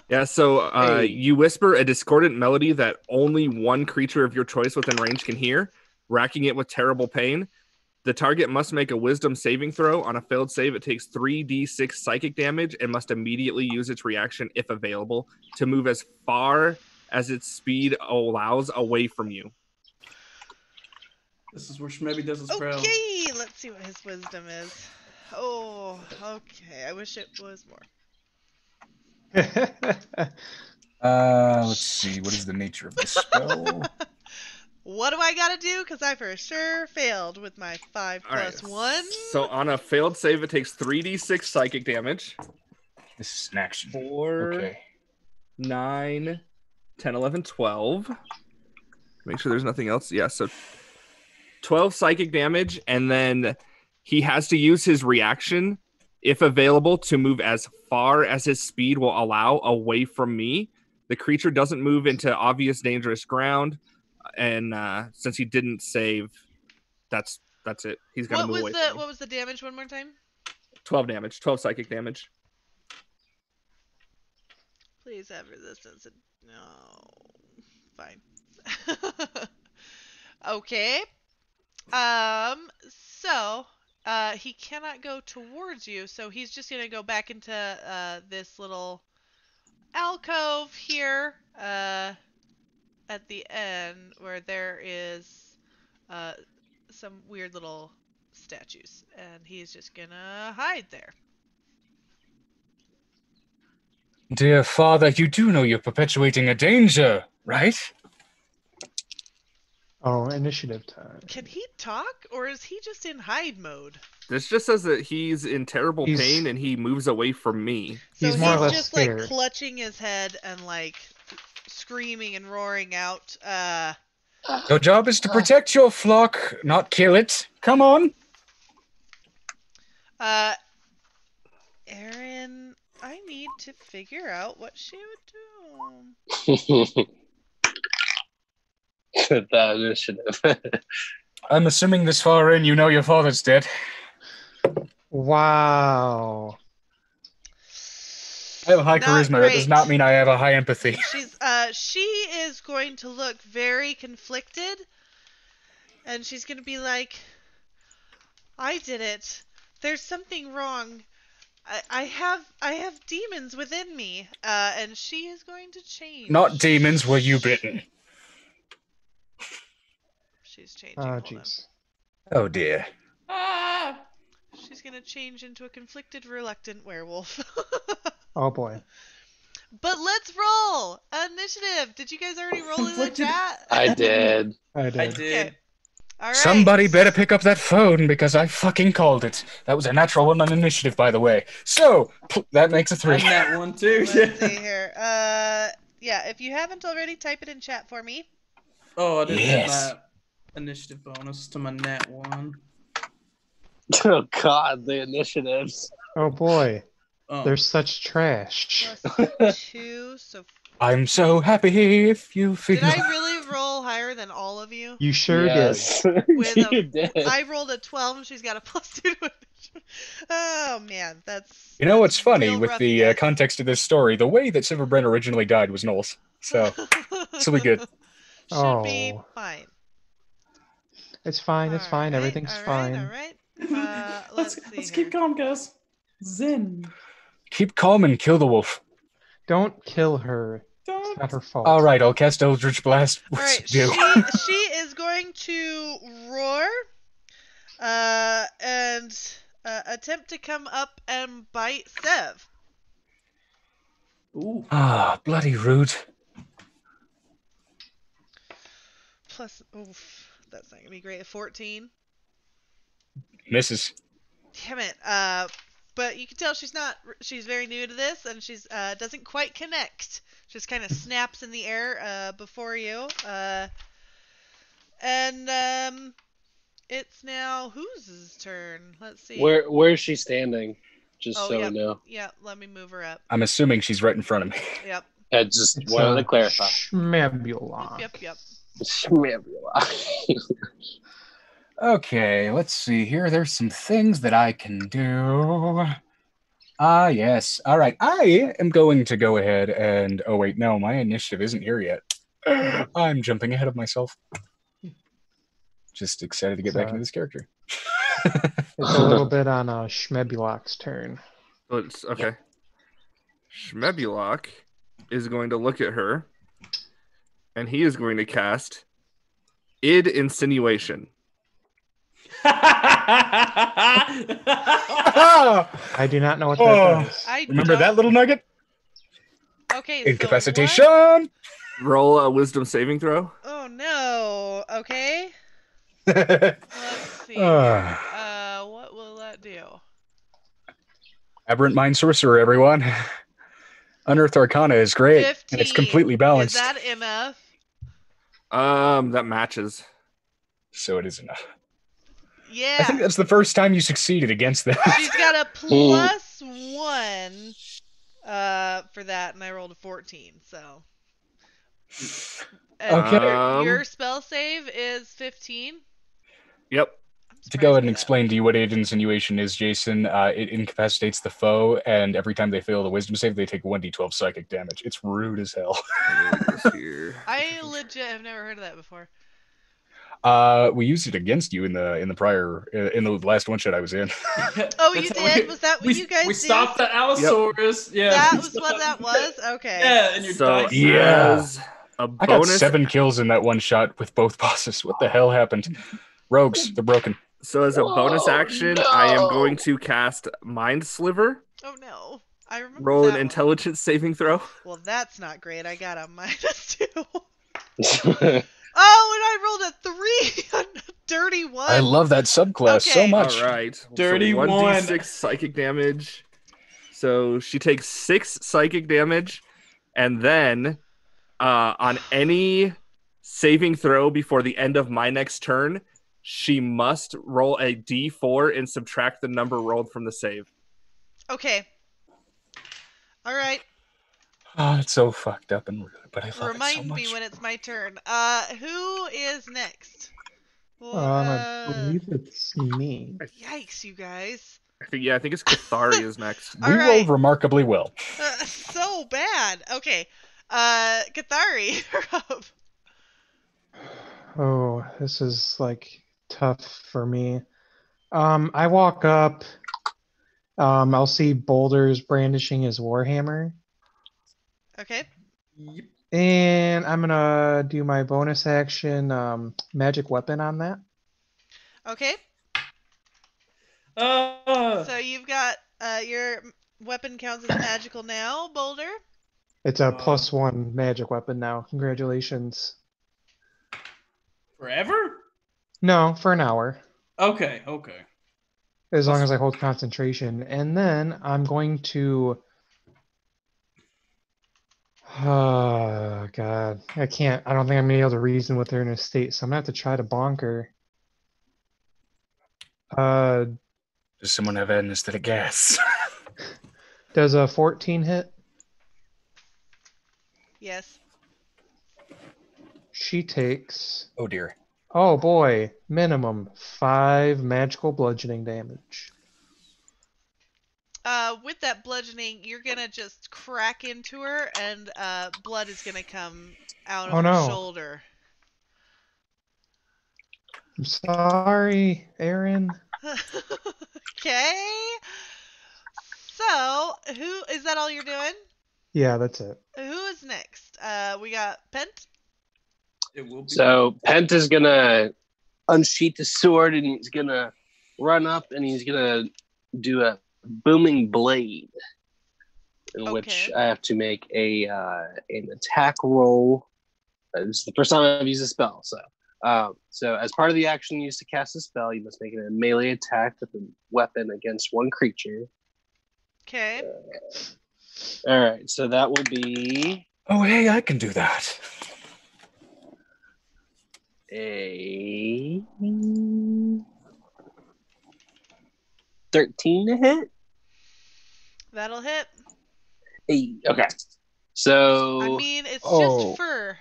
Yeah, so you whisper a discordant melody that only one creature of your choice within range can hear, racking it with terrible pain. The target must make a wisdom saving throw. On a failed save, it takes 3d6 psychic damage and must immediately use its reaction, if available, to move as far as its speed allows away from you. This is where Schmebby does his spell. Okay, let's see what his wisdom is. Oh, okay. I wish it was more. Let's see, what is the nature of this spell? What do I gotta do? Because I for sure failed with my 5 All right, plus 1. So on a failed save, it takes 3d6 psychic damage. This is an action. 4, Okay. 9, 10, 11, 12. Make sure there's nothing else. Yeah, so 12 psychic damage, and then he has to use his reaction, if available, to move as far as his speed will allow away from me. The creature doesn't move into obvious dangerous ground, and since he didn't save, that's it. He's gonna move away. What was the damage one more time? 12 damage, 12 psychic damage. Please have resistance. No, fine. Okay. So he cannot go towards you, so he's just gonna go back into this little alcove here at the end where there is some weird little statues, and he's just gonna hide there. Dear father, you do know you're perpetuating a danger, right? Oh, initiative time. Can he talk, or is he just in hide mode? This just says that he's in terrible pain and he moves away from me. So he's more or less just scared. like clutching his head and like screaming and roaring out. Your job is to protect your flock, not kill it. Come on. Erin, I need to figure out what she would do. That initiative. I'm assuming this far in you know your father's dead. Wow. I have a high Not charisma. That great. does not mean I have a high empathy. She is going to look very conflicted, and she's going to be like, I did it. There's something wrong. I have demons within me, and she is going to change. Not demons, were you bitten? She's changing. Oh, Hold on. jeez. Oh, dear. She's going to change into a conflicted, reluctant werewolf. Oh, boy. But let's roll! Initiative! Did you guys already roll in the chat? I did. I did. I did. Okay. All right. Somebody better pick up that phone because I fucking called it. That was a natural one on initiative, by the way. So, that makes a 3. And that one too. Let's see here. Yeah, if you haven't already, type it in chat for me. Oh, I didn't Yes. add my initiative bonus to my nat one. Oh God, the initiatives. Oh, boy. Oh. They're such trash. Plus 2, so... I'm so happy if you feel... Did I really roll higher than all of you? You sure Yes. With You did. I rolled a 12 and she's got a plus 2 to initiative. Oh, man, that's... You know what's funny real with rough, the you guys. context of this story? The way that Silverbrand originally died was Knowles. So, this will be good. Should be Oh. fine. It's fine. It's fine. Everything's fine. All right. Let's Let's see. keep calm, guys. Zen. Keep calm and kill the wolf. Don't kill her. Don't. It's not her fault. All right, I'll cast Eldritch Blast. All right, Do. she is going to roar, and attempt to come up and bite Sev. Ooh. Ah, bloody rude. Plus, oof, that's not gonna be great. 14. Misses. Damn it. But you can tell she's very new to this, and she's doesn't quite connect. Just kind of snaps in the air before you. And it's now whose turn? Let's see. Where is she standing? Just so yeah, we know. Yeah, let me move her up. I'm assuming she's right in front of me. Yep. I just It's wanted to clarify. Schmebula. Yep. Okay, let's see here. There's some things that I can do. Ah, yes. All right. I am going to go ahead and... Oh, wait. No, my initiative isn't here yet. I'm jumping ahead of myself. Just excited to get back into this character. It's a little bit on Schmebulak's turn. Let's, okay. Schmebulak is going to look at her, and he is going to cast Id Insinuation. I do not know what that does. Remember that little nugget? Okay. Incapacitation! So what? Roll a wisdom saving throw. Oh no. Okay. Let's see. What will that do? Aberrant Mind Sorcerer, everyone. Unearthed Arcana is great, 15. and it's completely balanced. Is that enough? That matches. So it is enough. Yeah. I think that's the first time you succeeded against that. She's got a +1 for that, and I rolled a 14. So And Okay. your spell save is 15. Yep. To go ahead and Surprised by that. explain to you what Aid Insinuation is, Jason, it incapacitates the foe, and every time they fail the wisdom save, they take 1d12 psychic damage. It's rude as hell. I legit have never heard of that before. We used it against you in the prior in the last one shot I was in. Oh, you did? Was that what you guys We did? stopped the Allosaurus. Yeah. That was what that was? Okay. Yeah, and your So dice. as a I got bonus, 7 kills in that one shot with both bosses. What the hell happened? Rogues, they're broken. so as a bonus action, I am going to cast Mind Sliver. Oh no. I remember Roll that an one. intelligence saving throw. Well, that's not great. I got a -2. Oh, and I rolled a 3 on a dirty 1. I love that subclass so Okay. much. All right. Dirty so one. 1d6 psychic damage. So she takes 6 psychic damage, and then on any saving throw before the end of my next turn, she must roll a d4 and subtract the number rolled from the save. Okay. All right. Oh, it's so fucked up and rude, but I love it so Remind much. me when it's my turn. Who is next? Well, I believe it's me. yikes, you guys. I think it's Cathari is next. All We right. rolled remarkably well. So bad. Okay. Kathari, you're up. Oh, this is like tough for me. I walk up. I'll see Boulders brandishing his warhammer, Okay. Yep. and I'm gonna do my bonus action magic weapon on that. Okay. So you've got your weapon counts as magical now, Boulder. It's a +1 magic weapon now. Congratulations. Forever? No, for an hour. Okay. As long as I hold concentration. And then I'm going to... Oh, God. I can't. I don't think I'm going to be able to reason with her in a state, so I'm going to have to try to bonk her. Does someone have anesthetic gas? Does a 14 hit? Yes. She takes... Oh dear. Oh boy, minimum 5 magical bludgeoning damage. With that bludgeoning, you're gonna just crack into her, and blood is gonna come out of Oh, her no. shoulder. I'm sorry, Aaron. Okay. So, who is that? All you're doing? Yeah, that's it. Who is next? We got Pent. It will be. So Pent is gonna unsheath the sword and he's gonna run up and he's gonna do a booming blade, in which Okay. I have to make an attack roll. This is the first time I've used a spell, so as part of the action used to cast a spell, you must make a melee attack with a weapon against one creature. Okay. All right, so that will be Oh hey, I can do that. a 13 to hit. That'll hit. Hey, okay. So I mean, it's Oh. just fur.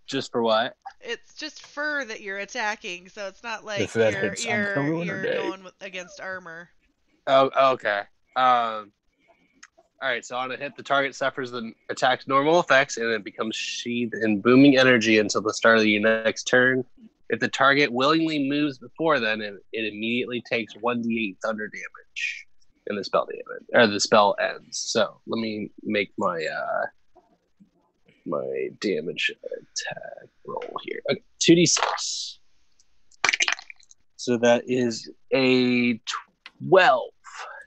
just for what? It's just fur that you're attacking, so it's not like If that hits, I'm gonna ruin her you're day. going against armor. Oh, okay. All right, so on a hit, the target suffers the attack's normal effects, and it becomes sheathed in booming energy until the start of your next turn. If the target willingly moves before then, it immediately takes 1d8 thunder damage, and the spell the spell ends. So let me make my my damage attack roll here. Okay, 2d6. So that is a 12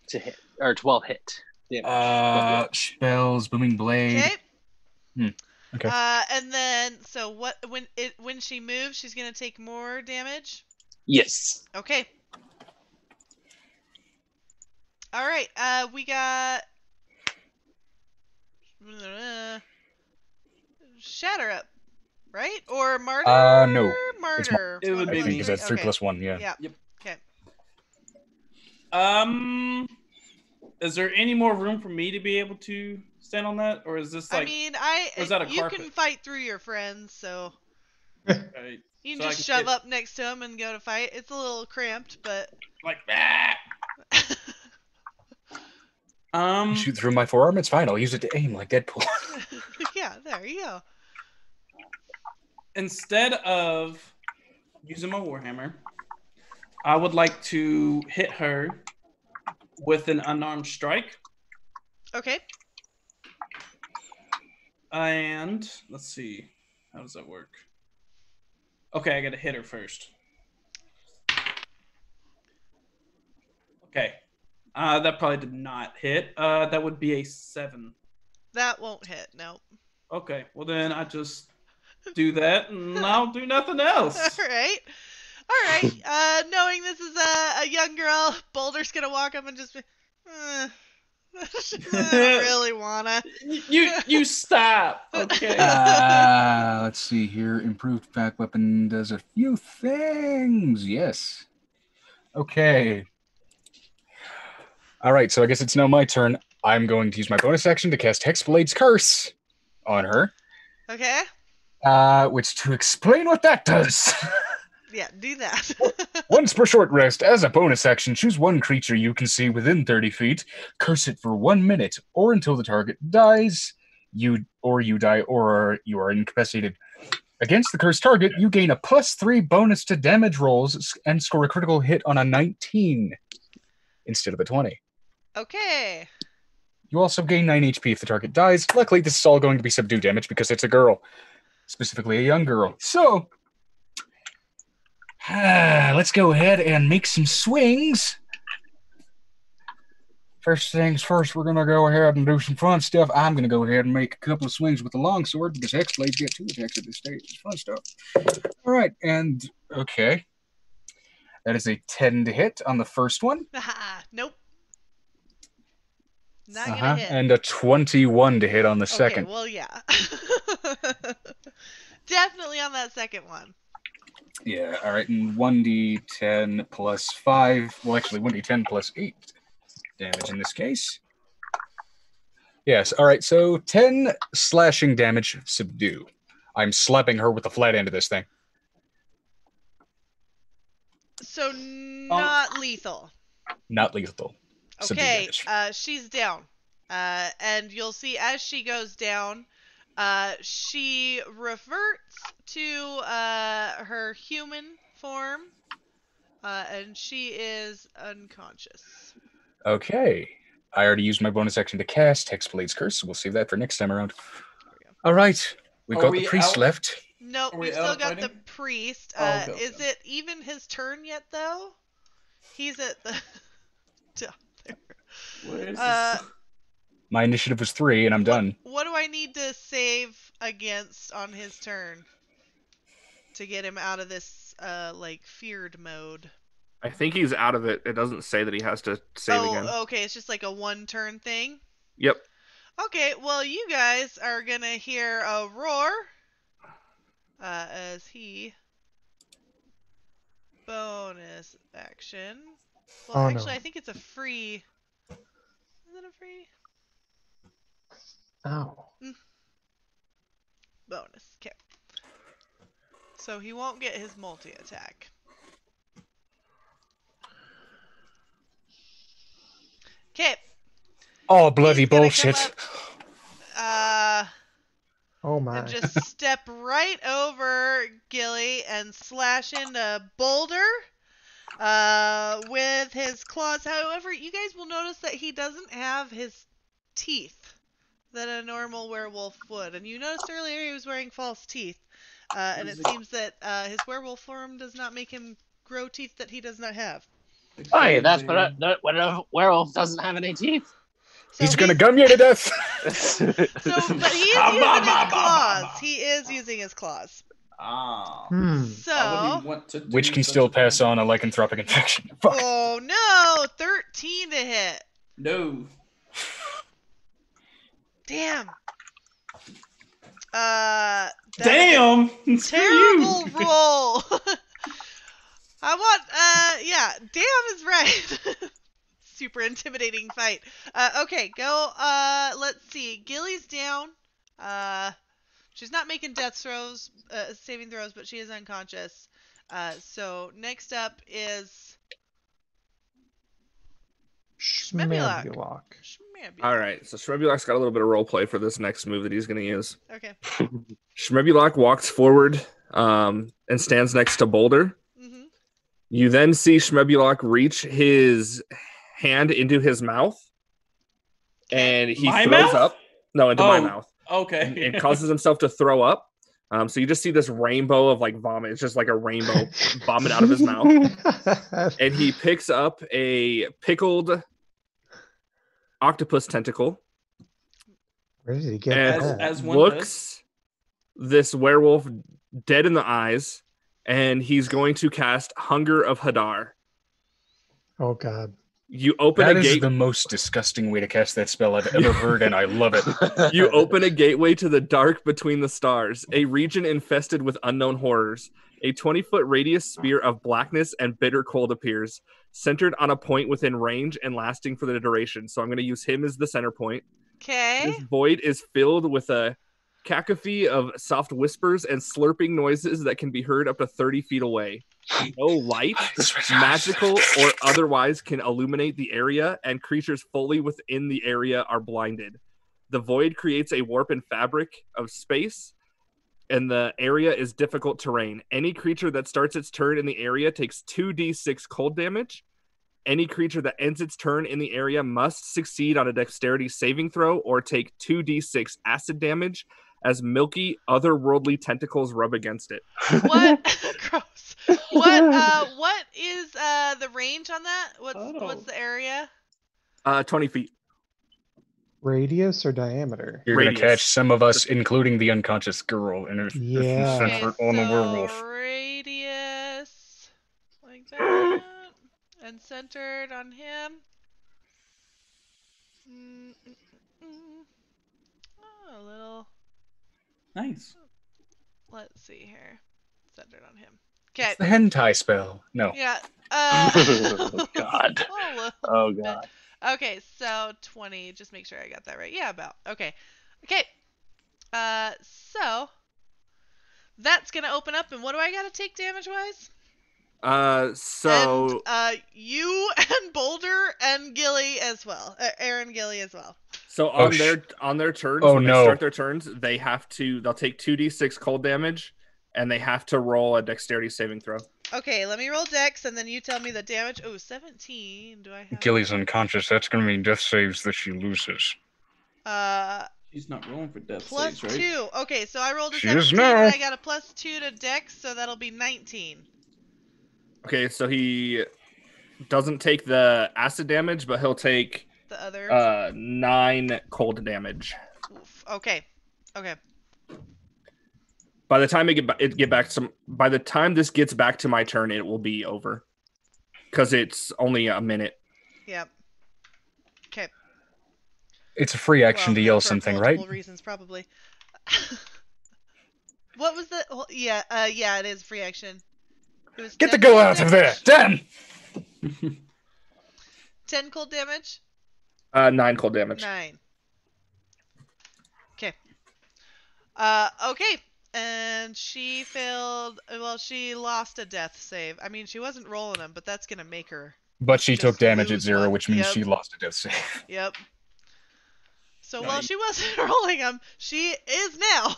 to hit, or 12 hit. Damage. Spells, booming blade. Okay. Okay. And then so what when she moves, she's gonna take more damage. Yes. Okay. All right. We got Shatter up, right? Or Martyr? No. Martyr. It would I be think me. because that's 3 Okay. plus 1, yeah. Yeah. Yep. Okay. Um, Is there any more room for me to be able to stand on that, or is this like? I mean, or is that a you carpet? can fight through your friends, so Right. you can So I just can shove get- up next to him and go to fight. It's a little cramped, but Like, Shoot through my forearm. It's fine. I'll use it to aim like Deadpool. yeah, there you go. instead of using my warhammer, I would like to hit her with an unarmed strike. Okay. And let's see, how does that work? Okay, I gotta hit her first. Okay, that probably did not hit. That would be a 7. That won't hit. Nope. Okay, well then I just do that, and I'll do nothing else. All right. All right. Knowing this is a young girl, Boulder's gonna walk up and just be, I don't really wanna. You stop. Okay. Let's see here. Improved pack weapon does a few things. Yes. Okay. All right, so I guess it's now my turn. I'm going to use my bonus action to cast Hexblade's Curse on her. Okay. Which, to explain what that does. Yeah, do that. Once per short rest, as a bonus action, choose one creature you can see within 30 feet, curse it for 1 minute, or until the target dies, you die, or you are incapacitated. Against the cursed target, you gain a +3 bonus to damage rolls and score a critical hit on a 19 instead of a 20. Okay. You also gain 9 HP if the target dies. Luckily, this is all going to be subdue damage because it's a girl, specifically a young girl. So, let's go ahead and make some swings. First things first, we're going to go ahead and do some fun stuff. I'm going to go ahead and make a couple of swings with the longsword because Hexblades get 2 attacks at this stage. It's fun stuff. All right, and okay. That is a 10 to hit on the first one. Nope. Not gonna hit. And a 21 to hit on the second. Okay, well, yeah. Definitely on that second one. Yeah, all right, and 1d10 plus 5. Well, actually, 1d10 plus 8 damage in this case. Yes, all right, so 10 slashing damage, subdue. I'm slapping her with the flat end of this thing. So, not lethal. Not lethal. Subdue Okay, damage. she's down. And you'll see as she goes down, she reverts to her human form, and she is unconscious. Okay. I already used my bonus action to cast Hexblade's Curse, so we'll save that for next time around. All right. We've got the priest left. Nope, we've still got the priest. Okay. Is it even his turn yet, though? He's at the... down there. Where is this? My initiative was 3, and I'm done. What do I need to save against on his turn to get him out of this, feared mode? I think he's out of it. It doesn't say that he has to save again. Oh, okay, it's just like a one-turn thing? Yep. Okay, well, you guys are gonna hear a roar as he bonus action. Well, actually, no. I think it's a free. Is it a free Ow. bonus? Okay. So he won't get his multi-attack. Okay. Oh, bloody He's gonna bullshit. come up, Oh my. and just step right over Gilly and slash into Boulder with his claws. However, you guys will notice that he doesn't have his teeth that a normal werewolf would. And you noticed earlier he was wearing false teeth. And it seems that his werewolf form does not make him grow teeth that he does not have. Oh, yeah, that's when a werewolf doesn't have any teeth. So He's gonna gum you to death. But he is using his claws. He is using his claws. Ah. So, Which can still pass on a lycanthropic infection. Fuck. oh no, 13 to hit. No. Damn. Damn. Terrible roll. I want, damn is right. super intimidating fight. Okay, go. Let's see. Gilly's down. She's not making death throws, saving throws, but she is unconscious. So next up is Schmebulok. All right, so Shmebulok's got a little bit of role play for this next move that he's going to use. Okay. Shmebulok walks forward and stands next to Boulder. Mm-hmm. You then see Shmebulok reach his hand into his mouth, and he throws up. No, into my mouth. Okay. And causes himself to throw up. So you just see this rainbow of like vomit. It's just like a rainbow vomit out of his mouth. And he picks up a pickled octopus tentacle. Where did he get and that? As one looks this werewolf dead in the eyes, and he's going to cast Hunger of Hadar. Oh God. You open That a is gate. the most disgusting way to cast that spell I've ever heard, and I love it. You open a gateway to the dark between the stars, a region infested with unknown horrors. A 20-foot radius spear of blackness and bitter cold appears, centered on a point within range and lasting for the duration. So I'm going to use him as the center point. Okay. This void is filled with a cacophony of soft whispers and slurping noises that can be heard up to 30 feet away. No light, magical or otherwise, can illuminate the area, and creatures fully within the area are blinded. The void creates a warp and fabric of space, and the area is difficult terrain. Any creature that starts its turn in the area takes 2d6 cold damage. Any creature that ends its turn in the area must succeed on a dexterity saving throw or take 2d6 acid damage as milky, otherworldly tentacles rub against it. What? Gross. What is the range on that? What's the area? 20 feet. Radius or diameter? You're going Radius. to catch some of us, including the unconscious girl, and if you Yeah. center on the so werewolf. radius like that, and centered on him. Oh, a little. Nice. Let's see here. Centered on him. Okay. It's the hentai spell. No. Yeah. Oh, God. Oh, bit. God. Okay, so 20. Just make sure I got that right. Yeah, about. Okay. Okay. So that's gonna open up, and what do I gotta take damage-wise? So And, you and Boulder and Gilly as well. Aaron Gilly as well. So on their turns, when they start their turns, they'll take 2d6 cold damage, and they have to roll a dexterity saving throw. Okay, let me roll dex, and then you tell me the damage. Oh, 17. Do I have? Gilly's unconscious. That's going to mean death saves that she loses. She's not rolling for death plus saves, right? 2. Okay, so I rolled a She 17, is now. and I got a plus 2 to dex, so that'll be 19. Okay, so he doesn't take the acid damage, but he'll take the other 9 cold damage. Oof. Okay. By the time by the time this gets back to my turn, it will be over, because it's only a minute. Yep. Okay. It's a free action to yell something, right? For reasons, probably. What was the? Well, yeah, it is free action. It was Get the girl out of there! Damn! 10 cold damage. 9 cold damage. 9. Okay. Okay. And she failed. Well, she lost a death save. I mean, she wasn't rolling them, but that's gonna make her. But she took damage at lose 0, one. which means Yep. she lost a death save. Yep. So while she wasn't rolling them, she is now.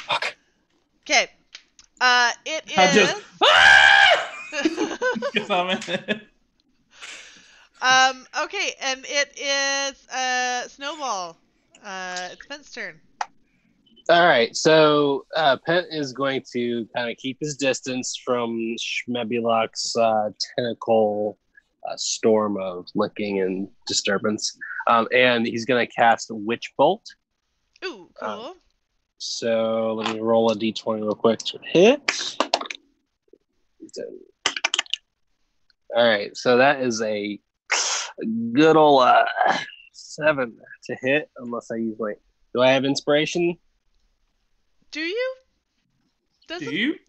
Fuck. Okay. It is. Okay, and it is Snowball. It's Pent's turn. All right, so Pent is going to kind of keep his distance from Schmebulok's tentacle storm of licking and disturbance, and he's going to cast Witch Bolt. Ooh, cool. So let me roll a d20 real quick to hit. All right, so that is a good old 7 to hit, unless I use my. Do I have inspiration? Do you? Do you?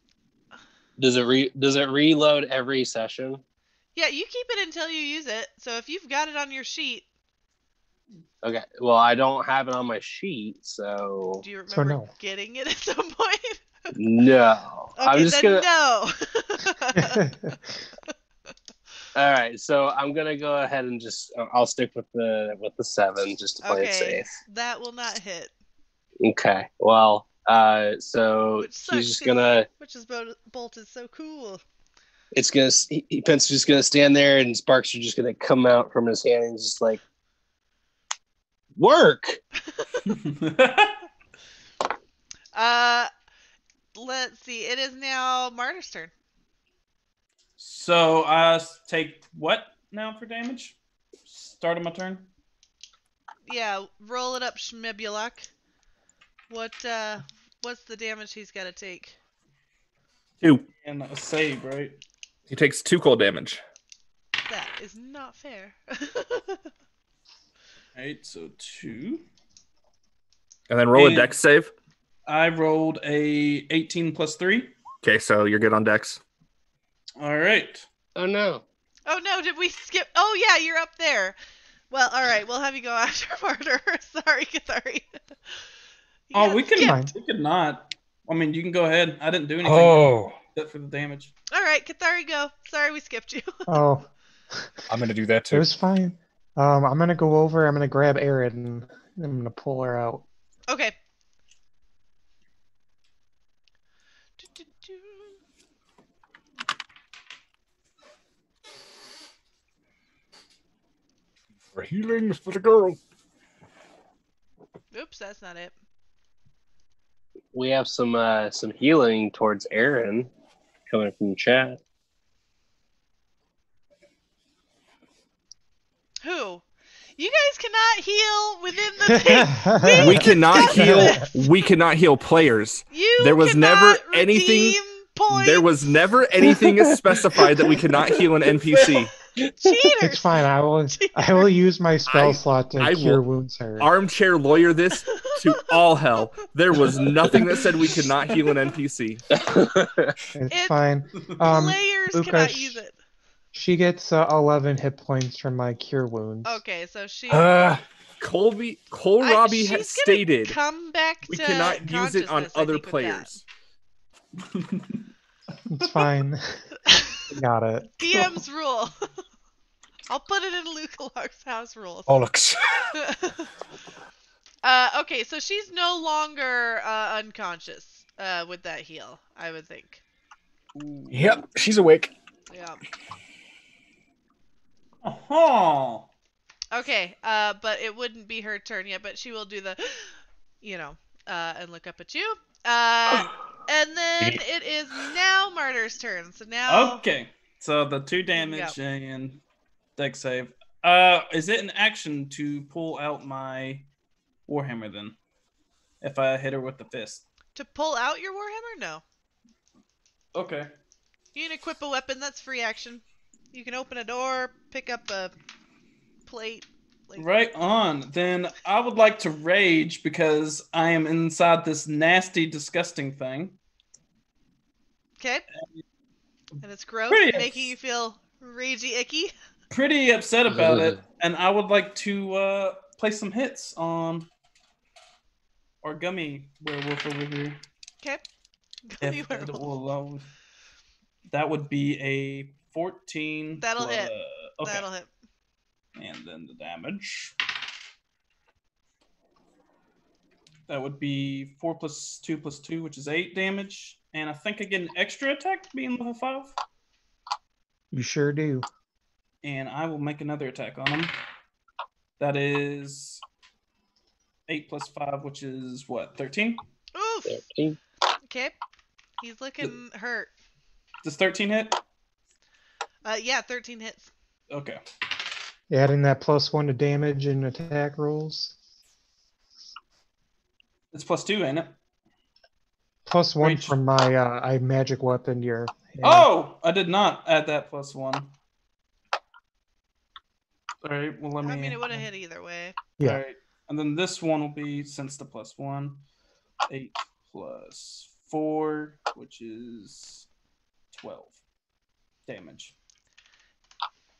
Does it reload every session? Yeah, you keep it until you use it. So if you've got it on your sheet, Okay. Well, I don't have it on my sheet, so do you So remember no. getting it at some point? no. I'm Okay, just then gonna. no. All right, so I'm gonna go ahead and just I'll stick with the 7 just to play it Okay, safe. that will not hit. Okay. Well, so Which he's sucks just because gonna. Witch's Bolt is so cool. It's gonna. Pence just gonna stand there, and sparks are just gonna come out from his hand, and he's just like, work. Let's see. It is now Martyr's turn. So I take what now for damage? Start of my turn. Yeah, roll it up, Schmibulak. What's the damage he's got to take? 2. And a save, right? He takes 2 cold damage. That is not fair. Alright, so 2. And then roll a And- dex save. I rolled a 18 plus 3. Okay, so you're good on dex. Alright. Oh no. Oh no, did we skip? Oh yeah, you're up there. Well, all right, we'll have you go after Martyr. Sorry, Cathari. Oh, we can. Fine. We could not. I mean, you can go ahead. I didn't do anything Oh, except for the damage. All right, Cathari, go. Sorry, we skipped you. Oh, I'm gonna do that it too. was fine. I'm gonna go over. I'm gonna grab Erin and I'm gonna pull her out. Okay. For healing for the girl. Oops, that's not it. We have some healing towards Aaron coming from the chat. Who? You guys cannot heal within the thing. We cannot discussed heal. this. We cannot heal players. You There was cannot never anything. redeem points. There was never anything specified that we cannot heal an NPC. Cheaters. It's fine. I will use my spell slot to I cure will wounds her. Armchair lawyer this to all hell. There was nothing that said we could not heal an NPC. It's fine. Players Luca, cannot use it. She gets 11 hit points from my cure wounds. Okay, so she. Kohlrabi she's has gonna stated come back we to cannot use it on consciousness, I other think, with that. players. It's fine. Got it. DM's rule. I'll put it in Lukelark's house rules. Bollocks. Okay, so she's no longer unconscious with that heal, I would think. Yep, she's awake. Yeah. Oh. Okay, but it wouldn't be her turn yet, but she will do the, and look up at you. And then it is now Martyr's turn. So now. Okay. So the 2 damage and dex save. Is it an action to pull out my Warhammer then? If I hit her with the fist. To pull out your Warhammer? No. Okay. You can equip a weapon. That's free action. You can open a door, pick up a plate. Right on. Then I would like to rage because I am inside this nasty, disgusting thing. Okay. And it's gross, Pretty making you feel ragey icky. Pretty upset about it, and I would like to place some hits on our gummy werewolf over here. Okay. Gummy If it werewolf. will allow. That would be a 14. That'll plus- hit. Okay. That'll hit. And then the damage. That would be 4 plus 2 plus 2, which is 8 damage. And I think I get an extra attack being level 5. You sure do. And I will make another attack on him. That is 8 plus 5, which is what, 13? Oof. 13. Okay. He's looking hurt. Does 13 hit? Yeah, 13 hits. Okay. Adding that +1 to damage and attack rolls. It's plus 2, ain't it? +1 Rage. from my magic weapon to your hand. Oh! I did not add that plus 1. Alright, well let me... I mean, it would have hit either way. Yeah. Alright. And then this one will be, since the plus 1, 8 plus 4, which is 12 damage.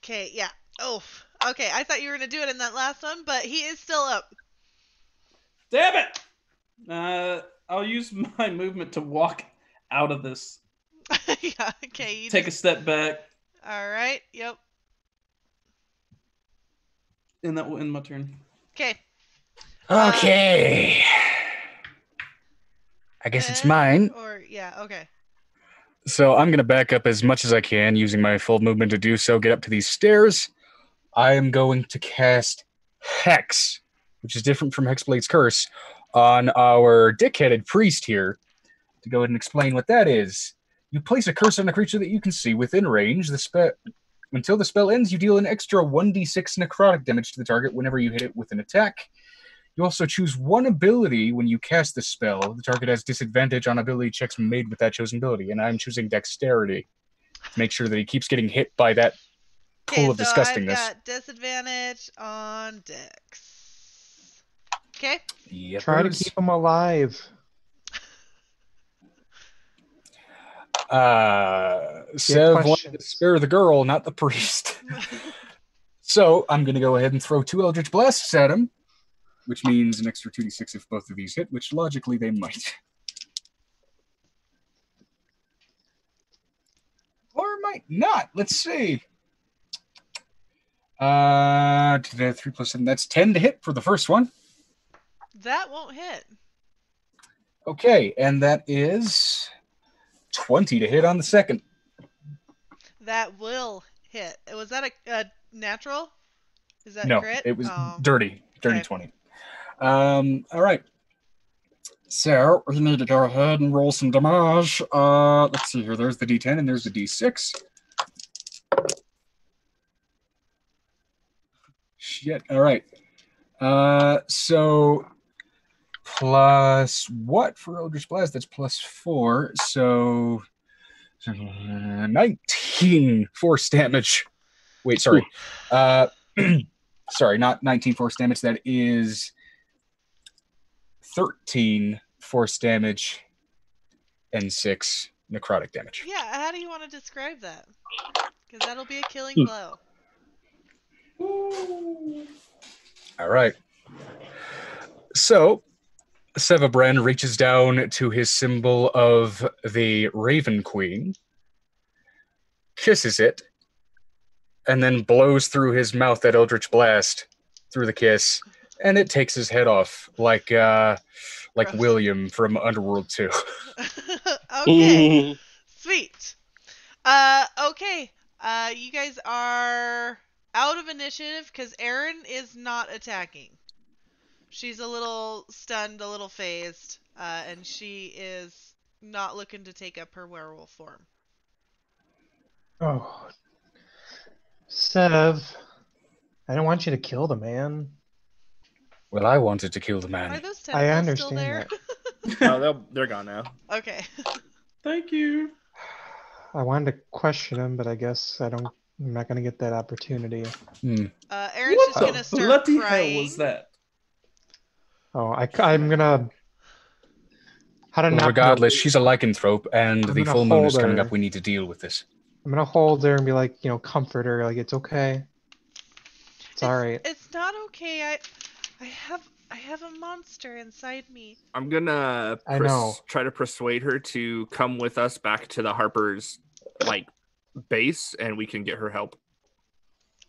Okay, yeah. Oh, okay. I thought you were going to do it in that last one, but he is still up. Damn it! I'll use my movement to walk out of this. Yeah, okay. Take a step back. All right, yep. And that will end my turn. Okay. Okay. I guess it's mine. Yeah, okay. So I'm going to back up as much as I can using my full movement to do so, get up to these stairs. I am going to cast Hex, which is different from Hexblade's Curse, on our dick-headed priest here. To go ahead and explain what that is. You place a curse on a creature that you can see within range. Until the spell ends, you deal an extra 1d6 necrotic damage to the target whenever you hit it with an attack. You also choose one ability when you cast the spell. The target has disadvantage on ability checks made with that chosen ability, and I'm choosing Dexterity to make sure that he keeps getting hit by that pool of disgustingness. I've got disadvantage on Dex. Okay. Yep. Try to keep him alive. Sev wanted to spare the girl, not the priest. So I'm going to go ahead and throw 2 Eldritch Blasts at him, which means an extra 2d6 if both of these hit, which logically they might. Or might not. Let's see. 3 plus 7, that's 10 to hit for the first one. That won't hit. Okay, and that is 20 to hit on the second. That will hit. Was that a natural? Is that no, crit? It was dirty okay. 20. All right. So we need to go ahead and roll some damage. Let's see here. There's the D10 and there's the D6. Shit. All right. So plus what for Eldritch Blast? That's plus 4. So 19 force damage. Wait, sorry. Sorry, not 19 force damage. That is 13 force damage and 6 necrotic damage. Yeah, how do you want to describe that? Because that'll be a killing blow. All right. So, Sevabren reaches down to his symbol of the Raven Queen, kisses it, and then blows through his mouth that Eldritch Blast through the kiss, and it takes his head off like William from Underworld 2. Okay. Sweet. Okay. You guys are out of initiative because Erin is not attacking. She's a little stunned, a little phased, and she is not looking to take up her werewolf form. Oh. Sev, I don't want you to kill the man. Well, I wanted to kill the man. Are those tentacles understand still there? No, they're gone now. Okay. Thank you. I wanted to question him, but I guess I'm not going to get that opportunity. Erin's What just going to the start bloody crying. hell was that? Oh, I'm going to... Regardless, she's a lycanthrope, and the full moon is coming up. We need to deal with this. I'm going to hold her and be like, comfort her. Like, it's okay. It's all right. It's not okay. I have a monster inside me. I'm gonna try to persuade her to come with us back to the Harpers base, and we can get her help.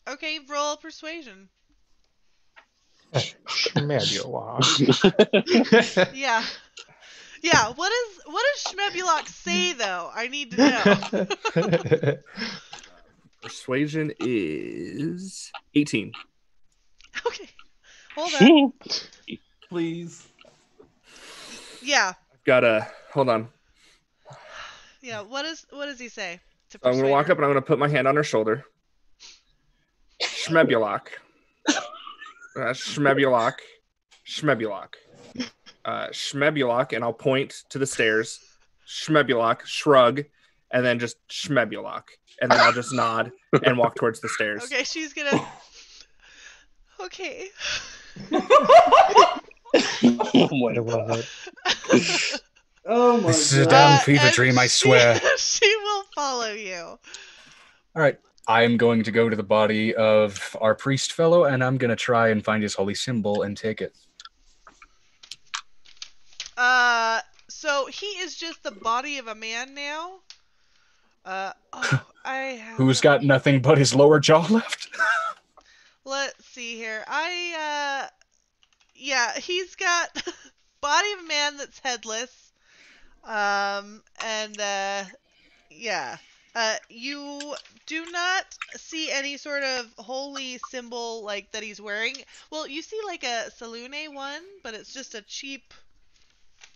Okay, roll persuasion. Schmebulok. Yeah. Yeah, what does Schmebulok say though? I need to know. Persuasion is 18. Okay. Hold on. Please. Yeah. Hold on. Yeah, what does he say? I'm gonna walk up and I'm gonna put my hand on her shoulder. Schmebulok. Schmebulok. Schmebulok. Schmebulok, and I'll point to the stairs. Schmebulok, shrug, and then just Schmebulok. And then I'll just nod and walk towards the stairs. Okay, she's gonna... Okay. I love it. Oh my god. This is a damn fever dream, I swear. She will follow you. All right. I'm going to go to the body of our priest fellow, and I'm going to try and find his holy symbol and take it. So he is just the body of a man now. I have. Who's got nothing but his lower jaw left? Let's see here. Yeah, he's got body of a man that's headless. Yeah. You do not see any sort of holy symbol like that he's wearing. Well, you see like a Salune one, but it's just a cheap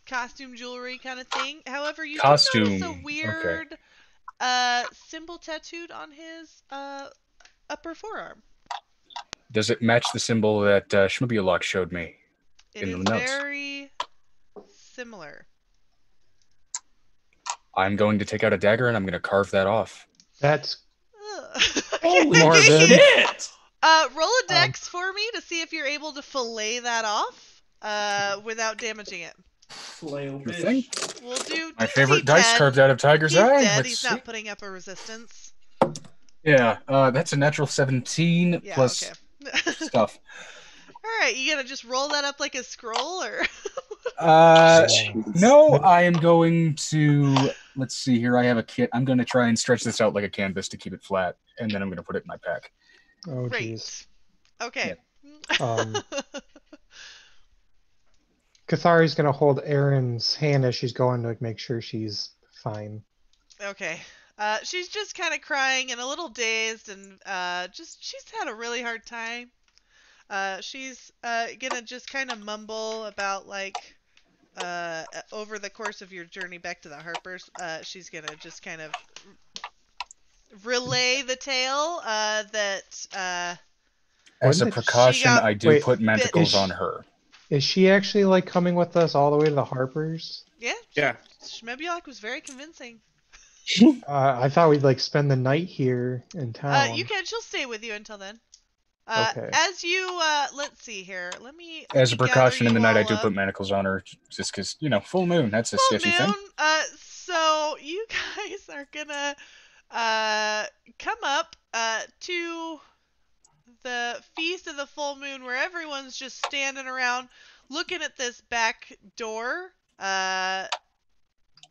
costume jewelry kind of thing. However, you do notice a weird symbol tattooed on his upper forearm. Does it match the symbol that Schmibulok showed me It in is the notes? very similar. I'm going to take out a dagger and I'm going to carve that off. That's Holy morbid. shit! Roll a dex for me to see if you're able to fillet that off without damaging it. Flail You fish. think? We'll do My DC favorite dice 10. carved out of Tiger's He's Eye. dead. Let's He's see. not putting up a resistance. Yeah, that's a natural 17 Yeah, plus okay. stuff. Alright, you gonna just roll that up like a scroll, or? No, I am going to, let's see here, I have a kit. I'm going to try and stretch this out like a canvas to keep it flat, and then I'm going to put it in my pack. Oh, Great. jeez. Okay. Cathari's gonna hold Erin's hand as she's going to make sure she's fine. Okay. She's just kind of crying and a little dazed, and she's had a really hard time. She's gonna just kind of mumble about like over the course of your journey back to the Harpers, she's gonna just kind of relay the tale that As a precaution, I do put bit- manticles on her. Is she actually like coming with us all the way to the Harpers? Yeah. Schmebulok was very convincing. I thought we'd like spend the night here in town. You can. She'll stay with you until then. Okay. As you let's see here. Let me As a precaution in the night, I do all put up. manacles on her, just because, you know, full moon, that's a Full sketchy moon. thing. So you guys are gonna come up to the feast of the full moon, where everyone's just standing around looking at this back door,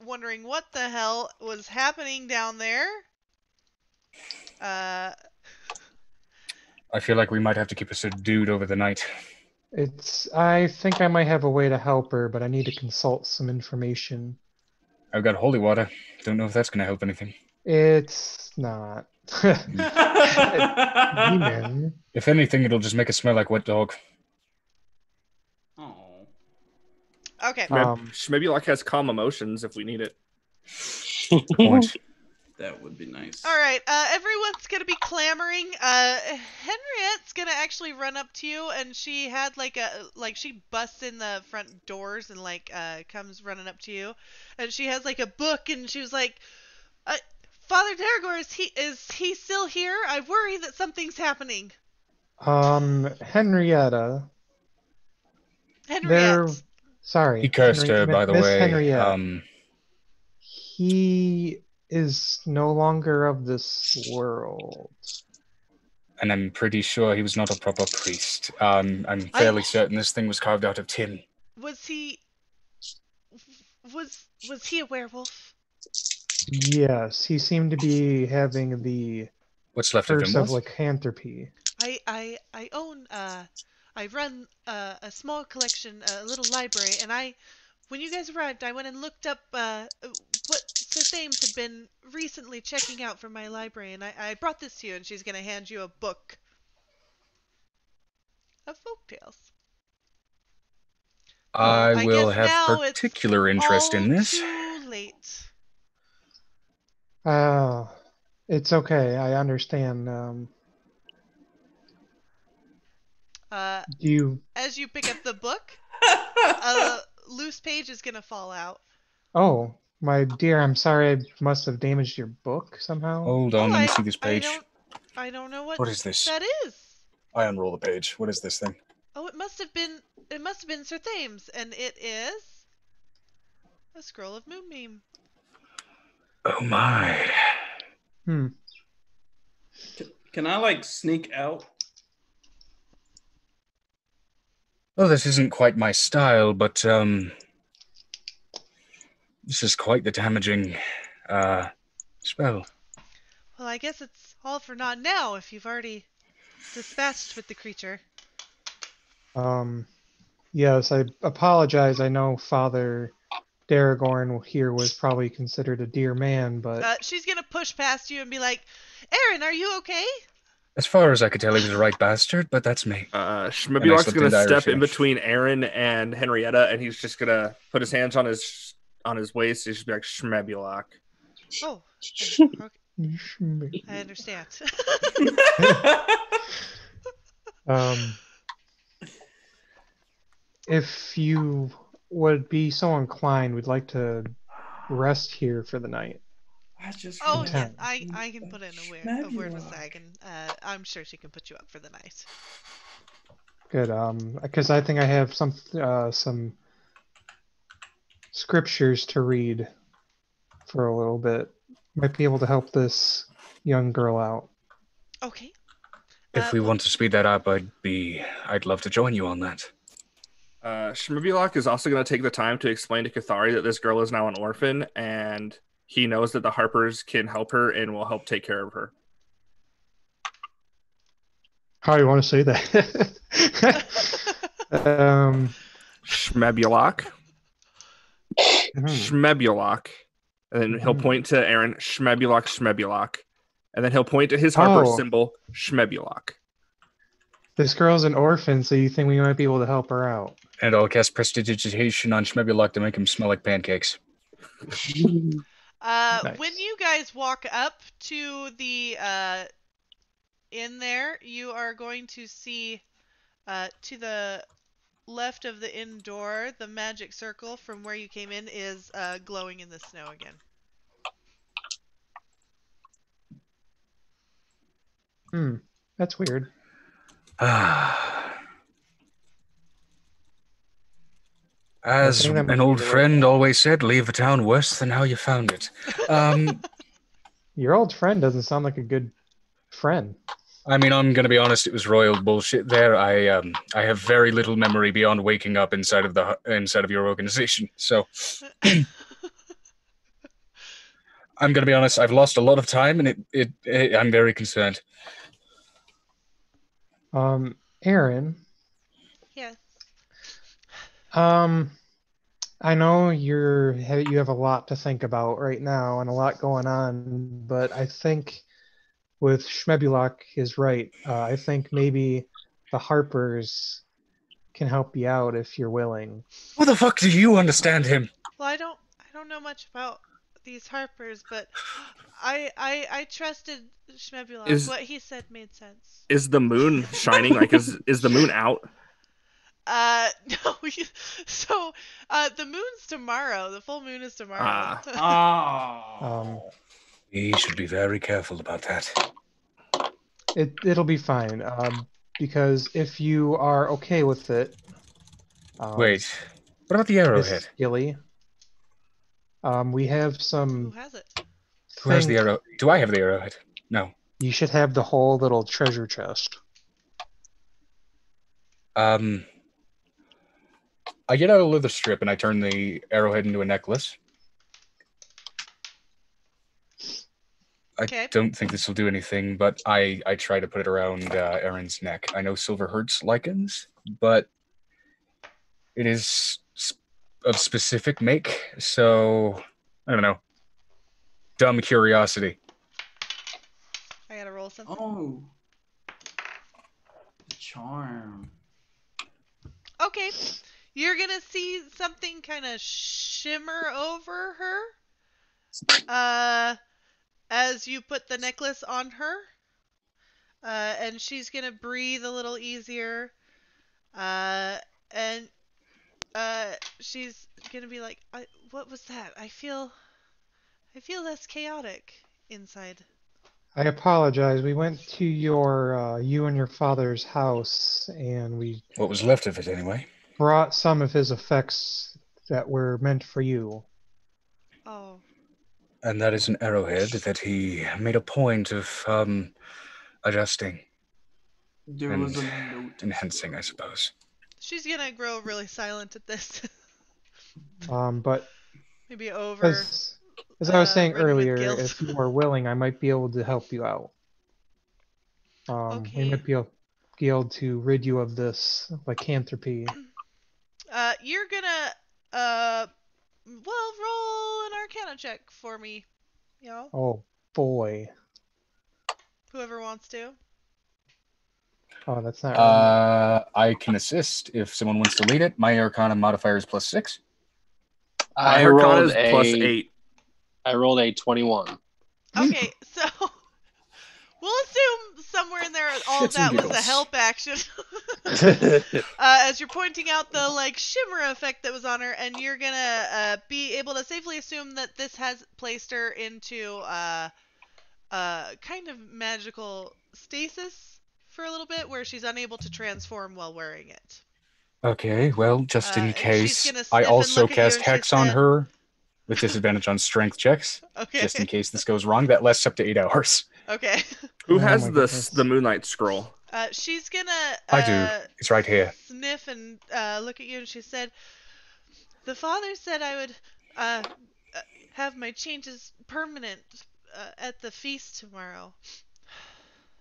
wondering what the hell was happening down there. I feel like we might have to keep a subdued over the night. I think I might have a way to help her, but I need to consult some information. I've got holy water. Don't know if that's going to help anything. It's not. Demon. If anything, it'll just make it smell like wet dog. Oh. Okay. Maybe like has calm emotions if we need it. Point. That would be nice. All right. Everyone's gonna be clamoring. Henriette's gonna actually run up to you, and she had she busts in the front doors and comes running up to you, and she has like a book, and she was like, "Father Daragor, is he still here? I worry that something's happening." Henrietta. Henriette. Sorry. He cursed her, by the Miss way. Henriette. He is no longer of this world. And I'm pretty sure he was not a proper priest. I'm fairly certain this thing was carved out of tin. Was he a werewolf? Yes, he seemed to be having the What's left of curse him of was? lycanthropy. I own I run a small collection, a little library, and when you guys arrived, I went and looked up what Sir Thames had been recently checking out from my library, and I brought this to you, and she's gonna hand you a book of folktales. I will guess have now particular it's interest in all this. Too late. It's okay. I understand. As you pick up the book, a loose page is gonna fall out. Oh, my dear, I'm sorry. I must have damaged your book somehow. Hold on, let me see this page. I don't know What is this? that is. I unroll the page. What is this thing? Oh, it must have been Sir Thames, and it is a scroll of moonbeam. Oh my. Can I like sneak out? Well, this isn't quite my style, but this is quite the damaging spell. Well, I guess it's all for naught now if you've already dispatched with the creature. Yes, I apologize. I know Father Daragorn here was probably considered a dear man, but She's gonna push past you and be like, Aaron, are you okay? As far as I could tell, he was a right bastard, but that's me. Schmibulok's slipped gonna into Irish step in English. between Aaron and Henrietta, and he's just gonna put his hands on his waist. He's just be like Schmebulok. Oh, okay. I understand. If you would be so inclined, we'd like to rest here for the night. Oh, yes, I can put in a word with Sag, and I'm sure she can put you up for the night. Good, because I think I have some scriptures to read for a little bit. Might be able to help this young girl out. Okay. If we want to speed that up, I'd love to join you on that. Schmibulok is also going to take the time to explain to Cathari that this girl is now an orphan, and he knows that the Harpers can help her and will help take care of her. How do you want to say that? Schmebulok. Schmebulok. And then he'll point to Aaron, Schmebulok, Schmebulok. And then he'll point to his Harper symbol, Schmebulok. This girl's an orphan, so you think we might be able to help her out? And I'll cast Prestidigitation on Schmebulok to make him smell like pancakes. Nice. When you guys walk up to the inn there, you are going to see to the left of the inn door, the magic circle from where you came in is glowing in the snow again. That's weird. As an old friend always said, leave a town worse than how you found it. Your old friend doesn't sound like a good friend. I mean, I'm going to be honest, it was royal bullshit there. I have very little memory beyond waking up inside of your organization. So I'm going to be honest, I've lost a lot of time, and I'm very concerned. Aaron. Yes. I know you have a lot to think about right now and a lot going on, but I think with Schmebulok is right. I think maybe the Harpers can help you out if you're willing. Who the fuck do you understand him? Well, I don't know much about these Harpers, but I trusted Schmebulok. What he said made sense. Is the moon shining? Like, is the moon out? No. So, the moon's tomorrow. The full moon is tomorrow. We should be very careful about that. It'll be fine. Because if you are okay with it. Wait, what about the arrowhead? Gilly. We have some. Who has it? Who has the arrow? Do I have the arrowhead? No. You should have the whole little treasure chest. I get out a leather strip and I turn the arrowhead into a necklace. I don't think this will do anything, but I try to put it around Aaron's neck. I know silver hurts lichens, but it is of specific make, so I don't know. Dumb curiosity. I gotta roll something. Oh. The charm. Okay. You're gonna see something kind of shimmer over her. As you put the necklace on her. And she's gonna breathe a little easier. And she's gonna be like, what was that? I feel less chaotic inside. I apologize. We went to you and your father's house, and we... What was left of it, anyway? Brought some of his effects that were meant for you. Oh. And that is an arrowhead that he made a point of adjusting There and was a note. enhancing, I suppose. She's gonna grow really silent at this. But Maybe over as I was saying ridden with earlier, guilt. if you are willing, I might be able to help you out. We Okay. might be able to rid you of this lycanthropy. You're gonna well, roll an Arcana check for me. Y'all. Oh boy. Whoever wants to. Oh, that's not right. I can assist if someone wants to lead it. My Arcana modifier is +6. I Arcana rolled is +8. I rolled a 21. Okay, so we'll assume somewhere in there all of Shits and that was a giggles. help action. As you're pointing out the shimmer effect that was on her, and you're gonna be able to safely assume that this has placed her into kind of magical stasis for a little bit, where she's unable to transform while wearing it. Okay, well, just in And she's case, gonna I sniff and also look at you, cast and she Hex on said- her with disadvantage on strength checks, Okay. just in case this goes wrong. That lasts up to 8 hours. Okay. Who Oh has my the goodness. Moonlight Scroll? She's gonna I do. It's right here. sniff and look at you, and she said, "The father said I would have my changes permanent at the feast tomorrow.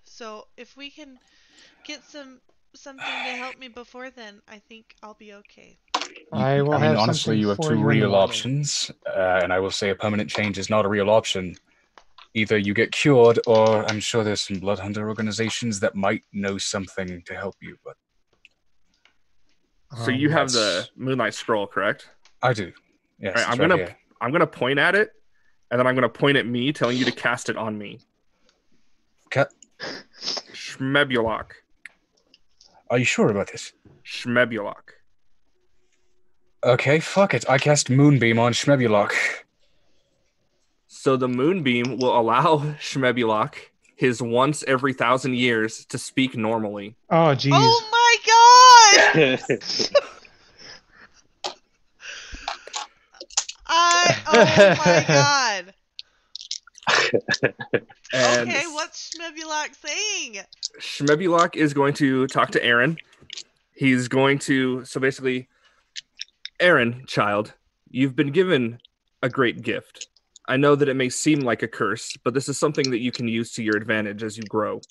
So if we can get something to help me before then, I think I'll be okay." I will I mean, have honestly, something you have for two you in the real morning. options, and I will say a permanent change is not a real option. Either you get cured, or I'm sure there's some blood hunter organizations that might know something to help you, but So you have the that's- Moonlight Scroll, correct? I do. Yes, All right, it's right here. I'm gonna point at it, and then I'm gonna point at me, telling you to cast it on me. Cut. Shmebulok. Are you sure about this? Shmebulok. Okay, fuck it. I cast Moonbeam on Shmebulok. So the Moonbeam will allow Shmebulok his once every 1,000 years to speak normally. Oh jeez. Oh my god! Oh my god! And Okay, what's Shmebulok saying? Shmebulok is going to talk to Aaron. He's going to, so basically, Aaron, child, you've been given a great gift. I know that it may seem like a curse, but this is something that you can use to your advantage as you grow.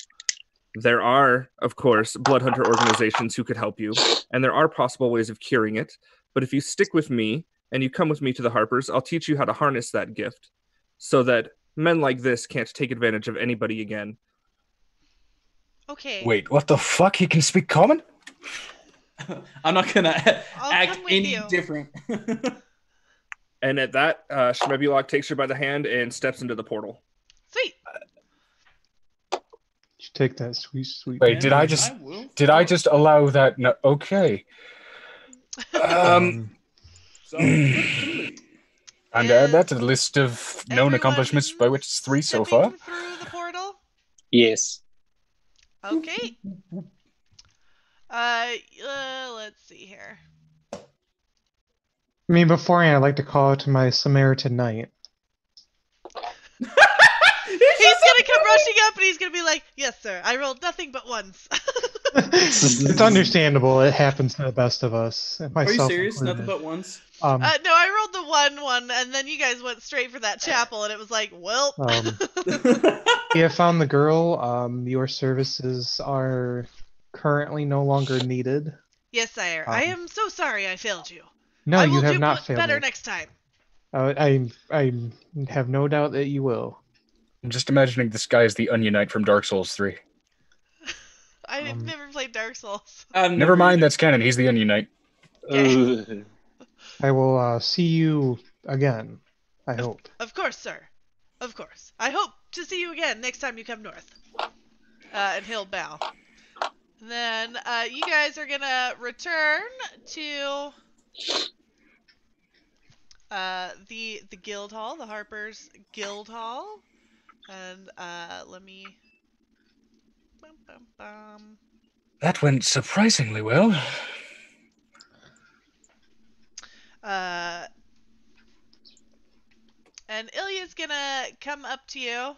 There are, of course, blood hunter organizations who could help you, and there are possible ways of curing it. But if you stick with me and you come with me to the Harpers, I'll teach you how to harness that gift so that men like this can't take advantage of anybody again. Okay. Wait, what the fuck? He can speak common? I'm not gonna I'll act come with any you. different. And at that, Shmebulok takes her by the hand and steps into the portal. Sweet. You take that sweet. Wait, did I just allow that? No, okay. Um, Sounds good to me. Time to add that to the list of known accomplishments, by which it's 3 so far. Stepping through the portal. Yes. Okay. Let's see here. I mean, beforehand, I'd like to call out to my Samaritan Knight. He's gonna come rushing up, and he's gonna be like, "Yes, sir. I rolled nothing but ones." It's understandable. It happens to the best of us. Are you Myself serious? included. Nothing but ones? No, I rolled the one, and then you guys went straight for that chapel, and it was like, well. You have found the girl. Your services are currently no longer needed. Yes, sire. I am so sorry I failed you. No, I you will have do not failed better me. next time. I have no doubt that you will. I'm just imagining this guy as the Onion Knight from Dark Souls 3. I've never played Dark Souls. Never mind, that's canon. He's the Onion Knight. Okay. I will see you again. I hope. Of course, sir. Of course. I hope to see you again next time you come north. And he'll bow. And then you guys are gonna return to the guild hall, the Harpers guild hall, and let me. Bum, bum, bum. That went surprisingly well. And Ilya's gonna come up to you.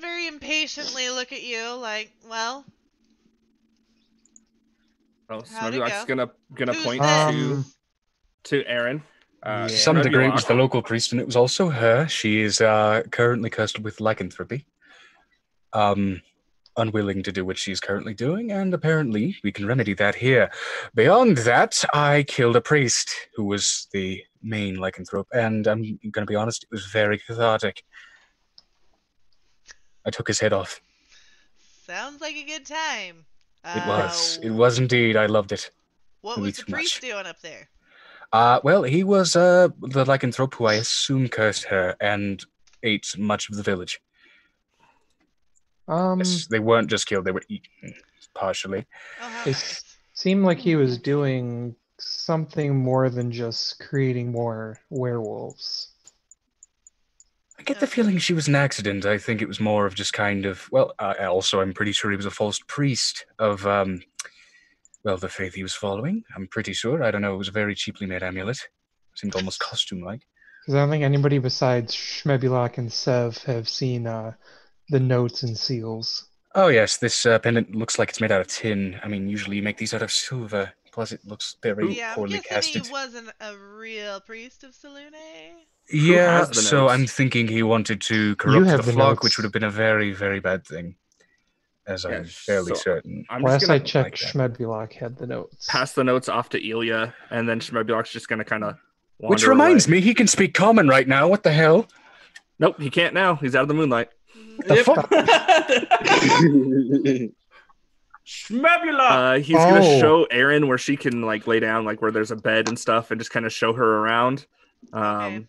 very impatiently look at you like, well, Well, how'd it Smuggler's go? gonna Who's point this? to Aaron. Yeah. To some degree, it was the Shmurgulok. local priest, and it was also her. She is currently cursed with lycanthropy. Unwilling to do what she's currently doing, and apparently we can remedy that here. Beyond that, I killed a priest who was the main lycanthrope, and I'm going to be honest, it was very cathartic. I took his head off. Sounds like a good time. It was. It was indeed. I loved it. What Maybe was the too priest much. doing up there? Well, he was the lycanthrope who I assume cursed her and ate much of the village. Yes, they weren't just killed, they were eaten, partially. Oh, how It nice. seemed like he was doing something more than just creating more werewolves. I get the feeling she was an accident. I think it was more of just kind of, well, also I'm pretty sure he was a false priest of, well, the faith he was following. I'm pretty sure. I don't know, it was a very cheaply made amulet. Seemed almost costume-like. Because I don't think anybody besides Shmebulak and Sev have seen the notes and seals. Oh yes, this pendant looks like it's made out of tin. I mean, usually you make these out of silver. Plus it looks very Yeah, I'm poorly guessing he casted. wasn't a real priest of Salune. Yeah, has the so notes? I'm thinking he wanted to corrupt have the the flock, notes. which would have been a very, very bad thing. As Yeah, I'm fairly so certain. I'm just Last gonna I checked, like that. Shmebulak had the notes. pass the notes off to Ilya, and then Shmurgulok's just gonna kind of wander Which reminds away. me, he can speak common right now. What the hell? Nope, he can't now. He's out of the moonlight. What the fuck? Shmebulok! He's gonna Oh. show Aaron where she can like lay down, like where there's a bed and stuff, and just kind of show her around. Okay.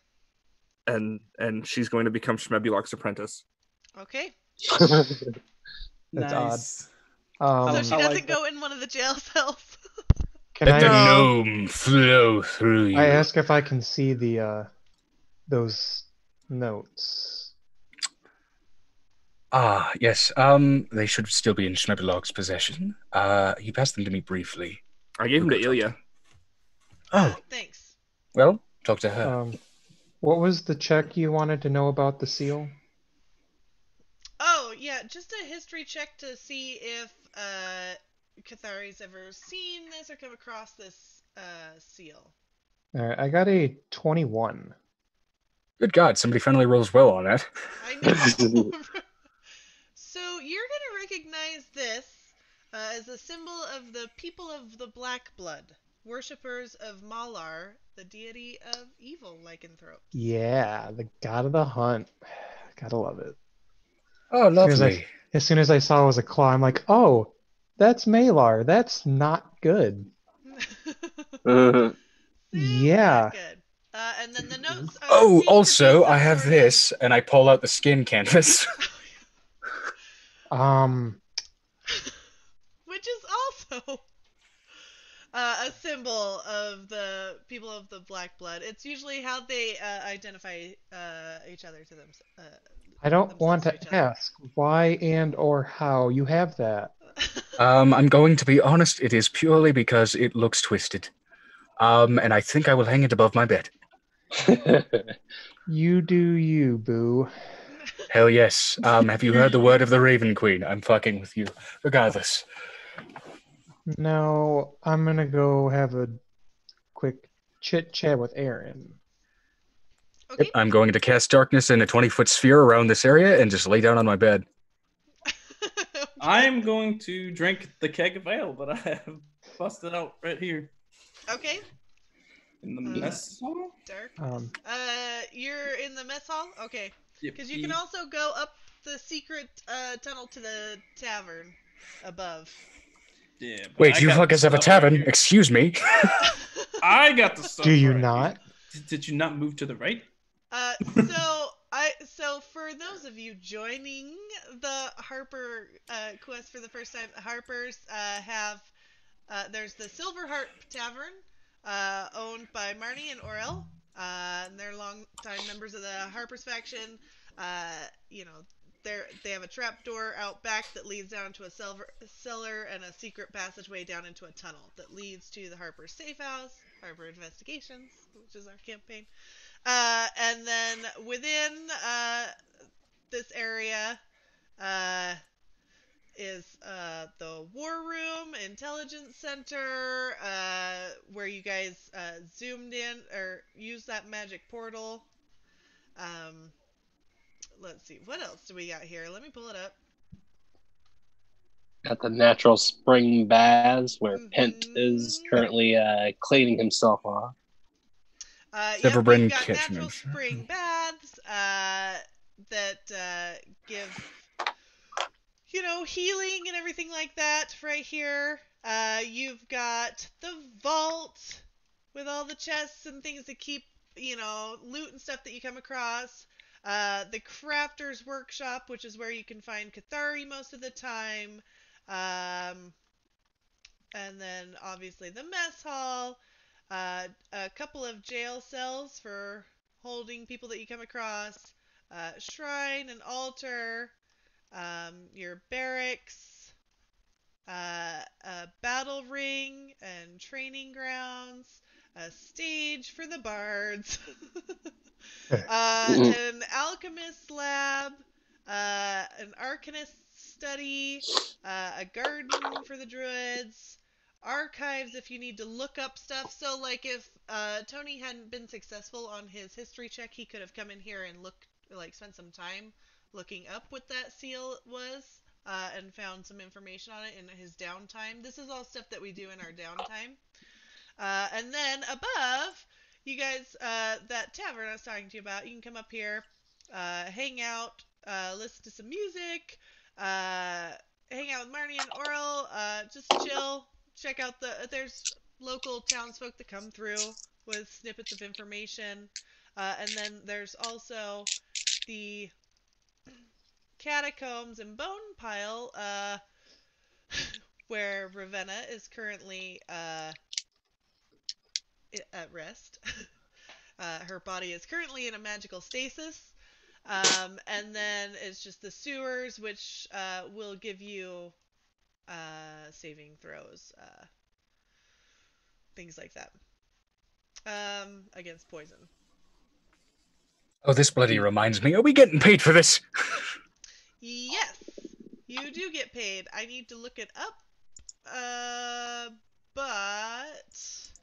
And she's going to become Shmebulok's apprentice. Okay. That's Nice. odd. So she I doesn't like go in one of the jail cells. Can Let the I? gnome flow through you. I ask if I can see the those notes. Ah, yes. They should still be in Schmebelog's possession. He passed them to me briefly. I gave him to Ilya. Oh, Thanks. well, talk to her. What was the check you wanted to know about the seal? Oh, yeah, just a history check to see if Cathari's ever seen this or come across this seal. All right, I got a 21. Good God, somebody finally rolls well on that. I know. So you're going to recognize this as a symbol of the people of the Black Blood, worshippers of Malar, the deity of evil lycanthropes. Yeah, the god of the hunt. Gotta love it. Oh, As lovely. as soon as I saw it was a claw, I'm like, oh, that's Malar. That's not good. Yeah. Not good. And then the notes are Oh, seem to also, be some I have sort this, and I pull out the skin canvas. which is also a symbol of the people of the Black Blood. It's usually how they identify each other to them. I don't want themselves to each other. ask why and or how you have that. I'm going to be honest, it is purely because it looks twisted. And I think I will hang it above my bed. You do you, boo. Hell yes. Have you heard the word of the Raven Queen? I'm fucking with you. Regardless. No, I'm gonna go have a quick chit chat with Aaron. Okay. Yep, I'm going to cast darkness in a 20-foot sphere around this area and just lay down on my bed. I'm going to drink the keg of ale that I have busted out right here Okay. in the mess hall. Darkness. You're in the mess hall? Okay. Yep. Because you can also go up the secret tunnel to the tavern above. Yeah, but Wait, I you got the fuckers have a stuff tavern? right here. Excuse me. I got the stuff. Do you right not? here. Did you not move to the right? So for those of you joining the Harper quest for the first time, Harpers have there's the Silver Harp Tavern, owned by Marnie and Orel. And they're longtime members of the Harpers faction. They have a trap door out back that leads down to a cellar and a secret passageway down into a tunnel that leads to the Harper Safe House, Harper Investigations, which is our campaign. And then within this area, is the War Room, Intelligence Center, where you guys zoomed in or used that magic portal. Let's see, what else do we got here? Let me pull it up. Got the natural spring baths where Pent is currently cleaning himself off. Yep, we've got catchment. natural spring baths that give, healing and everything like that right here. You've got the vault with all the chests and things to keep, loot and stuff that you come across. The crafter's workshop, which is where you can find Cathari most of the time. And then obviously the mess hall. A couple of jail cells for holding people that you come across. Shrine and altar. Your barracks. A battle ring and training grounds. A stage for the bards. An alchemist lab. An arcanist study. A garden for the druids. Archives if you need to look up stuff. So, like, if Tony hadn't been successful on his history check, he could have come in here and spent some time looking up what that seal was and found some information on it in his downtime. This is all stuff that we do in our downtime. And then above, you guys, that tavern I was talking to you about, you can come up here, hang out, listen to some music, hang out with Marnie and Oral, just chill. Check out there's local townsfolk that come through with snippets of information. And then there's also the catacombs and bone pile, where Ravenna is currently at rest. Her body is currently in a magical stasis. And then it's just the sewers, which will give you saving throws, things like that, against poison. Oh, this bloody reminds me. Are we getting paid for this? Yes, you do get paid. I need to look it up, but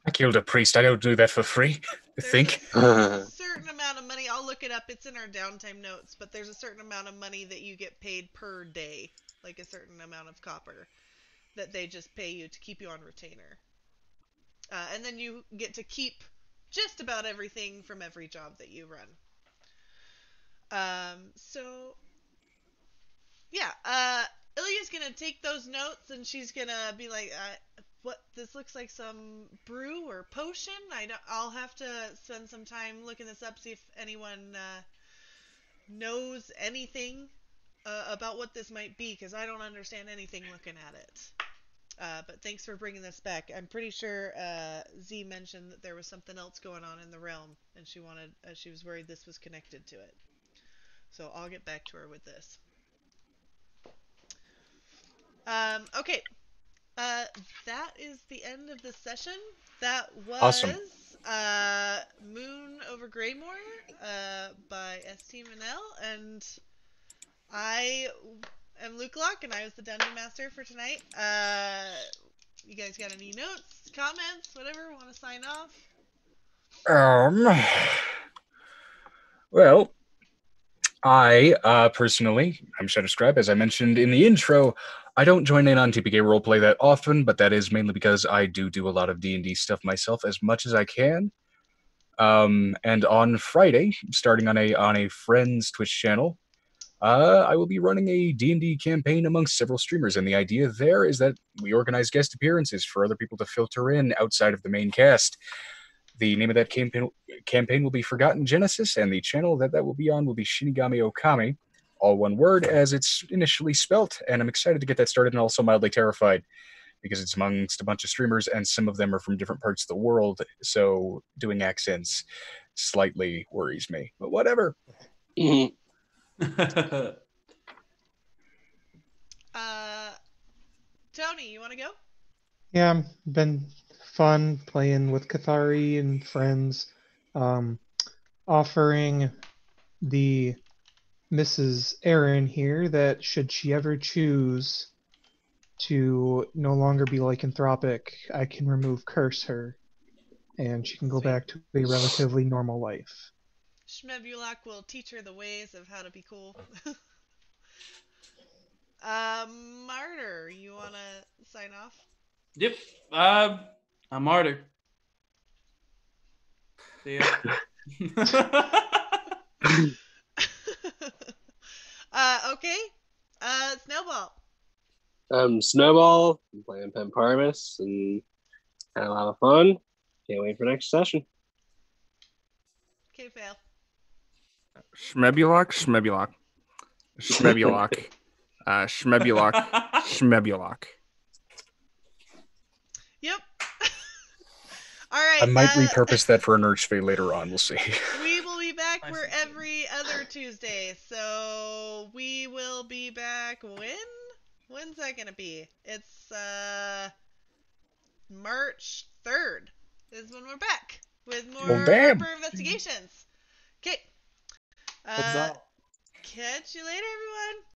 I killed a priest. I don't do that for free. I think. A certain amount of money. I'll look it up. It's in our downtime notes, but there's a certain amount of money that you get paid per day, like a certain amount of copper that they just pay you to keep you on retainer. And then you get to keep just about everything from every job that you run. So, yeah, Ilya's gonna take those notes and she's gonna be like, what, this looks like some brew or potion? I'll have to spend some time looking this up, see if anyone knows anything about what this might be, because I don't understand anything looking at it. But thanks for bringing this back. I'm pretty sure Z mentioned that there was something else going on in the realm, and she was worried this was connected to it. So I'll get back to her with this. Okay. That is the end of the session. That was awesome. Moon Over Graymoor by S.T. Mannell, and I am Luke Locke, and I was the Dungeon Master for tonight. You guys got any notes, comments, whatever? Want to sign off? Well, I personally, I'm Shadowscribe, as I mentioned in the intro, I don't join in on TPK roleplay that often, but that is mainly because I do a lot of D&D stuff myself as much as I can. And on Friday, starting on a friend's Twitch channel, I will be running a D&D campaign amongst several streamers, and the idea there is that we organize guest appearances for other people to filter in outside of the main cast. The name of that campaign will be Forgotten Genesis, and the channel that will be on will be Shinigami Okami, all one word as it's initially spelt, and I'm excited to get that started and also mildly terrified because it's amongst a bunch of streamers and some of them are from different parts of the world, so doing accents slightly worries me, but whatever. Tony, you want to go? Yeah, been fun playing with Cathari and friends, offering the Mrs. Aaron here that should she ever choose to no longer be lycanthropic, I can curse her, and she can go Sweet. back to a relatively normal life. Shmebulak will teach her the ways of how to be cool. Martyr, you wanna sign off? Yep. I'm Martyr. See ya. Okay. Snowball. Snowball. I'm playing Pemparvis and had a lot of fun. Can't wait for next session. Okay, fail. Shmebulak. Shmebulak. Yep. All right. I might repurpose that for an Urge later on. We'll see. We will be back for every other Tuesday. So we will be back when? When's that gonna be? It's March 3rd is when we're back with more Harper investigations. Okay. What's up? Catch you later, everyone.